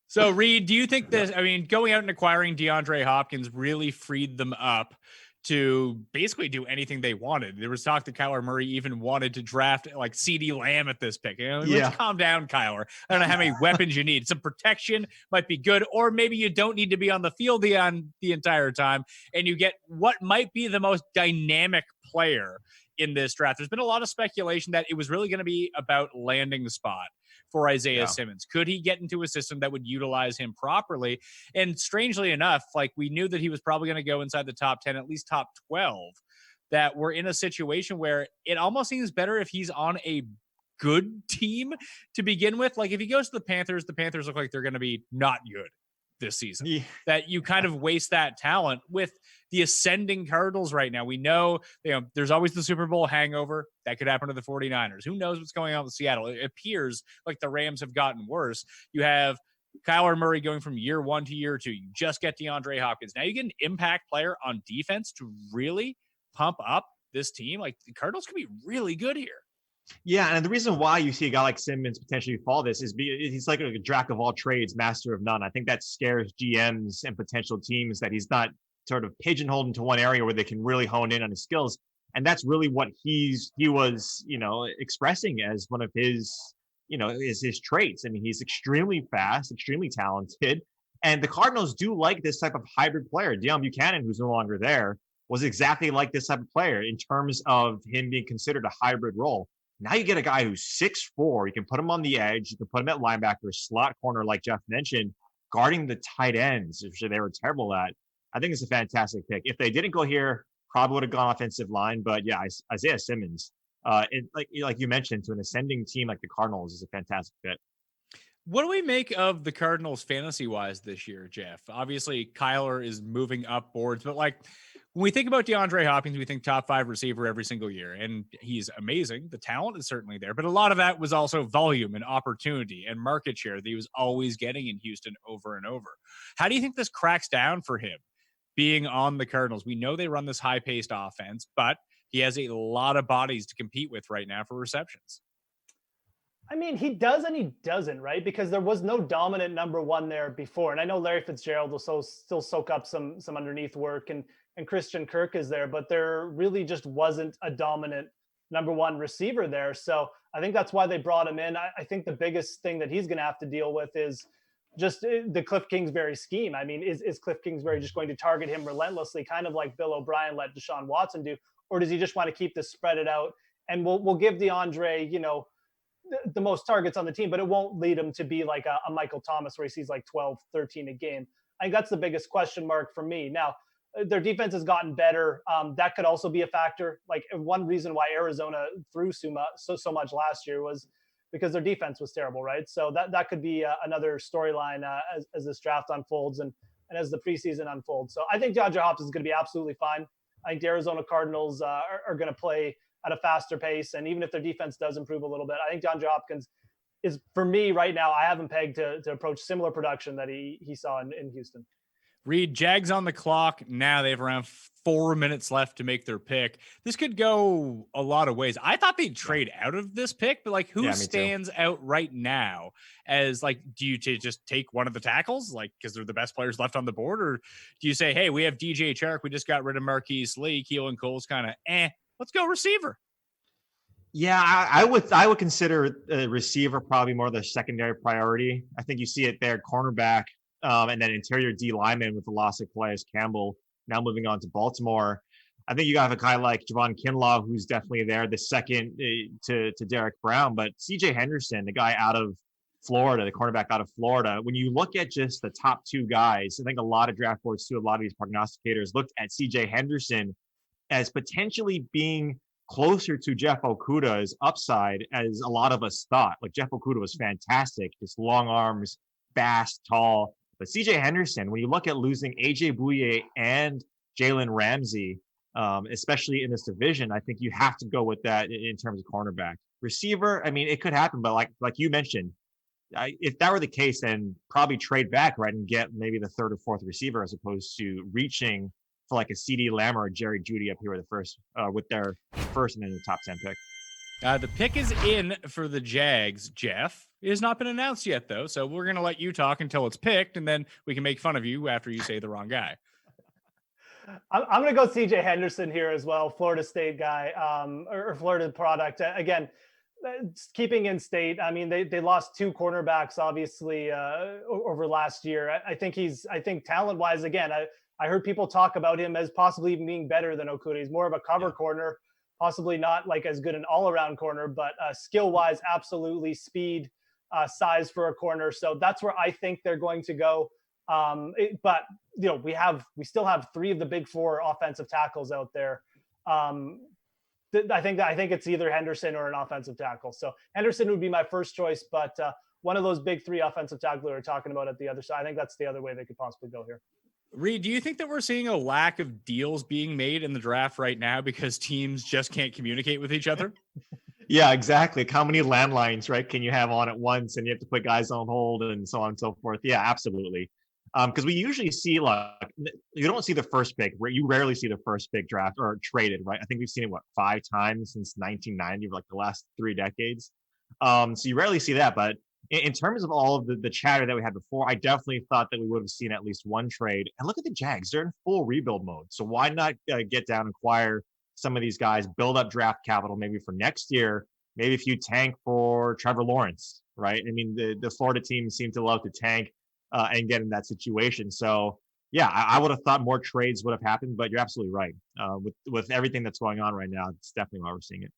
So, Reed, do you think this, I mean, going out and acquiring DeAndre Hopkins really freed them up to basically do anything they wanted? There was talk that Kyler Murray even wanted to draft like CeeDee Lamb at this pick. Let's calm down, Kyler. I don't know how many weapons you need. Some protection might be good, or maybe you don't need to be on the field the entire time, and you get what might be the most dynamic player in this draft. There's been a lot of speculation that it was really going to be about landing the spot for Isaiah Simmons. Could he get into a system that would utilize him properly? And strangely enough, like, we knew that he was probably going to go inside the top 10, at least top 12, that we're in a situation where it almost seems better if he's on a good team to begin with. Like, if he goes to the Panthers look like they're going to be not good this season. That you kind of waste that talent with the ascending Cardinals right now. We know, there's always the Super Bowl hangover. That could happen to the 49ers. Who knows what's going on with Seattle? It appears like the Rams have gotten worse. You have Kyler Murray going from year 1 to year 2. You just get DeAndre Hopkins. Now you get an impact player on defense to really pump up this team. Like, the Cardinals could be really good here. Yeah, and the reason why you see a guy like Simmons potentially fall this is he's like a jack of all trades, master of none. I think that scares GMs and potential teams, that he's not sort of pigeonholed into one area where they can really hone in on his skills. And that's really what he was, expressing as one of his, his traits. I mean, he's extremely fast, extremely talented. And the Cardinals do like this type of hybrid player. Deion Buchanan, who's no longer there, was exactly like this type of player in terms of him being considered a hybrid role. Now you get a guy who's 6'4". You can put him on the edge. You can put him at linebacker, slot corner, like Jeff mentioned, guarding the tight ends, which they were terrible at. I think it's a fantastic pick. If they didn't go here, probably would have gone offensive line. But yeah, Isaiah Simmons, like you mentioned, to an ascending team like the Cardinals is a fantastic fit. What do we make of the Cardinals fantasy-wise this year, Jeff? Obviously, Kyler is moving up boards, but like, when we think about DeAndre Hopkins, we think top 5 receiver every single year, and he's amazing. The talent is certainly there, but a lot of that was also volume and opportunity and market share that he was always getting in Houston over and over. How do you think this cracks down for him being on the Cardinals? We know they run this high-paced offense, but he has a lot of bodies to compete with right now for receptions. I mean, he does and he doesn't, right? Because there was no dominant number 1 there before. And I know Larry Fitzgerald will still soak up some underneath work, and Christian Kirk is there, but there really just wasn't a dominant number 1 receiver there. So I think that's why they brought him in. I think the biggest thing that he's going to have to deal with is just the Cliff Kingsbury scheme. I mean, is Cliff Kingsbury just going to target him relentlessly, kind of like Bill O'Brien let Deshaun Watson do? Or does he just want to keep this spread it out? And we'll give DeAndre, the most targets on the team, but it won't lead him to be like a Michael Thomas where he sees like 12, 13 a game. I think that's the biggest question mark for me. Now, their defense has gotten better. That could also be a factor. Like, one reason why Arizona threw so much last year was because their defense was terrible, right? So that could be another storyline as this draft unfolds and as the preseason unfolds. So I think DeAndre Hopkins is going to be absolutely fine. I think the Arizona Cardinals are going to play at a faster pace. And even if their defense does improve a little bit, I think DeAndre Hopkins is, for me right now, I have him pegged to approach similar production that he saw in Houston. Reed, Jags on the clock. Now they have around 4 minutes left to make their pick. This could go a lot of ways. I thought they'd trade out of this pick, but like, who stands out right now as like, do you just take one of the tackles, like, because they're the best players left on the board? Or do you say, hey, we have DJ Chark, we just got rid of Marquise Lee, Keelan Cole's kind of let's go receiver? Yeah, I would consider a receiver probably more the secondary priority. I think you see it there, cornerback, and then interior D lineman with the loss of Calais Campbell, now moving on to Baltimore. I think you got a guy like Javon Kinlaw, who's definitely there, the second to Derek Brown. But CJ Henderson, the guy out of Florida, the cornerback out of Florida, when you look at just the top 2 guys, I think a lot of draft boards too, a lot of these prognosticators looked at CJ Henderson as potentially being closer to Jeff Okuda's upside as a lot of us thought. Like Jeff Okuda was fantastic, just long arms, fast, tall. But CJ Henderson, when you look at losing AJ Bouye and Jalen Ramsey, especially in this division, I think you have to go with that in terms of cornerback. Receiver, I mean, it could happen, but like you mentioned, if that were the case, then probably trade back, right, and get maybe the third or fourth receiver as opposed to reaching for like a CeeDee Lamb or a Jerry Jeudy up here with their first and then the top 10 pick. The pick is in for the Jags, Jeff. It has not been announced yet, though, so we're going to let you talk until it's picked, and then we can make fun of you after you say the wrong guy. I'm going to go CJ Henderson here as well, Florida State guy, or Florida product. Again, keeping in state, I mean, they lost two cornerbacks, obviously, over last year. I think talent-wise, again, I heard people talk about him as possibly even being better than Okuda. He's more of a cover corner, possibly not like as good an all-around corner, but skill-wise, absolutely, speed, size for a corner. So that's where I think they're going to go. But you know, we still have three of the big four offensive tackles out there. I think it's either Henderson or an offensive tackle. So Henderson would be my first choice, but one of those big three offensive tackles we're talking about at the other side, I think that's the other way they could possibly go here. Reed, do you think that we're seeing a lack of deals being made in the draft right now because teams just can't communicate with each other? Yeah, exactly. How many landlines, right, can you have on at once, and you have to put guys on hold and so on and so forth? Yeah, absolutely. Because we usually see, like, you don't see the first pick. You rarely see the first pick draft or traded, right? I think we've seen it 5 times since 1990, like the last 3 decades. So you rarely see that. But in terms of all of the chatter that we had before, I definitely thought that we would have seen at least one trade. And look at the Jags; they're in full rebuild mode. So why not get down and acquire some of these guys, build up draft capital maybe for next year? Maybe if you tank for Trevor Lawrence, right? I mean, the Florida teams seem to love to tank and get in that situation. So yeah, I would have thought more trades would have happened, but you're absolutely right. With everything that's going on right now, it's definitely why we're seeing it.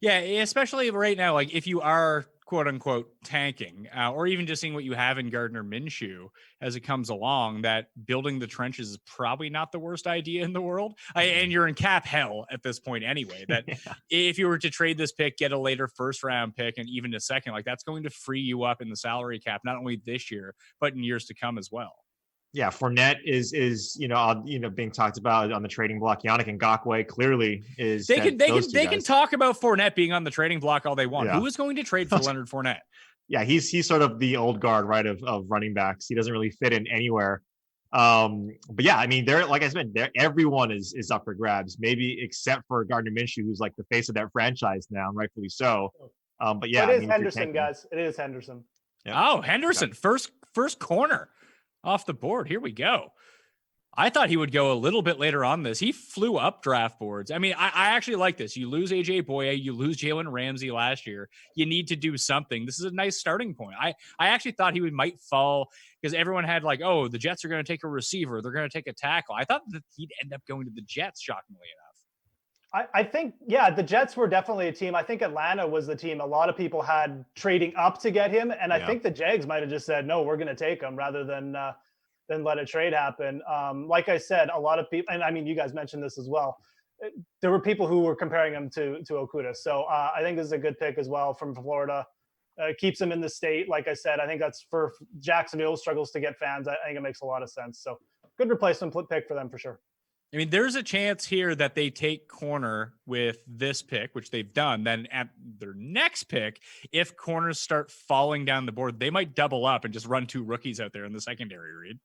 Yeah, especially right now, like if you are quote unquote tanking, or even just seeing what you have in Gardner Minshew as it comes along, that building the trenches is probably not the worst idea in the world. And you're in cap hell at this point anyway, that if you were to trade this pick, get a later first round pick and even a second, like that's going to free you up in the salary cap, not only this year, but in years to come as well. Yeah, Fournette is being talked about on the trading block. Yannick Ngakoue clearly is. They can talk about Fournette being on the trading block all they want. Yeah. Who is going to trade for Leonard Fournette? Yeah, he's sort of the old guard, right, of running backs. He doesn't really fit in anywhere. But yeah, I mean, they're, like I said, everyone is up for grabs, maybe except for Gardner Minshew, who's like the face of that franchise now, and rightfully so. But yeah, it is Henderson, guys. It is Henderson. Yeah. Oh, Henderson, first corner off the board. Here we go. I thought he would go a little bit later on this. He flew up draft boards. I mean, I actually like this. You lose AJ Bouye, you lose Jalen Ramsey last year. You need to do something. This is a nice starting point. I actually thought he might fall because everyone had like, oh, the Jets are going to take a receiver. They're going to take a tackle. I thought that he'd end up going to the Jets, shockingly enough. I think, yeah, the Jets were definitely a team. I think Atlanta was the team a lot of people had trading up to get him. And I think the Jags might have just said, no, we're going to take him rather than let a trade happen. Like I said, a lot of people, and I mean, you guys mentioned this as well. There were people who were comparing him to Okuda. So I think this is a good pick as well from Florida. Keeps him in the state. Like I said, I think that's for Jacksonville struggles to get fans. I think it makes a lot of sense. So good replacement pick for them for sure. I mean, there's a chance here that they take corner with this pick, which they've done. Then at their next pick, if corners start falling down the board, they might double up and just run 2 rookies out there in the secondary, Reed.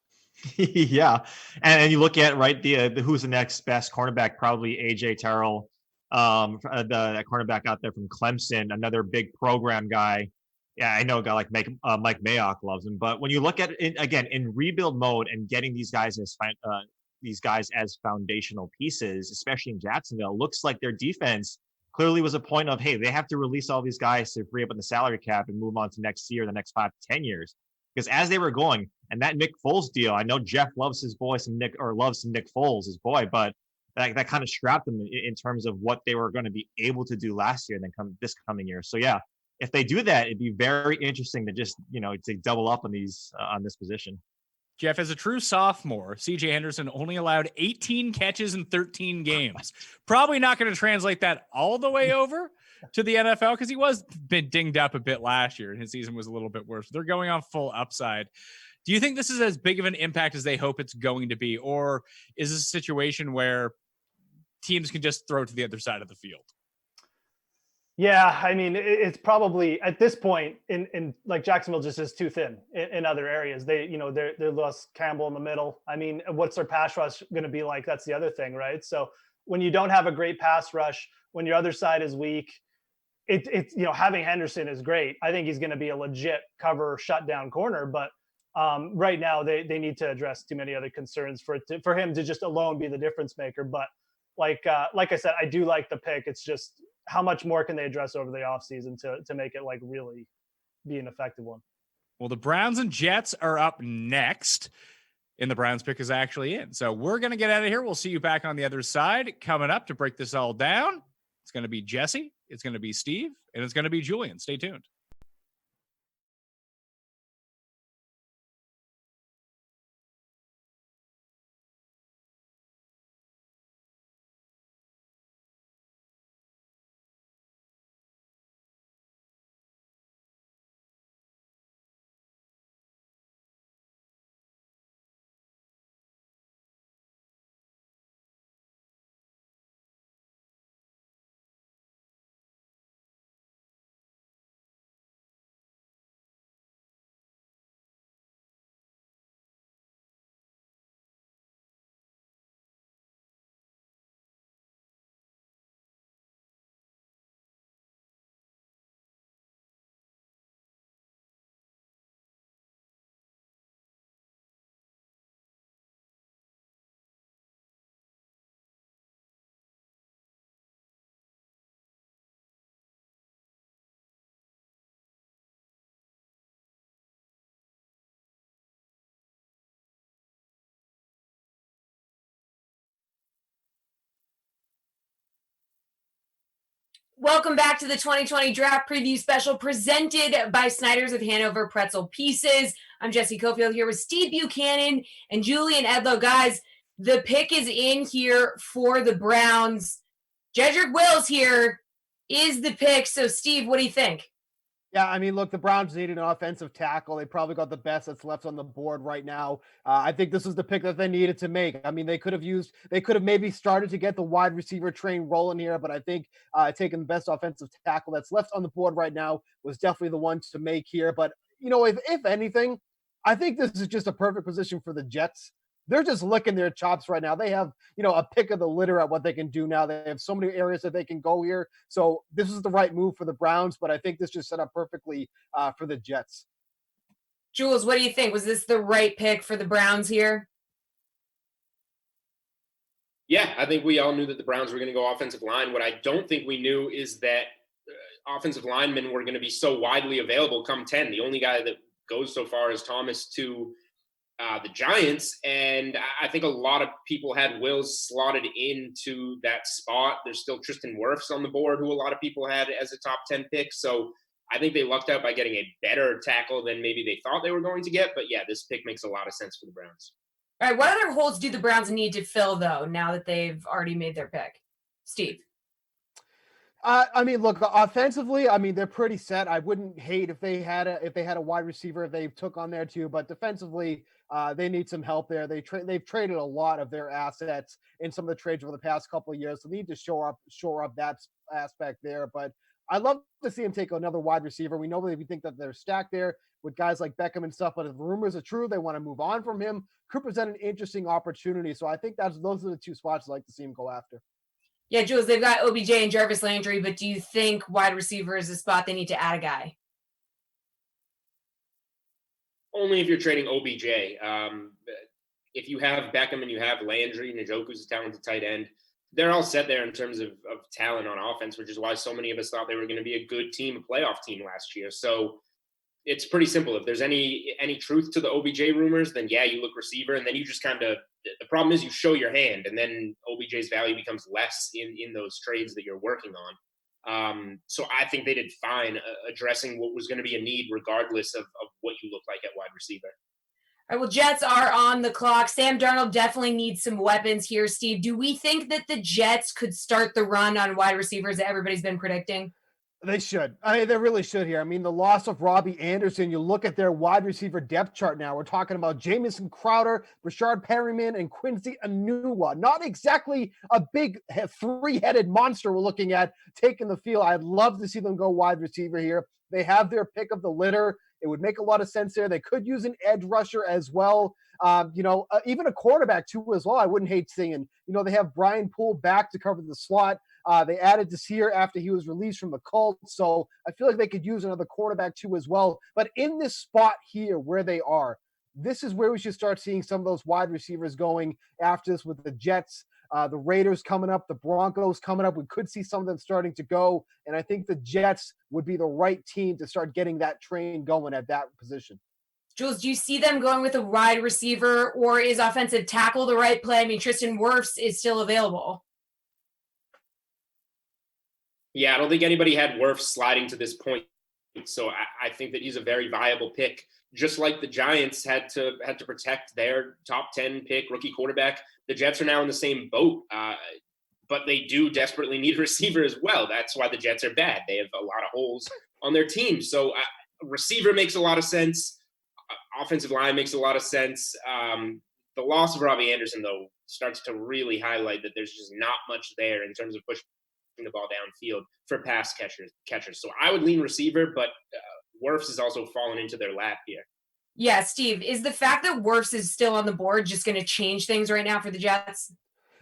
Yeah. And you look at, right, the who's the next best cornerback, probably AJ Terrell, the cornerback out there from Clemson, another big program guy. Yeah, I know a guy like Mike Mayock loves him. But when you look at it, again, in rebuild mode and getting these guys as foundational pieces, especially in Jacksonville, looks like their defense clearly was a point of, hey, they have to release all these guys to free up on the salary cap and move on to next year, the next 5 to 10 years. Because as they were going, and that Nick Foles deal, I know Jeff loves his boy loves some Nick Foles, his boy, but that kind of strapped them in terms of what they were going to be able to do last year and then this coming year. So yeah, if they do that, it'd be very interesting to just, to double up on this position. Jeff, as a true sophomore, CJ Henderson only allowed 18 catches in 13 games. Probably not going to translate that all the way over to the NFL because he was been dinged up a bit last year and his season was a little bit worse. They're going on full upside. Do you think this is as big of an impact as they hope it's going to be? Or is this a situation where teams can just throw to the other side of the field? Yeah, I mean, it's probably at this point in like Jacksonville just is too thin in other areas. They lost Campbell in the middle. I mean, what's their pass rush going to be like? That's the other thing, right? So when you don't have a great pass rush, when your other side is weak, it's having Henderson is great. I think he's going to be a legit cover shutdown corner, but right now they need to address too many other concerns for him to just alone be the difference maker. But like I said, I do like the pick. It's just how much more can they address over the offseason to make it like really be an effective one? Well, the Browns and Jets are up next, and the Browns pick is actually in. So we're going to get out of here. We'll see you back on the other side. Coming up to break this all down, it's going to be Jesse, it's going to be Steve, and it's going to be Julian. Stay tuned. Welcome back to the 2020 Draft Preview Special presented by Snyder's of Hanover Pretzel Pieces. I'm Jesse Cofield here with Steve Buchanan and Julian Edlow. Guys, the pick is in here for the Browns. Jedrick Wills here is the pick. So, Steve, what do you think? Yeah, I mean, look, the Browns needed an offensive tackle. They probably got the best that's left on the board right now. I think this is the pick that they needed to make. I mean, they could have maybe started to get the wide receiver train rolling here, but I think taking the best offensive tackle that's left on the board right now was definitely the one to make here. But, if anything, I think this is just a perfect position for the Jets. They're just licking their chops right now. They have, a pick of the litter at what they can do now. They have so many areas that they can go here. So this is the right move for the Browns, but I think this just set up perfectly for the Jets. Jules, what do you think? Was this the right pick for the Browns here? Yeah, I think we all knew that the Browns were going to go offensive line. What I don't think we knew is that offensive linemen were going to be so widely available come 10. The only guy that goes so far is Thomas to the Giants, and I think a lot of people had Wills slotted into that spot. There's still Tristan Wirfs on the board, who a lot of people had as a top 10 pick. So I think they lucked out by getting a better tackle than maybe they thought they were going to get. But yeah, this pick makes a lot of sense for the Browns. All right, what other holes do the Browns need to fill, though, now that they've already made their pick? Steve? I mean, look, offensively, I mean, they're pretty set. I wouldn't hate if they had a wide receiver they took on there too, but defensively, they need some help there. They've traded a lot of their assets in some of the trades over the past couple of years, so they need to shore up that aspect there. But I'd love to see him take another wide receiver. We know that we think that they're stacked there with guys like Beckham and stuff, but if the rumors are true, they want to move on from him. Could present an interesting opportunity. So I think those are the two spots I'd like to see him go after. Yeah, Jules, they've got OBJ and Jarvis Landry, but do you think wide receiver is a spot they need to add a guy? Only if you're trading OBJ. If you have Beckham and you have Landry, Njoku's a talented tight end, they're all set there in terms of talent on offense, which is why so many of us thought they were going to be a good team, a playoff team last year. So it's pretty simple. If there's any truth to the OBJ rumors, then yeah, you look receiver, and then you just kind of – the problem is you show your hand, and then OBJ's value becomes less in those trades that you're working on. So I think they did fine addressing what was going to be a need regardless of what you look like at wide receiver. All right, well, Jets are on the clock. Sam Darnold definitely needs some weapons here, Steve. Do we think that the Jets could start the run on wide receivers that everybody's been predicting? They should. They really should here. I mean, the loss of Robbie Anderson, you look at their wide receiver depth chart now. We're talking about Jamison Crowder, Rashard Perryman, and Quincy Enunwa. Not exactly a big three-headed monster we're looking at taking the field. I'd love to see them go wide receiver here. They have their pick of the litter. It would make a lot of sense there. They could use an edge rusher as well. Even a quarterback too as well. I wouldn't hate seeing. They have Brian Poole back to cover the slot. They added Desir after he was released from the Colts. So I feel like they could use another quarterback too as well. But in this spot here where they are, this is where we should start seeing some of those wide receivers going after this with the Jets, the Raiders coming up, the Broncos coming up. We could see some of them starting to go. And I think the Jets would be the right team to start getting that train going at that position. Jules, do you see them going with a wide receiver, or is offensive tackle the right play? I mean, Tristan Wirfs is still available. Yeah, I don't think anybody had Wirfs sliding to this point. So I think that he's a very viable pick. Just like the Giants had to protect their top 10 pick rookie quarterback, the Jets are now in the same boat. But they do desperately need a receiver as well. That's why the Jets are bad. They have a lot of holes on their team. So receiver makes a lot of sense. Offensive line makes a lot of sense. The loss of Robbie Anderson, though, starts to really highlight that there's just not much there in terms of pushing the ball downfield for pass catchers. So I would lean receiver, but Wirfs is also fallen into their lap here. Yeah, Steve, is the fact that Wirfs is still on the board just going to change things right now for the Jets?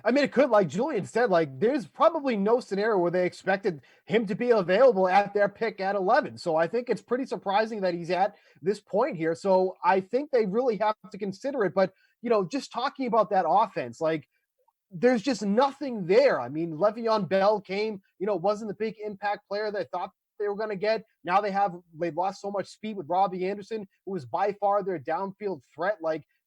I mean, it could, like Julian said, there's probably no scenario where they expected him to be available at their pick at 11. So I think it's pretty surprising that he's at this point here. So I think they really have to consider it. But, just talking about that offense, there's just nothing there. I mean, Le'Veon Bell came, wasn't the big impact player that I thought they were going to get. Now they've lost so much speed with Robbie Anderson, who was by far their downfield threat.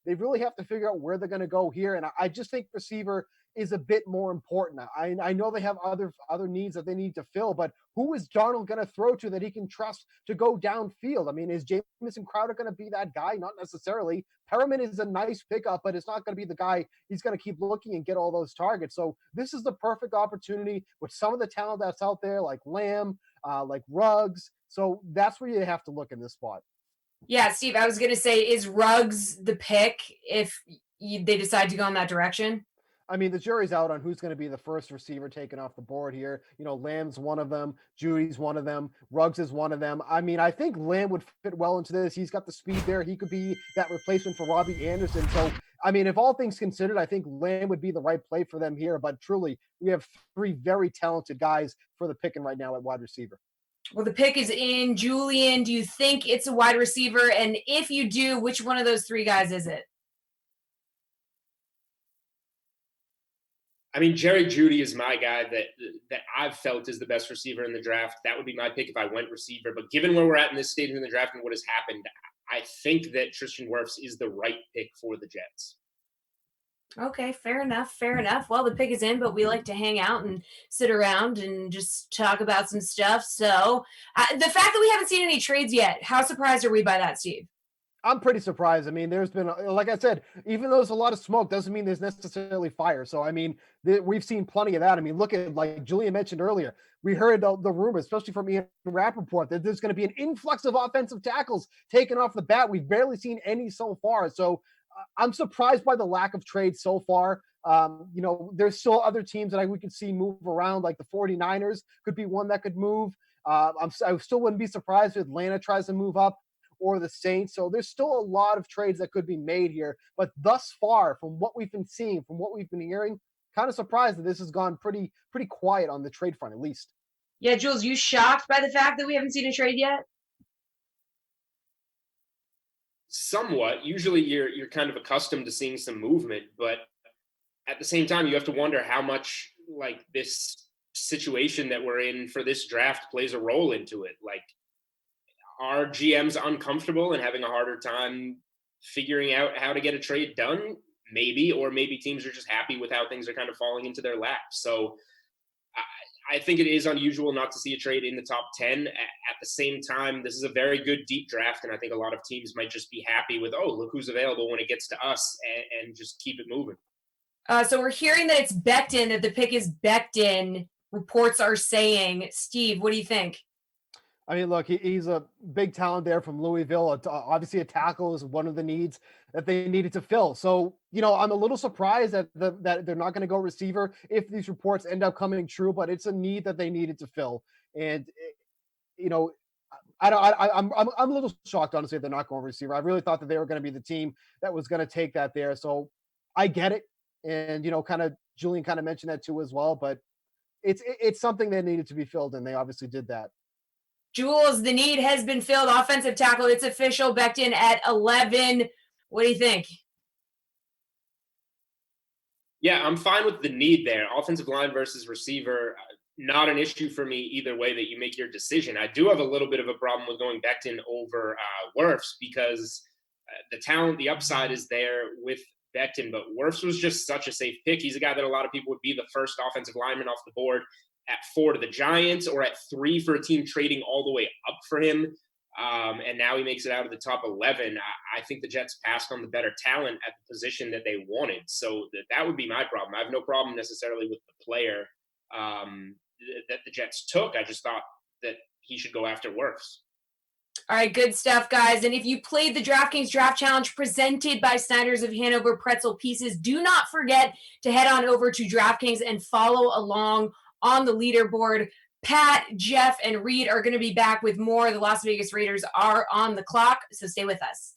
They really have to figure out where they're going to go here. And I just think receiver is a bit more important. I know they have other needs that they need to fill, but who is Darnold going to throw to that he can trust to go downfield? I mean, is Jamison Crowder going to be that guy? Not necessarily. Perriman is a nice pickup, but it's not going to be the guy he's going to keep looking and get all those targets. So this is the perfect opportunity with some of the talent that's out there, like Lamb, like Ruggs. So that's where you have to look in this spot. Yeah, Steve, I was going to say, is Ruggs the pick if they decide to go in that direction? I mean, the jury's out on who's going to be the first receiver taken off the board here. Lamb's one of them. Judy's one of them. Ruggs is one of them. I mean, I think Lamb would fit well into this. He's got the speed there. He could be that replacement for Robbie Anderson. So, I mean, if all things considered, I think Lamb would be the right play for them here. But truly, we have three very talented guys for the picking right now at wide receiver. Well, the pick is in. Julian, do you think it's a wide receiver? And if you do, which one of those three guys is it? I mean, Jerry Jeudy is my guy that I've felt is the best receiver in the draft. That would be my pick if I went receiver. But given where we're at in this stage in the draft and what has happened, I think that Tristan Wirfs is the right pick for the Jets. Okay, fair enough. Well, the pick is in, but we like to hang out and sit around and just talk about some stuff. So the fact that we haven't seen any trades yet, how surprised are we by that, Steve? I'm pretty surprised. I mean, there's been, like I said, even though there's a lot of smoke, doesn't mean there's necessarily fire. So, I mean, we've seen plenty of that. I mean, look at, like Julian mentioned earlier, we heard the rumor, especially from Ian Rappaport, that there's going to be an influx of offensive tackles taken off the bat. We've barely seen any so far. So I'm surprised by the lack of trades so far. There's still other teams that we could see move around, like the 49ers could be one that could move. I still wouldn't be surprised if Atlanta tries to move up, or the Saints. So there's still a lot of trades that could be made here. But thus far, from what we've been seeing, from what we've been hearing, kind of surprised that this has gone pretty quiet on the trade front, at least. Yeah, Jules, you shocked by the fact that we haven't seen a trade yet? Somewhat. Usually you're kind of accustomed to seeing some movement, but at the same time, you have to wonder how much this situation that we're in for this draft plays a role into it. Are GMs uncomfortable and having a harder time figuring out how to get a trade done? Maybe, or maybe teams are just happy with how things are kind of falling into their lap. So I think it is unusual not to see a trade in the top 10. At the same time, this is a very good deep draft, and I think a lot of teams might just be happy with, oh, look who's available when it gets to us, and just keep it moving. So we're hearing that it's Becton, that the pick is Becton. Reports are saying. Steve, what do you think? I mean, look, he's a big talent there from Louisville. Obviously, a tackle is one of the needs that they needed to fill. So, I'm a little surprised that that they're not going to go receiver if these reports end up coming true. But it's a need that they needed to fill, and I'm a little shocked, honestly, they're not going receiver. I really thought that they were going to be the team that was going to take that there. So I get it, and kind of Julian kind of mentioned that too as well. But it's something that needed to be filled, and they obviously did that. Jules, the need has been filled. Offensive tackle, it's official. Becton at 11. What do you think? Yeah, I'm fine with the need there. Offensive line versus receiver, not an issue for me either way that you make your decision. I do have a little bit of a problem with going Becton over Wirfs because the talent, the upside is there with Becton, but Wirfs was just such a safe pick. He's a guy that a lot of people would be the first offensive lineman off the board at 4 to the Giants, or at 3 for a team trading all the way up for him. And now he makes it out of the top 11. I think the Jets passed on the better talent at the position that they wanted. So that would be my problem. I have no problem necessarily with the player that the Jets took. I just thought that he should go after Wirfs. All right, good stuff, guys. And if you played the DraftKings Draft Challenge presented by Snyder's of Hanover Pretzel Pieces, do not forget to head on over to DraftKings and follow along on the leaderboard. Pat, Jeff, and Reed are going to be back with more. The Las Vegas Raiders are on the clock, so stay with us.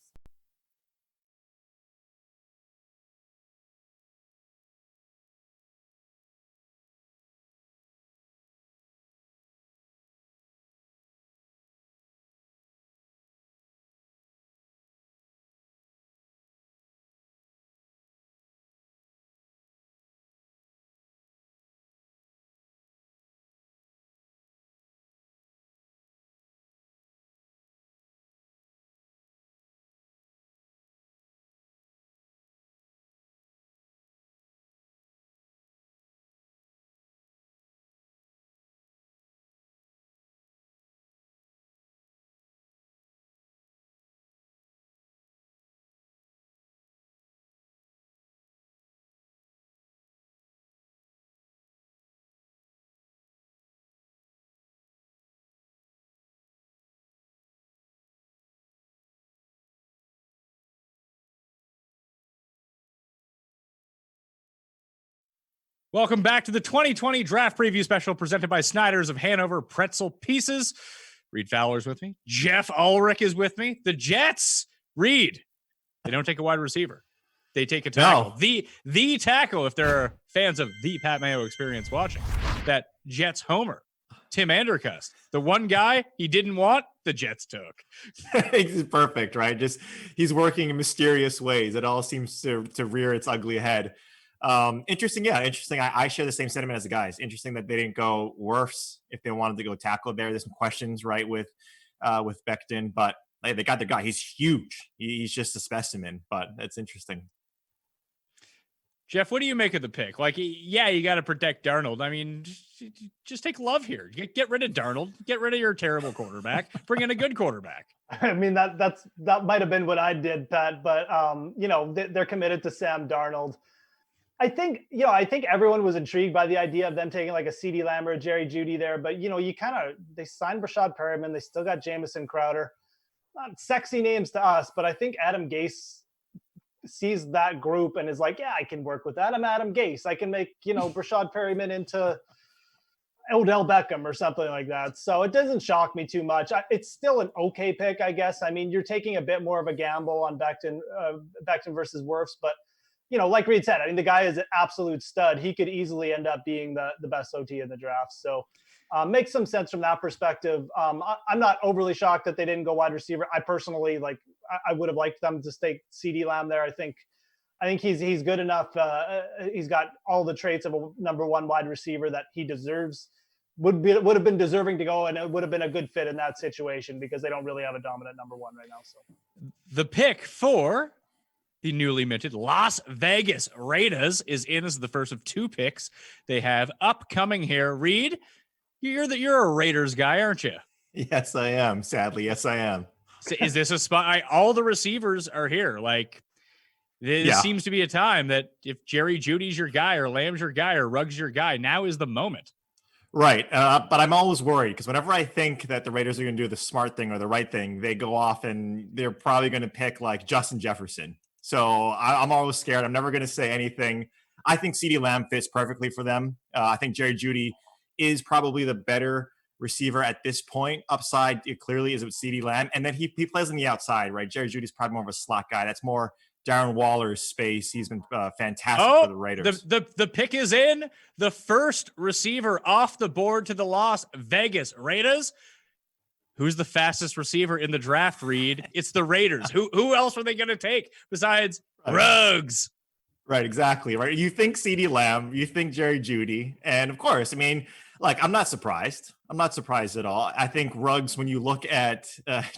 Welcome back to the 2020 Draft Preview Special presented by Snyder's of Hanover Pretzel Pieces. Reed Fowler's with me. Jeff Ulrich is with me. The Jets, Reed, they don't take a wide receiver. They take a tackle. No. The tackle, if there are fans of the Pat Mayo experience watching, that Jets homer, Tim Andercust, the one guy he didn't want, the Jets took. It's perfect, right? Just he's working in mysterious ways. It all seems to rear its ugly head. Interesting. I share the same sentiment as the guys. Interesting that they didn't go Wirfs if they wanted to go tackle there. There's some questions, right, with Becton, but they got their guy. He's huge. He's just a specimen, but that's interesting. Jeff, what do you make of the pick? Like, yeah, you got to protect Darnold. I mean, just take Love here. Get rid of Darnold. Get rid of your terrible quarterback. Bring in a good quarterback. I mean, that might have been what I did, Pat. But they're committed to Sam Darnold. I think everyone was intrigued by the idea of them taking like a CeeDee Lamb or a Jerry Jeudy there. But, they signed Rashad Perriman. They still got Jamison Crowder. Not sexy names to us, but I think Adam Gase sees that group and is like, yeah, I can work with that. I'm Adam Gase. I can make, Rashad Perriman into Odell Beckham or something like that. So it doesn't shock me too much. It's still an okay pick, I guess. I mean, you're taking a bit more of a gamble on Becton versus Wirfs, but like Reed said, I mean, the guy is an absolute stud. He could easily end up being the best OT in the draft. So makes some sense from that perspective. I'm not overly shocked that they didn't go wide receiver. I personally, I would have liked them to stay CeeDee Lamb there. I think he's good enough. He's got all the traits of a number one wide receiver that he deserves. Would have been deserving to go, and it would have been a good fit in that situation because they don't really have a dominant number one right now. So the pick for The newly minted Las Vegas Raiders is in. This is the first of 2 picks they have upcoming here. Reed, you're a Raiders guy, aren't you? Yes, I am. Sadly, yes, I am. So is this a spot? All the receivers are here. Like, this seems to be a time that if Jerry Judy's your guy or Lamb's your guy or Ruggs your guy, now is the moment. Right. But I'm always worried because whenever I think that the Raiders are going to do the smart thing or the right thing, they go off and they're probably going to pick like Justin Jefferson. So I'm always scared. I'm never going to say anything. I think CeeDee Lamb fits perfectly for them. I think Jerry Jeudy is probably the better receiver at this point. Upside, it clearly is with CeeDee Lamb. And then he plays on the outside, right? Jerry Judy's probably more of a slot guy. That's more Darren Waller's space. He's been fantastic for the Raiders. The pick is in. The first receiver off the board to the Las Vegas Raiders. Who's the fastest receiver in the draft, Reed? It's the Raiders. Who else are they going to take besides Ruggs? Right, exactly. Right. You think CeeDee Lamb, you think Jerry Jeudy. And of course, I mean, like, I'm not surprised. I'm not surprised at all. I think Ruggs, when you look at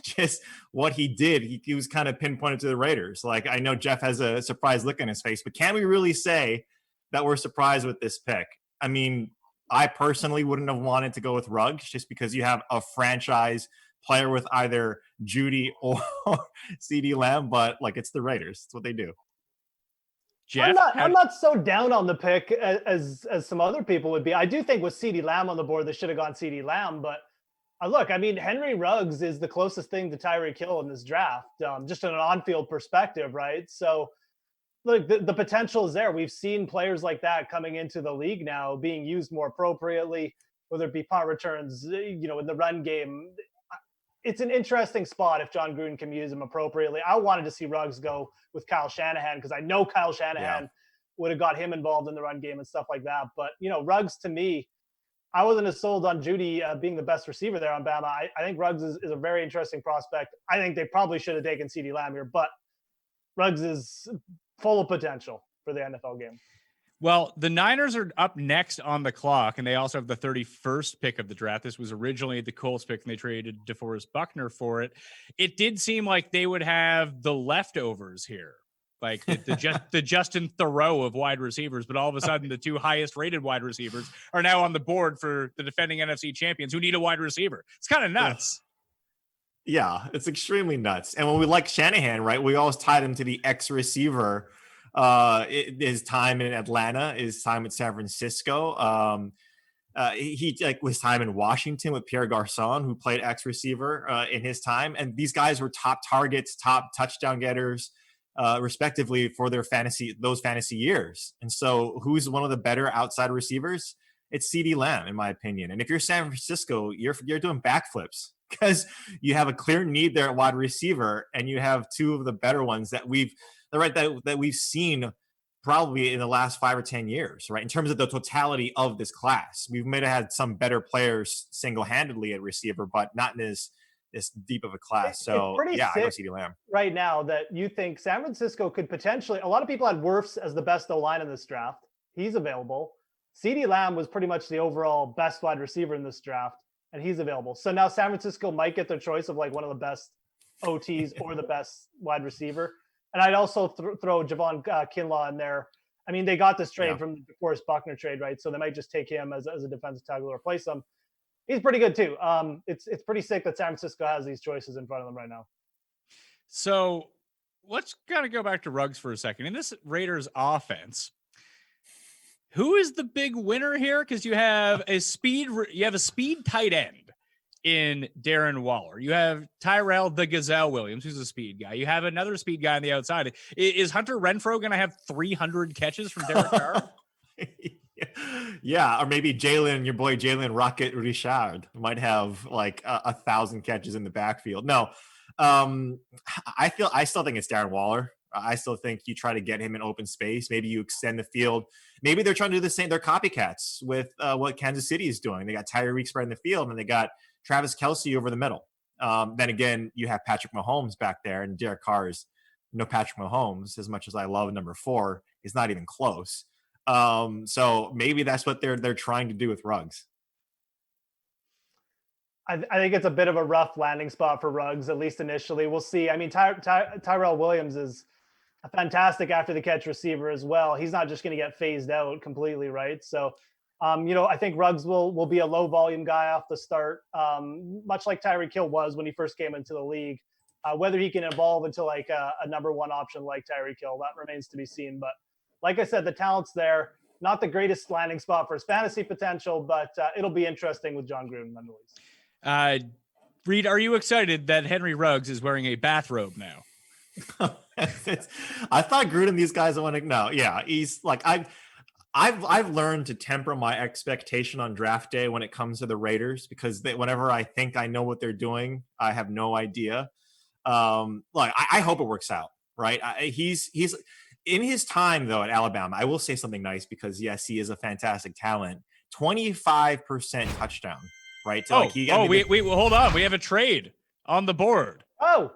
just what he did, he was kind of pinpointed to the Raiders. Like, I know Jeff has a surprised look on his face, but can we really say that we're surprised with this pick? I mean, I personally wouldn't have wanted to go with Ruggs just because you have a franchise player with either Jeudy or CeeDee Lamb, but like, it's the Raiders. It's what they do. Jeff, I'm not so down on the pick as some other people would be. I do think with CeeDee Lamb on the board, they should have gone CeeDee Lamb. But look, I mean, Henry Ruggs is the closest thing to Tyreek Hill in this draft, just in an on-field perspective, right? So, look, the potential is there. We've seen players like that coming into the league now being used more appropriately, whether it be punt returns, in the run game. It's an interesting spot if John Gruden can use him appropriately. I wanted to see Ruggs go with Kyle Shanahan because I know Kyle Shanahan would have got him involved in the run game and stuff like that. But, Ruggs, to me, I wasn't as sold on Jeudy being the best receiver there on Bama. I think Ruggs is a very interesting prospect. I think they probably should have taken CeeDee Lamb here, but Ruggs is full of potential for the NFL game. Well, the Niners are up next on the clock, and they also have the 31st pick of the draft. This was originally the Colts pick, and they traded DeForest Buckner for it. It did seem like they would have the leftovers here, like the Justin Thoreau of wide receivers, but all of a sudden the 2 highest-rated wide receivers are now on the board for the defending NFC champions who need a wide receiver. It's kind of nuts. Yeah, it's extremely nuts. And when we like Shanahan, right, we always tied him to the ex-receiver. His time in Atlanta, his time at San Francisco. He his time in Washington with Pierre Garçon, who played ex-receiver in his time. And these guys were top targets, top touchdown getters, respectively, for those fantasy years. And so who's one of the better outside receivers? It's CeeDee Lamb, in my opinion. And if you're San Francisco, you're doing backflips because you have a clear need there at wide receiver, and you have 2 of the better ones that we've seen probably in the last 5 or 10 years, right? In terms of the totality of this class, we may have had some better players single-handedly at receiver, but not in this deep of a class. So yeah, I go CeeDee Lamb. Right now that you think San Francisco could potentially, a lot of people had Wirfs as the best O-line in this draft. He's available. CeeDee Lamb was pretty much the overall best wide receiver in this draft, and he's available. So now San Francisco might get their choice of like one of the best OTs or the best wide receiver. And I'd also throw Javon Kinlaw in there. I mean, they got this trade from the DeForest Buckner trade, right? So they might just take him as a defensive tackle or replace him. He's pretty good too. It's pretty sick that San Francisco has these choices in front of them right now. So let's kind of go back to Ruggs for a second. In this Raiders offense, who is the big winner here? Because you have a speed tight end in Darren Waller. You have Tyrell the Gazelle Williams, who's a speed guy. You have another speed guy on the outside. Is Hunter Renfrow going to have 300 catches from Derek Carr? Yeah, or maybe your boy Jalen Rocket Richard might have like 1,000 catches in the backfield. No, I still think it's Darren Waller. I still think you try to get him in open space. Maybe you extend the field. Maybe they're trying to do the same. They're copycats with what Kansas City is doing. They got Tyreek spreading the field, and they got Travis Kelce over the middle. Then again, you have Patrick Mahomes back there, and Derek Carr is no Patrick Mahomes. As much as I love number 4, is not even close. So maybe that's what they're trying to do with Ruggs. I think it's a bit of a rough landing spot for Ruggs, at least initially. We'll see. I mean, Tyrell Williams is, a fantastic after the catch receiver as well. He's not just going to get phased out completely, right? So, I think Ruggs will be a low volume guy off the start, much like Tyreek Hill was when he first came into the league. Whether he can evolve into like a number one option like Tyreek Hill, that remains to be seen. But like I said, the talent's there. Not the greatest landing spot for his fantasy potential, but it'll be interesting with John Gruden nonetheless. Reed, are you excited that Henry Ruggs is wearing a bathrobe now? I thought Gruden, these guys want to know. Yeah, he's like I've learned to temper my expectation on draft day when it comes to the Raiders, because whenever I think I know what they're doing, I have no idea. I hope it works out, right? He's in his time though at Alabama. I will say something nice, because yes, he is a fantastic talent. 25% touchdown, right? So wait, hold on. We have a trade on the board. Oh,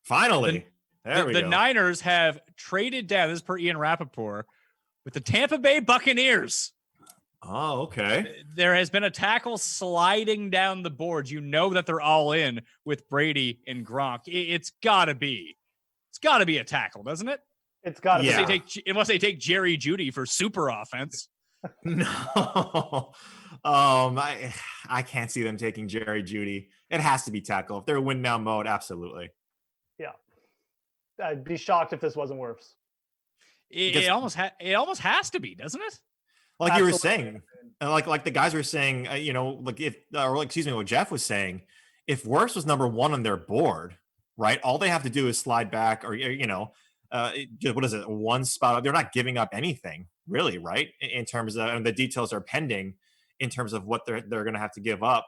finally. The Niners have traded down, this is per Ian Rappaport, with the Tampa Bay Buccaneers. Oh, okay. There has been a tackle sliding down the board. You know that they're all in with Brady and Gronk. It's got to be a tackle, doesn't it? It's got to be. Unless they take Jerry Jeudy for super offense. No. I can't see them taking Jerry Jeudy. It has to be tackle. If they're win now mode, absolutely. Yeah. I'd be shocked if this wasn't worse. It almost has to be, doesn't it? Like you were saying, like the guys were saying, what Jeff was saying, if Wirfs was number one on their board, right? All they have to do is slide back, or what is it? One spot. They're not giving up anything, really, right? In terms of, and the details are pending in terms of what they're going to have to give up.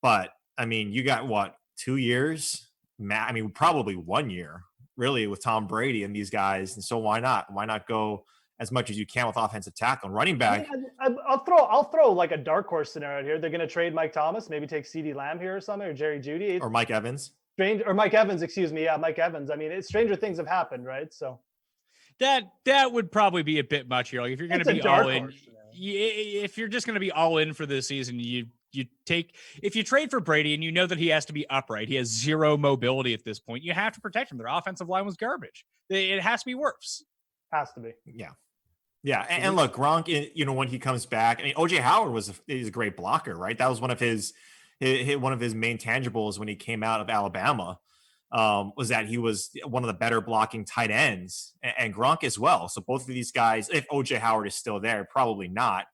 But I mean, you got what, 2 years? I mean, probably 1 year, really, with Tom Brady and these guys. And so why not? Why not go as much as you can with offensive tackle and running back? I'll throw like a dark horse scenario here. They're going to trade Mike Thomas, maybe take CeeDee Lamb here or something, or Jerry Jeudy, or Mike Evans. Mike Evans, excuse me. Yeah, Mike Evans. I mean, stranger things have happened, right? So that would probably be a bit much here. Like if you're going to be all in, if you're just going to be all in for this season, if you trade for Brady and you know that he has to be upright, he has zero mobility at this point, you have to protect him. Their offensive line was garbage. It has to be Wirfs. Has to be. Yeah. Yeah, and look, Gronk, when he comes back, I mean, OJ Howard is a great blocker, right? That was one of his main tangibles when he came out of Alabama, was that he was one of the better blocking tight ends, and Gronk as well. So both of these guys, if OJ Howard is still there, probably not.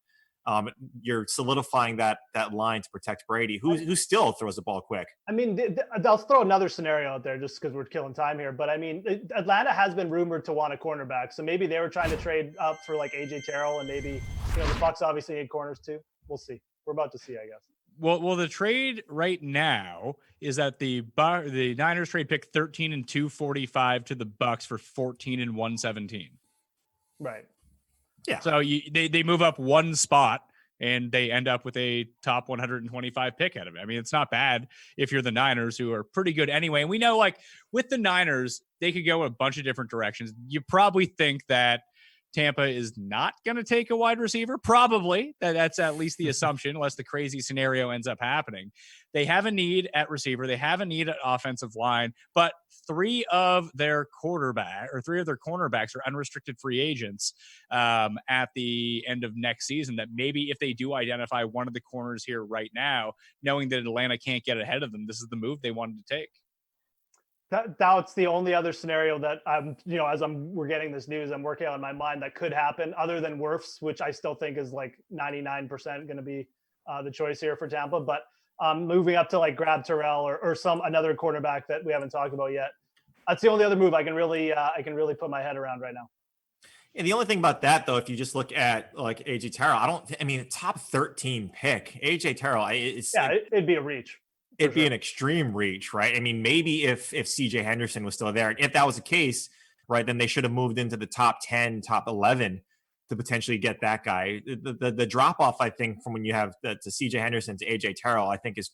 You're solidifying that line to protect Brady, who still throws the ball quick. I mean, I'll throw another scenario out there just because we're killing time here. But I mean, Atlanta has been rumored to want a cornerback, so maybe they were trying to trade up for like AJ Terrell, and maybe the Bucs obviously need corners too. We'll see. We're about to see, I guess. Well, the trade right now is that the Niners trade pick 13 and 245 to the Bucs for 14 and 117. Right. Yeah. So they move up one spot and they end up with a top 125 pick out of it. I mean, it's not bad if you're the Niners, who are pretty good anyway. And we know, like, with the Niners, they could go a bunch of different directions. You probably think that Tampa is not going to take a wide receiver. Probably. That's at least the assumption, unless the crazy scenario ends up happening. They have a need at receiver. They have a need at offensive line, but three of their cornerbacks are unrestricted free agents at the end of next season. That maybe if they do identify one of the corners here right now, knowing that Atlanta can't get ahead of them, this is the move they wanted to take. That's the only other scenario that we're getting this news, I'm working on in my mind that could happen, other than Wirfs, which I still think is like 99% going to be the choice here for Tampa. But moving up to like grab Terrell or another cornerback that we haven't talked about yet. That's the only other move I can really put my head around right now. And the only thing about that, though, if you just look at like AJ Terrell, top 13 pick, AJ Terrell, it'd be a reach. It'd be an extreme reach, right? I mean, maybe if CJ Henderson was still there, if that was the case, right, then they should have moved into the top 10, top 11 to potentially get that guy. The drop off, I think, from when you have to CJ Henderson to AJ Terrell, I think is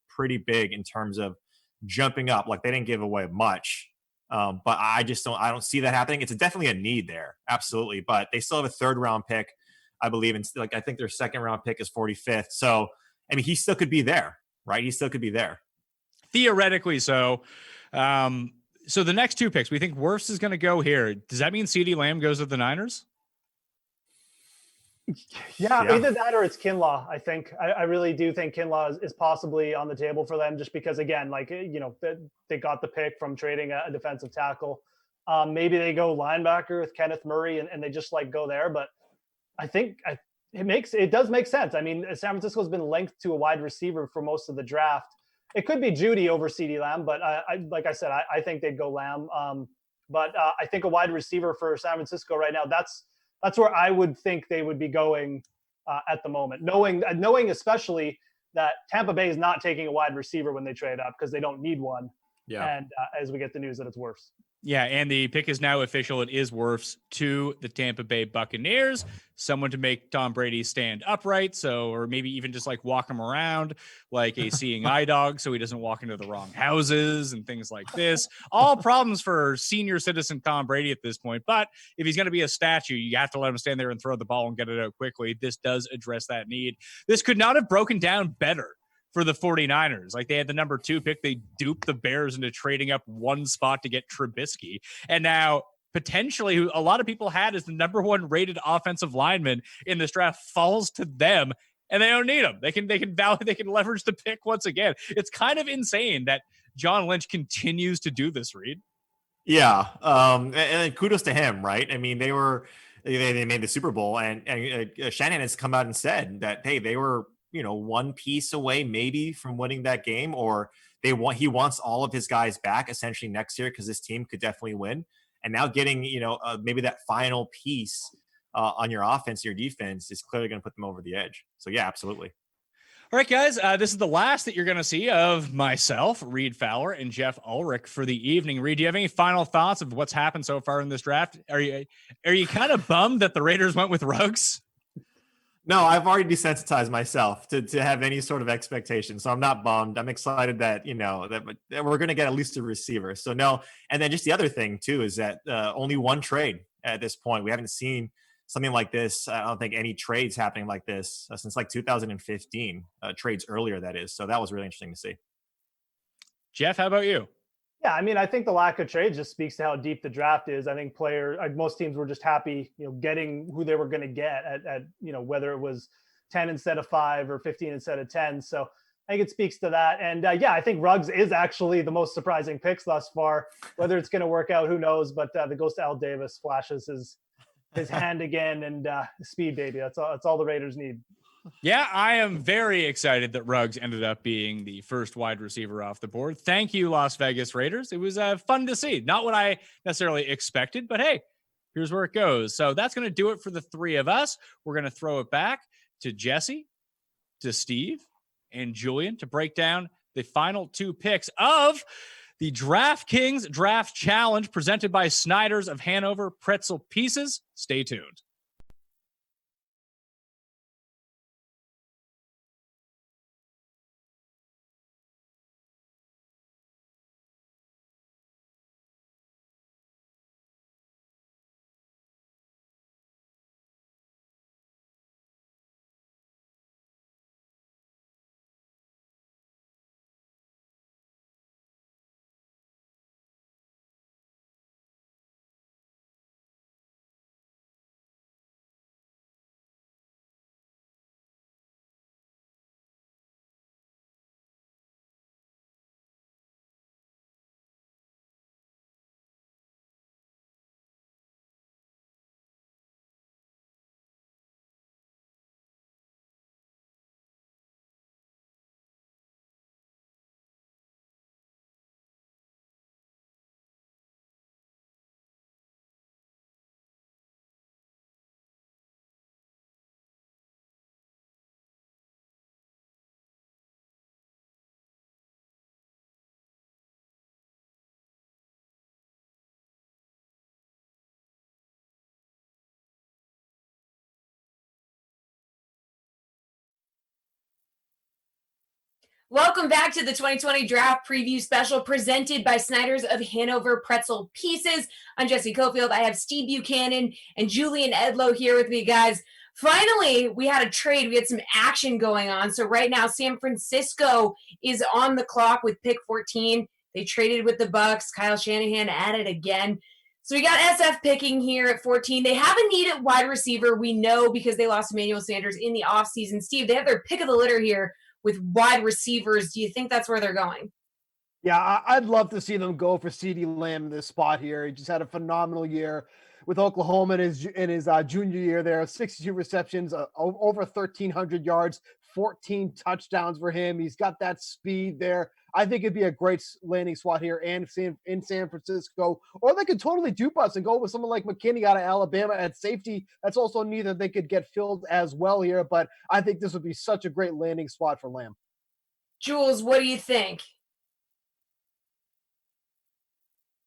pretty big in terms of jumping up. Like, they didn't give away much, but I don't see that happening. It's definitely a need there, absolutely. But they still have a third round pick, I believe, and I think their second round pick is 45th. So I mean, he still could be there. Right, he still could be there. Theoretically, so So the next two picks, we think Wirfs is going to go here. Does that mean CeeDee Lamb goes with the Niners? Yeah, either that or it's Kinlaw. I think I really do think Kinlaw is possibly on the table for them, just because, again, like, they got the pick from trading a defensive tackle. Maybe they go linebacker with Kenneth Murray and they just like go there. But I think it does make sense. I mean, San Francisco's been linked to a wide receiver for most of the draft. It could be Judy over CeeDee Lamb, but like I said, I think they'd go Lamb. But I think a wide receiver for San Francisco right now, that's where I would think they would be going at the moment, knowing especially that Tampa Bay is not taking a wide receiver when they trade up because they don't need one. Yeah. And as we get the news that it's Wirfs. Yeah, and the pick is now official. It is Wirfs to the Tampa Bay Buccaneers. Someone to make Tom Brady stand upright, or maybe even just like walk him around like a seeing eye dog, so he doesn't walk into the wrong houses and things like this. All problems for senior citizen Tom Brady at this point. But if he's going to be a statue, you have to let him stand there and throw the ball and get it out quickly. This does address that need. This could not have broken down better for the 49ers. Like, they had the number 2 pick. They duped the Bears into trading up one spot to get Trubisky. And now potentially who a lot of people had as the number 1 rated offensive lineman in this draft falls to them, and they don't need him. They can leverage the pick once again. It's kind of insane that John Lynch continues to do this, Reed. Yeah. And kudos to him, right? I mean, they made the Super Bowl, and Shanahan has come out and said that, hey, they were, one piece away maybe from winning that game, or he wants all of his guys back essentially next year because this team could definitely win. And now getting, maybe that final piece on your offense, your defense is clearly going to put them over the edge. So yeah, absolutely. All right, guys, this is the last that you're going to see of myself, Reed Fowler, and Jeff Ulrich for the evening. Reed, do you have any final thoughts of what's happened so far in this draft? Are you kind of bummed that the Raiders went with Ruggs? No, I've already desensitized myself to have any sort of expectation. So I'm not bummed. I'm excited that, that we're going to get at least a receiver. So no. And then just the other thing too, is that only one trade at this point. We haven't seen something like this. I don't think any trades happening like this since like 2015, trades earlier, that is. So that was really interesting to see. Jeff, how about you? Yeah, I mean, I think the lack of trades just speaks to how deep the draft is. I think most teams were just happy, getting who they were going to get at whether it was 10 instead of 5 or 15 instead of 10. So I think it speaks to that. And I think Ruggs is actually the most surprising picks thus far. Whether it's going to work out, who knows? But the ghost Al Davis flashes his hand again, and speed, baby. That's all the Raiders need. Yeah, I am very excited that Ruggs ended up being the first wide receiver off the board. Thank you, Las Vegas Raiders. It was fun to see. Not what I necessarily expected, but hey, here's where it goes. So that's going to do it for the 3 of us. We're going to throw it back to Jesse, to Steve, and Julian to break down the final 2 picks of the DraftKings Draft Challenge presented by Snyder's of Hanover Pretzel Pieces. Stay tuned. Welcome back to the 2020 Draft Preview Special presented by Snyder's of Hanover Pretzel Pieces. I'm Jesse Cofield. I have Steve Buchanan and Julian Edlow here with me, guys. Finally, we had a trade. We had some action going on. So right now, San Francisco is on the clock with pick 14. They traded with the Bucks. Kyle Shanahan added again. So we got SF picking here at 14. They have a need at wide receiver. We know because they lost Emmanuel Sanders in the offseason. Steve, they have their pick of the litter here with wide receivers. Do you think that's where they're going? Yeah, I'd love to see them go for CeeDee Lamb in this spot here. He just had a phenomenal year with Oklahoma in his junior year there. 62 receptions, over 1,300 yards, 14 touchdowns for him. He's got that speed there. I think it'd be a great landing spot here in San Francisco. Or they could totally dupe us and go with someone like McKinney out of Alabama at safety. That's also neither they could get filled as well here. But I think this would be such a great landing spot for Lamb. Jules, what do you think?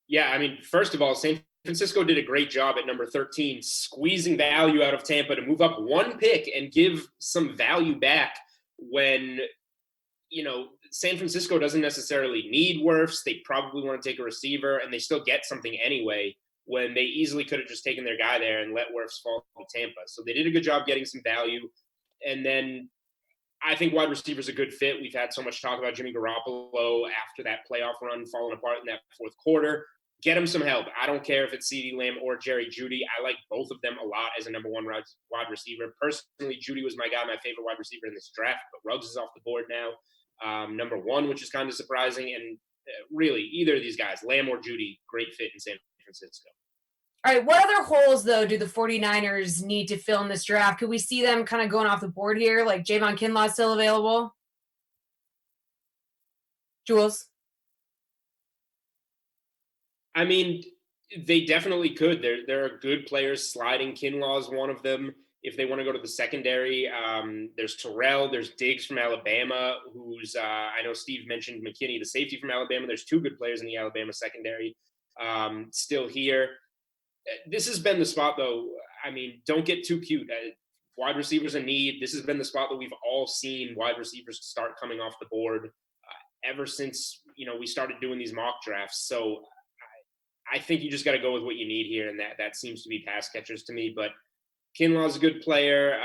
Yeah, I mean, first of all, San Francisco did a great job at number 13, squeezing value out of Tampa to move up one pick and give some value back when, San Francisco doesn't necessarily need Wirfs. They probably want to take a receiver, and they still get something anyway when they easily could have just taken their guy there and let Wirfs fall to Tampa. So they did a good job getting some value. And then I think wide receiver is a good fit. We've had so much talk about Jimmy Garoppolo after that playoff run falling apart in that fourth quarter. Get him some help. I don't care if it's CeeDee Lamb or Jerry Jeudy. I like both of them a lot as a number one wide receiver. Personally, Jeudy was my guy, my favorite wide receiver in this draft, but Ruggs is off the board now. Number one, which is kind of surprising. And really, either of these guys, Lamb or Jeudy, great fit in San Francisco. All right, what other holes, though, do the 49ers need to fill in this draft? Could we see them kind of going off the board here, like Javon Kinlaw still available? Jules? I mean, they definitely could. There are good players sliding. Kinlaw is one of them. If they want to go to the secondary, there's Terrell, there's Diggs from Alabama, who's I know Steve mentioned McKinney, the safety from Alabama. There's two good players in the Alabama secondary still here. This has been the spot, though. I mean, don't get too cute. Wide receivers in need. This has been the spot that we've all seen wide receivers start coming off the board ever since we started doing these mock drafts. So I think you just got to go with what you need here, and that seems to be pass catchers to me. But Kinlaw's a good player.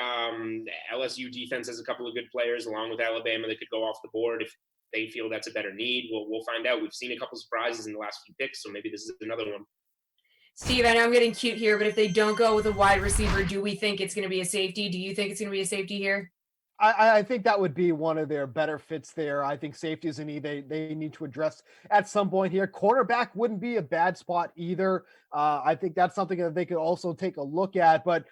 LSU defense has a couple of good players, along with Alabama, that could go off the board if they feel that's a better need. We'll find out. We've seen a couple surprises in the last few picks, so maybe this is another one. Steve, I know I'm getting cute here, but if they don't go with a wide receiver, do we think it's going to be a safety? Do you think it's going to be a safety here? I think that would be one of their better fits there. I think safety is a need they need to address at some point here. Cornerback wouldn't be a bad spot either. I think that's something that they could also take a look at. But,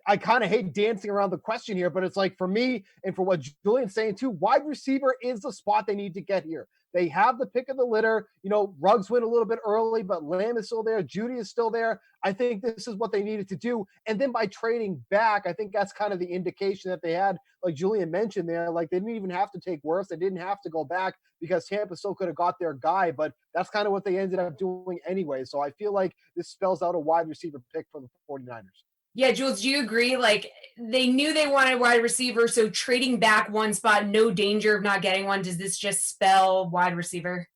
I kind of hate dancing around the question here, but it's like for me and for what Julian's saying too, wide receiver is the spot they need to get here. They have the pick of the litter. Ruggs went a little bit early, but Lamb is still there. Jeudy is still there. I think this is what they needed to do. And then by trading back, I think that's kind of the indication that they had, like Julian mentioned there, like they didn't even have to take Wirfs. They didn't have to go back because Tampa still could have got their guy, but that's kind of what they ended up doing anyway. So I feel like this spells out a wide receiver pick for the 49ers. Yeah, Jules, do you agree? Like they knew they wanted wide receiver, so trading back one spot, no danger of not getting one. Does this just spell wide receiver?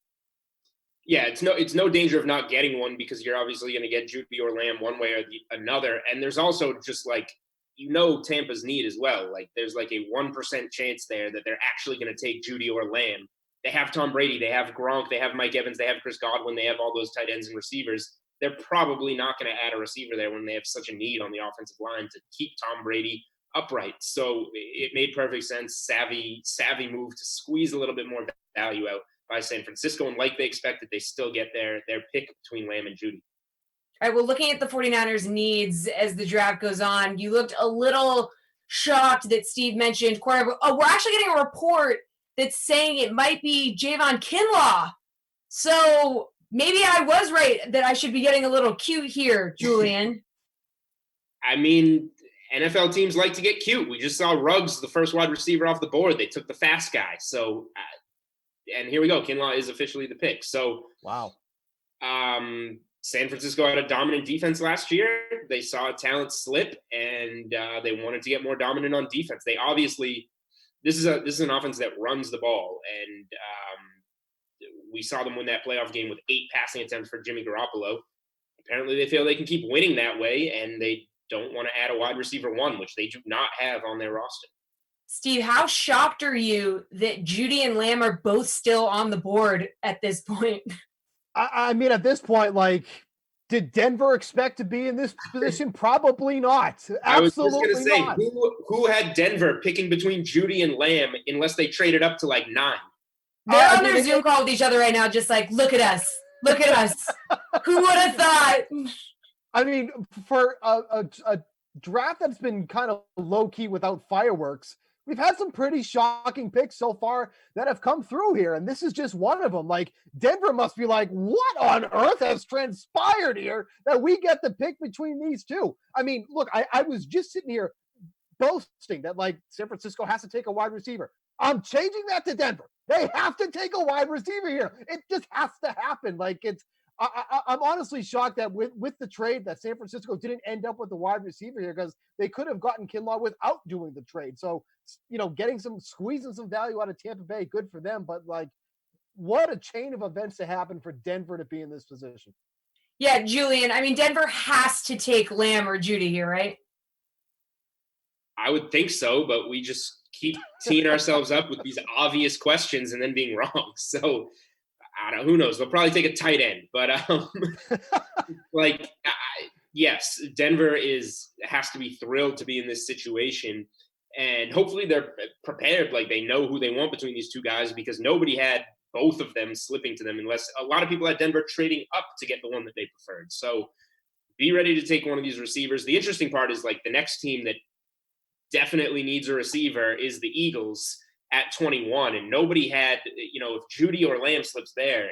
Yeah, it's no danger of not getting one because you're obviously going to get Jeudy or Lamb one way or another. And there's also just Tampa's need as well. Like there's like a 1% chance there that they're actually going to take Jeudy or Lamb. They have Tom Brady, they have Gronk, they have Mike Evans, they have Chris Godwin, they have all those tight ends and receivers. They're probably not going to add a receiver there when they have such a need on the offensive line to keep Tom Brady upright. So it made perfect sense. Savvy move to squeeze a little bit more value out by San Francisco. And like they expected, they still get their pick between Lamb and Jeudy. All right, well, looking at the 49ers needs as the draft goes on, you looked a little shocked that Steve mentioned quarterback. Oh, we're actually getting a report that's saying it might be Javon Kinlaw. So maybe I was right that I should be getting a little cute here, Julian. I mean, NFL teams like to get cute. We just saw Ruggs, the first wide receiver off the board. They took the fast guy. So, and here we go. Kinlaw is officially the pick. So, wow. San Francisco had a dominant defense last year. They saw a talent slip, and they wanted to get more dominant on defense. They obviously, this is an offense that runs the ball, and we saw them win that playoff game with 8 passing attempts for Jimmy Garoppolo. Apparently they feel they can keep winning that way, and they don't want to add a wide receiver one, which they do not have on their roster. Steve, how shocked are you that Judy and Lamb are both still on the board at this point? I mean, at this point, like, did Denver expect to be in this position? Probably not. I was just Absolutely gonna say, not. who had Denver picking between Judy and Lamb unless they traded up to like 9? They're on their Zoom call with each other right now, just like, look at us. Look at us. Who would have thought? I mean, for a draft that's been kind of low key without fireworks, we've had some pretty shocking picks so far that have come through here, and this is just one of them. Like, Denver must be like, what on earth has transpired here that we get the pick between these two? I mean, look, I was just sitting here boasting that, like, San Francisco has to take a wide receiver. I'm changing that to Denver. They have to take a wide receiver here. It just has to happen. Like, I'm honestly shocked that with the trade that San Francisco didn't end up with the wide receiver here, because they could have gotten Kinlaw without doing the trade. So, squeezing some value out of Tampa Bay, good for them. But, like, what a chain of events to happen for Denver to be in this position. Yeah, Julian, I mean, Denver has to take Lamb or Judy here, right? I would think so, but we just keep teeing ourselves up with these obvious questions and then being wrong. So, I don't know, who knows? They'll probably take a tight end, but yes, Denver has to be thrilled to be in this situation, and hopefully they're prepared. Like, they know who they want between these two guys, because nobody had both of them slipping to them, unless a lot of people had Denver trading up to get the one that they preferred. So be ready to take one of these receivers. The interesting part is, like, the next team that definitely needs a receiver is the Eagles at 21, and nobody had, if Judy or Lamb slips there,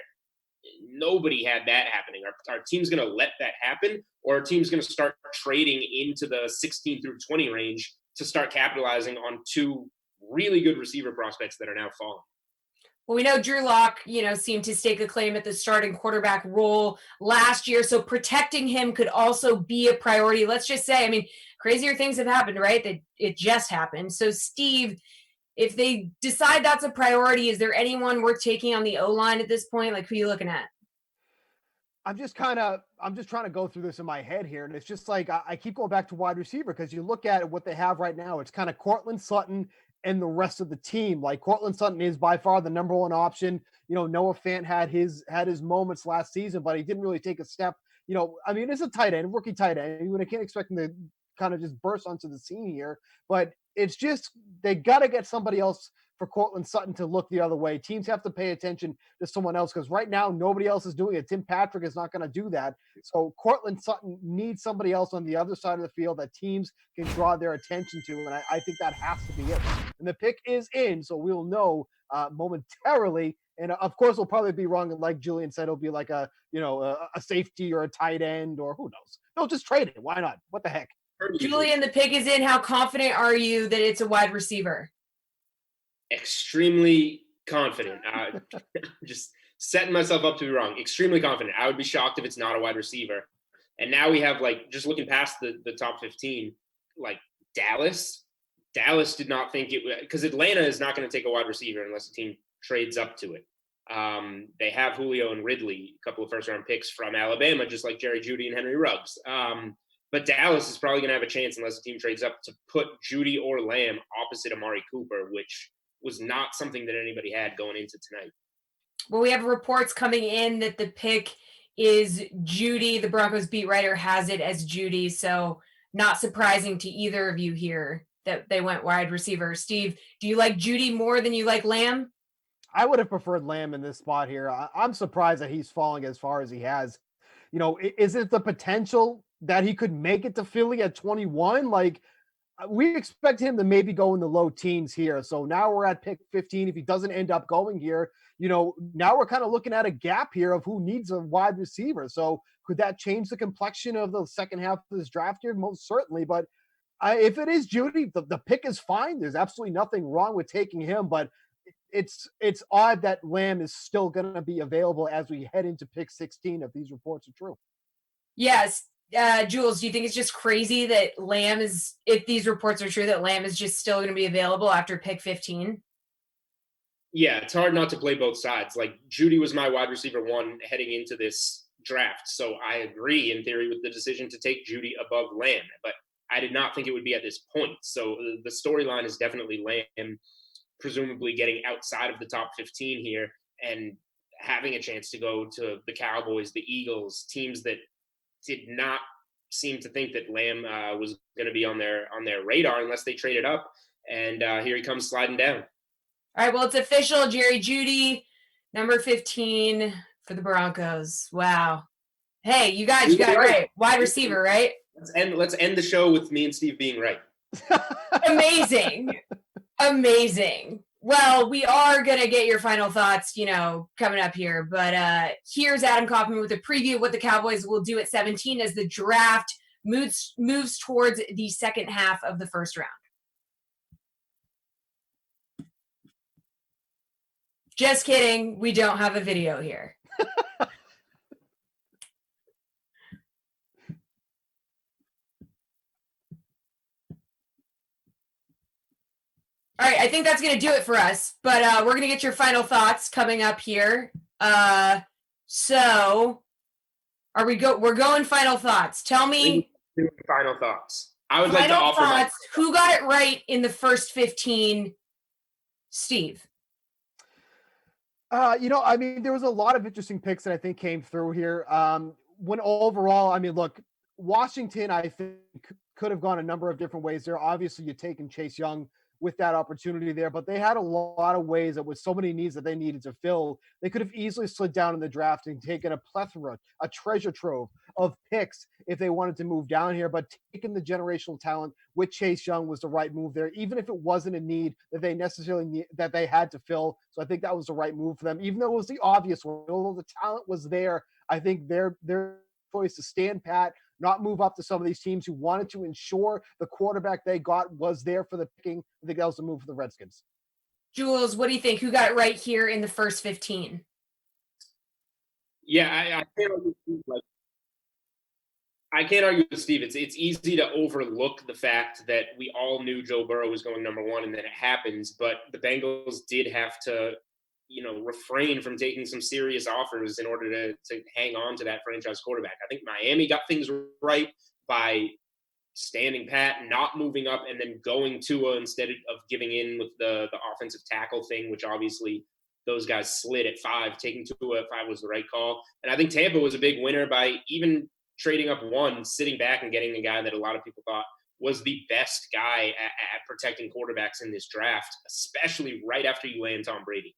nobody had that happening. Our team's going to let that happen, or our team's going to start trading into the 16 through 20 range to start capitalizing on two really good receiver prospects that are now falling. Well, we know Drew Lock, seemed to stake a claim at the starting quarterback role last year. So protecting him could also be a priority. Let's just say, I mean, crazier things have happened, right? That it just happened. So, Steve, if they decide that's a priority, is there anyone worth taking on the O-line at this point? Like, who are you looking at? I'm just trying to go through this in my head here. And it's just like, I keep going back to wide receiver, because you look at what they have right now, it's kind of Cortland Sutton and the rest of the team. Like, Cortland Sutton is by far the number one option. Noah Fant had his moments last season, but he didn't really take a step. I mean, it's a tight end, rookie tight end. I can't expect him to kind of just burst onto the scene here, but it's just, they got to get somebody else for Cortland Sutton to look the other way. Teams have to pay attention to someone else, because right now nobody else is doing it. Tim Patrick is not going to do that. So Cortland Sutton needs somebody else on the other side of the field that teams can draw their attention to, and I think that has to be it. And the pick is in, so we'll know momentarily. And of course, we'll probably be wrong. And like Julian said, it'll be like a safety or a tight end, or who knows. They'll just trade it. Why not? What the heck? Julian, the pick is in. How confident are you that it's a wide receiver? Extremely confident. Just setting myself up to be wrong. Extremely confident. I would be shocked if it's not a wide receiver. And now we have, like, just looking past the top 15, like, Dallas did not think it would, because Atlanta is not going to take a wide receiver unless the team trades up to it. They have Julio and Ridley, a couple of first-round picks from Alabama, just like Jerry Jeudy and Henry Ruggs. But Dallas is probably going to have a chance, unless the team trades up, to put Judy or Lamb opposite Amari Cooper, which was not something that anybody had going into tonight. Well, we have reports coming in that the pick is Judy. The Broncos beat writer has it as Judy, so not surprising to either of you here that they went wide receiver. Steve, do you like Judy more than you like Lamb? I would have preferred Lamb in this spot here. I'm surprised that he's falling as far as he has. Is it the potential that he could make it to Philly at 21? Like, we expect him to maybe go in the low teens here. So now we're at pick 15. If he doesn't end up going here, now we're kind of looking at a gap here of who needs a wide receiver. So could that change the complexion of the second half of this draft here? Most certainly. But if it is Judy, the pick is fine. There's absolutely nothing wrong with taking him, but it's odd that Lamb is still going to be available as we head into pick 16 if these reports are true. Yes. Jules, do you think it's just crazy that Lamb is, if these reports are true, that Lamb is just still going to be available after pick 15? Yeah, it's hard not to play both sides. Like, Judy was my wide receiver one heading into this draft. So I agree in theory with the decision to take Judy above Lamb, but I did not think it would be at this point. So the storyline is definitely Lamb presumably getting outside of the top 15 here and having a chance to go to the Cowboys, the Eagles, teams that did not seem to think that Lamb was going to be on their radar unless they traded up. And here he comes sliding down. All right, well, it's official. Jerry Jeudy, number 15 for the Broncos. Wow. Hey, you got it right. Wide receiver, right? Let's end the show with me and Steve being right. Amazing. Amazing. Well, we are going to get your final thoughts, coming up here. But here's Adam Kaufman with a preview of what the Cowboys will do at 17 as the draft moves towards the second half of the first round. Just kidding. We don't have a video here. All right, I think that's going to do it for us, but we're going to get your final thoughts coming up here. So we're going final thoughts. Tell me final thoughts. I would like to offer thoughts. Who got it right in the first 15? Steve. There was a lot of interesting picks that I think came through here. When overall, look, Washington, I think could have gone a number of different ways there. Obviously, you're taking Chase Young with that opportunity there, but they had a lot of ways that with so many needs that they needed to fill, they could have easily slid down in the draft and taken a plethora, a treasure trove of picks if they wanted to move down here. But taking the generational talent with Chase Young was the right move there, even if it wasn't a need that they necessarily that they had to fill. So I think that was the right move for them, even though it was the obvious one. Although the talent was there, I think their choice to stand pat, not move up to some of these teams who wanted to ensure the quarterback they got was there for the picking. I think that was the move for the Redskins. Jules, what do you think? Who got it right here in the first 15? Yeah, I can't argue with Steve. It's easy to overlook the fact that we all knew Joe Burrow was going number one, and then it happens. But the Bengals did have to, refrain from taking some serious offers in order to hang on to that franchise quarterback. I think Miami got things right by standing pat, not moving up, and then going Tua instead of giving in with the offensive tackle thing, which obviously those guys slid at 5. Taking Tua at 5 was the right call. And I think Tampa was a big winner by even trading up 1, sitting back and getting a guy that a lot of people thought was the best guy at protecting quarterbacks in this draft, especially right after you land Tom Brady.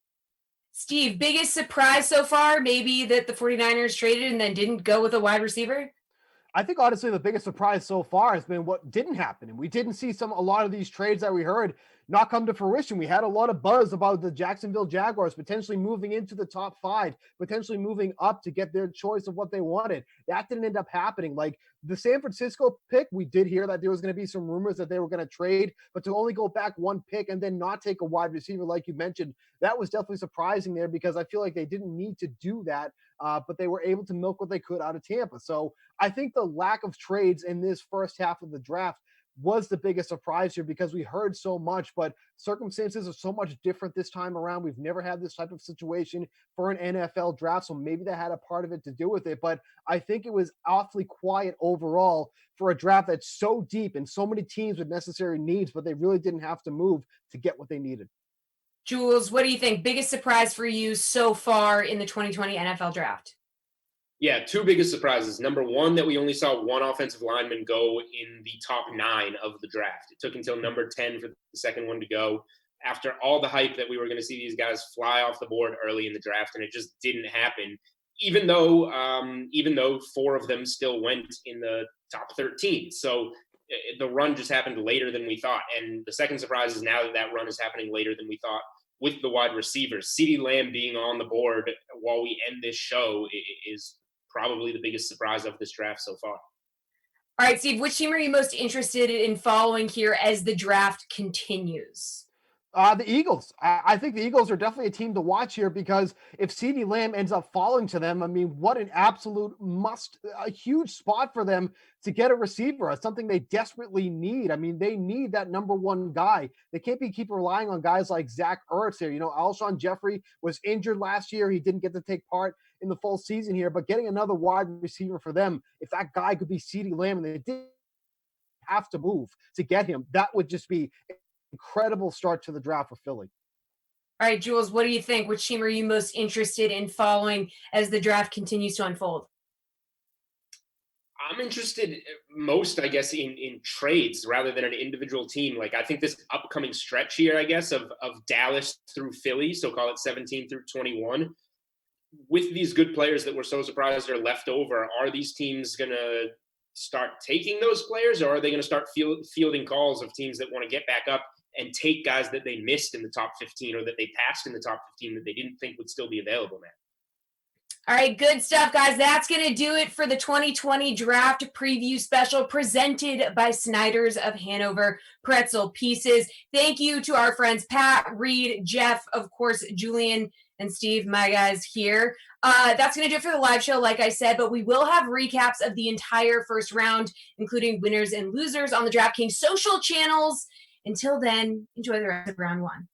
Steve, biggest surprise so far, maybe that the 49ers traded and then didn't go with a wide receiver? I think honestly the biggest surprise so far has been what didn't happen. And we didn't see a lot of these trades that we heard not come to fruition. We had a lot of buzz about the Jacksonville Jaguars potentially moving into the top 5, potentially moving up to get their choice of what they wanted. That didn't end up happening. Like the San Francisco pick, we did hear that there was going to be some rumors that they were going to trade, but to only go back 1 pick and then not take a wide receiver, like you mentioned, that was definitely surprising there because I feel like they didn't need to do that, but they were able to milk what they could out of Tampa. So I think the lack of trades in this first half of the draft was the biggest surprise here because we heard so much, but circumstances are so much different this time around. We've never had this type of situation for an NFL draft, so maybe that had a part of it to do with it, but I think it was awfully quiet overall for a draft that's so deep and so many teams with necessary needs, but they really didn't have to move to get what they needed. Jules, what do you think? Biggest surprise for you so far in the 2020 NFL draft? Yeah, 2 biggest surprises. Number 1, that we only saw 1 offensive lineman go in the top 9 of the draft. It took until number 10 for the second one to go after all the hype that we were going to see these guys fly off the board early in the draft, and it just didn't happen, even though 4 of them still went in the top 13. So the run just happened later than we thought. And the second surprise is now that run is happening later than we thought with the wide receivers. CeeDee Lamb being on the board while we end this show is probably the biggest surprise of this draft so far. All right, Steve, which team are you most interested in following here as the draft continues? The Eagles. I think the Eagles are definitely a team to watch here because if CeeDee Lamb ends up falling to them, what an absolute a huge spot for them to get a receiver, something they desperately need. They need that number 1 guy. They can't keep relying on guys like Zach Ertz here. Alshon Jeffrey was injured last year. He didn't get to take part in the full season here, but getting another wide receiver for them, if that guy could be CeeDee Lamb and they did have to move to get him. That would just be an incredible start to the draft for Philly. All right, Jules, what do you think? Which team are you most interested in following as the draft continues to unfold? I'm interested most, I guess, in trades rather than an individual team. Like, I think this upcoming stretch here, I guess, of Dallas through Philly, so call it 17 through 21, with these good players that we're so surprised are left over, are these teams going to start taking those players, or are they going to start fielding calls of teams that want to get back up and take guys that they missed in the top 15 or that they passed in the top 15 that they didn't think would still be available now? All right, good stuff, guys. That's going to do it for the 2020 draft preview special presented by Snyder's of Hanover Pretzel Pieces. Thank you to our friends Pat, Reed, Jeff, of course, Julian, and Steve, my guys here. That's going to do it for the live show, like I said, but we will have recaps of the entire first round, including winners and losers on the DraftKings social channels. Until then, enjoy the rest of round one.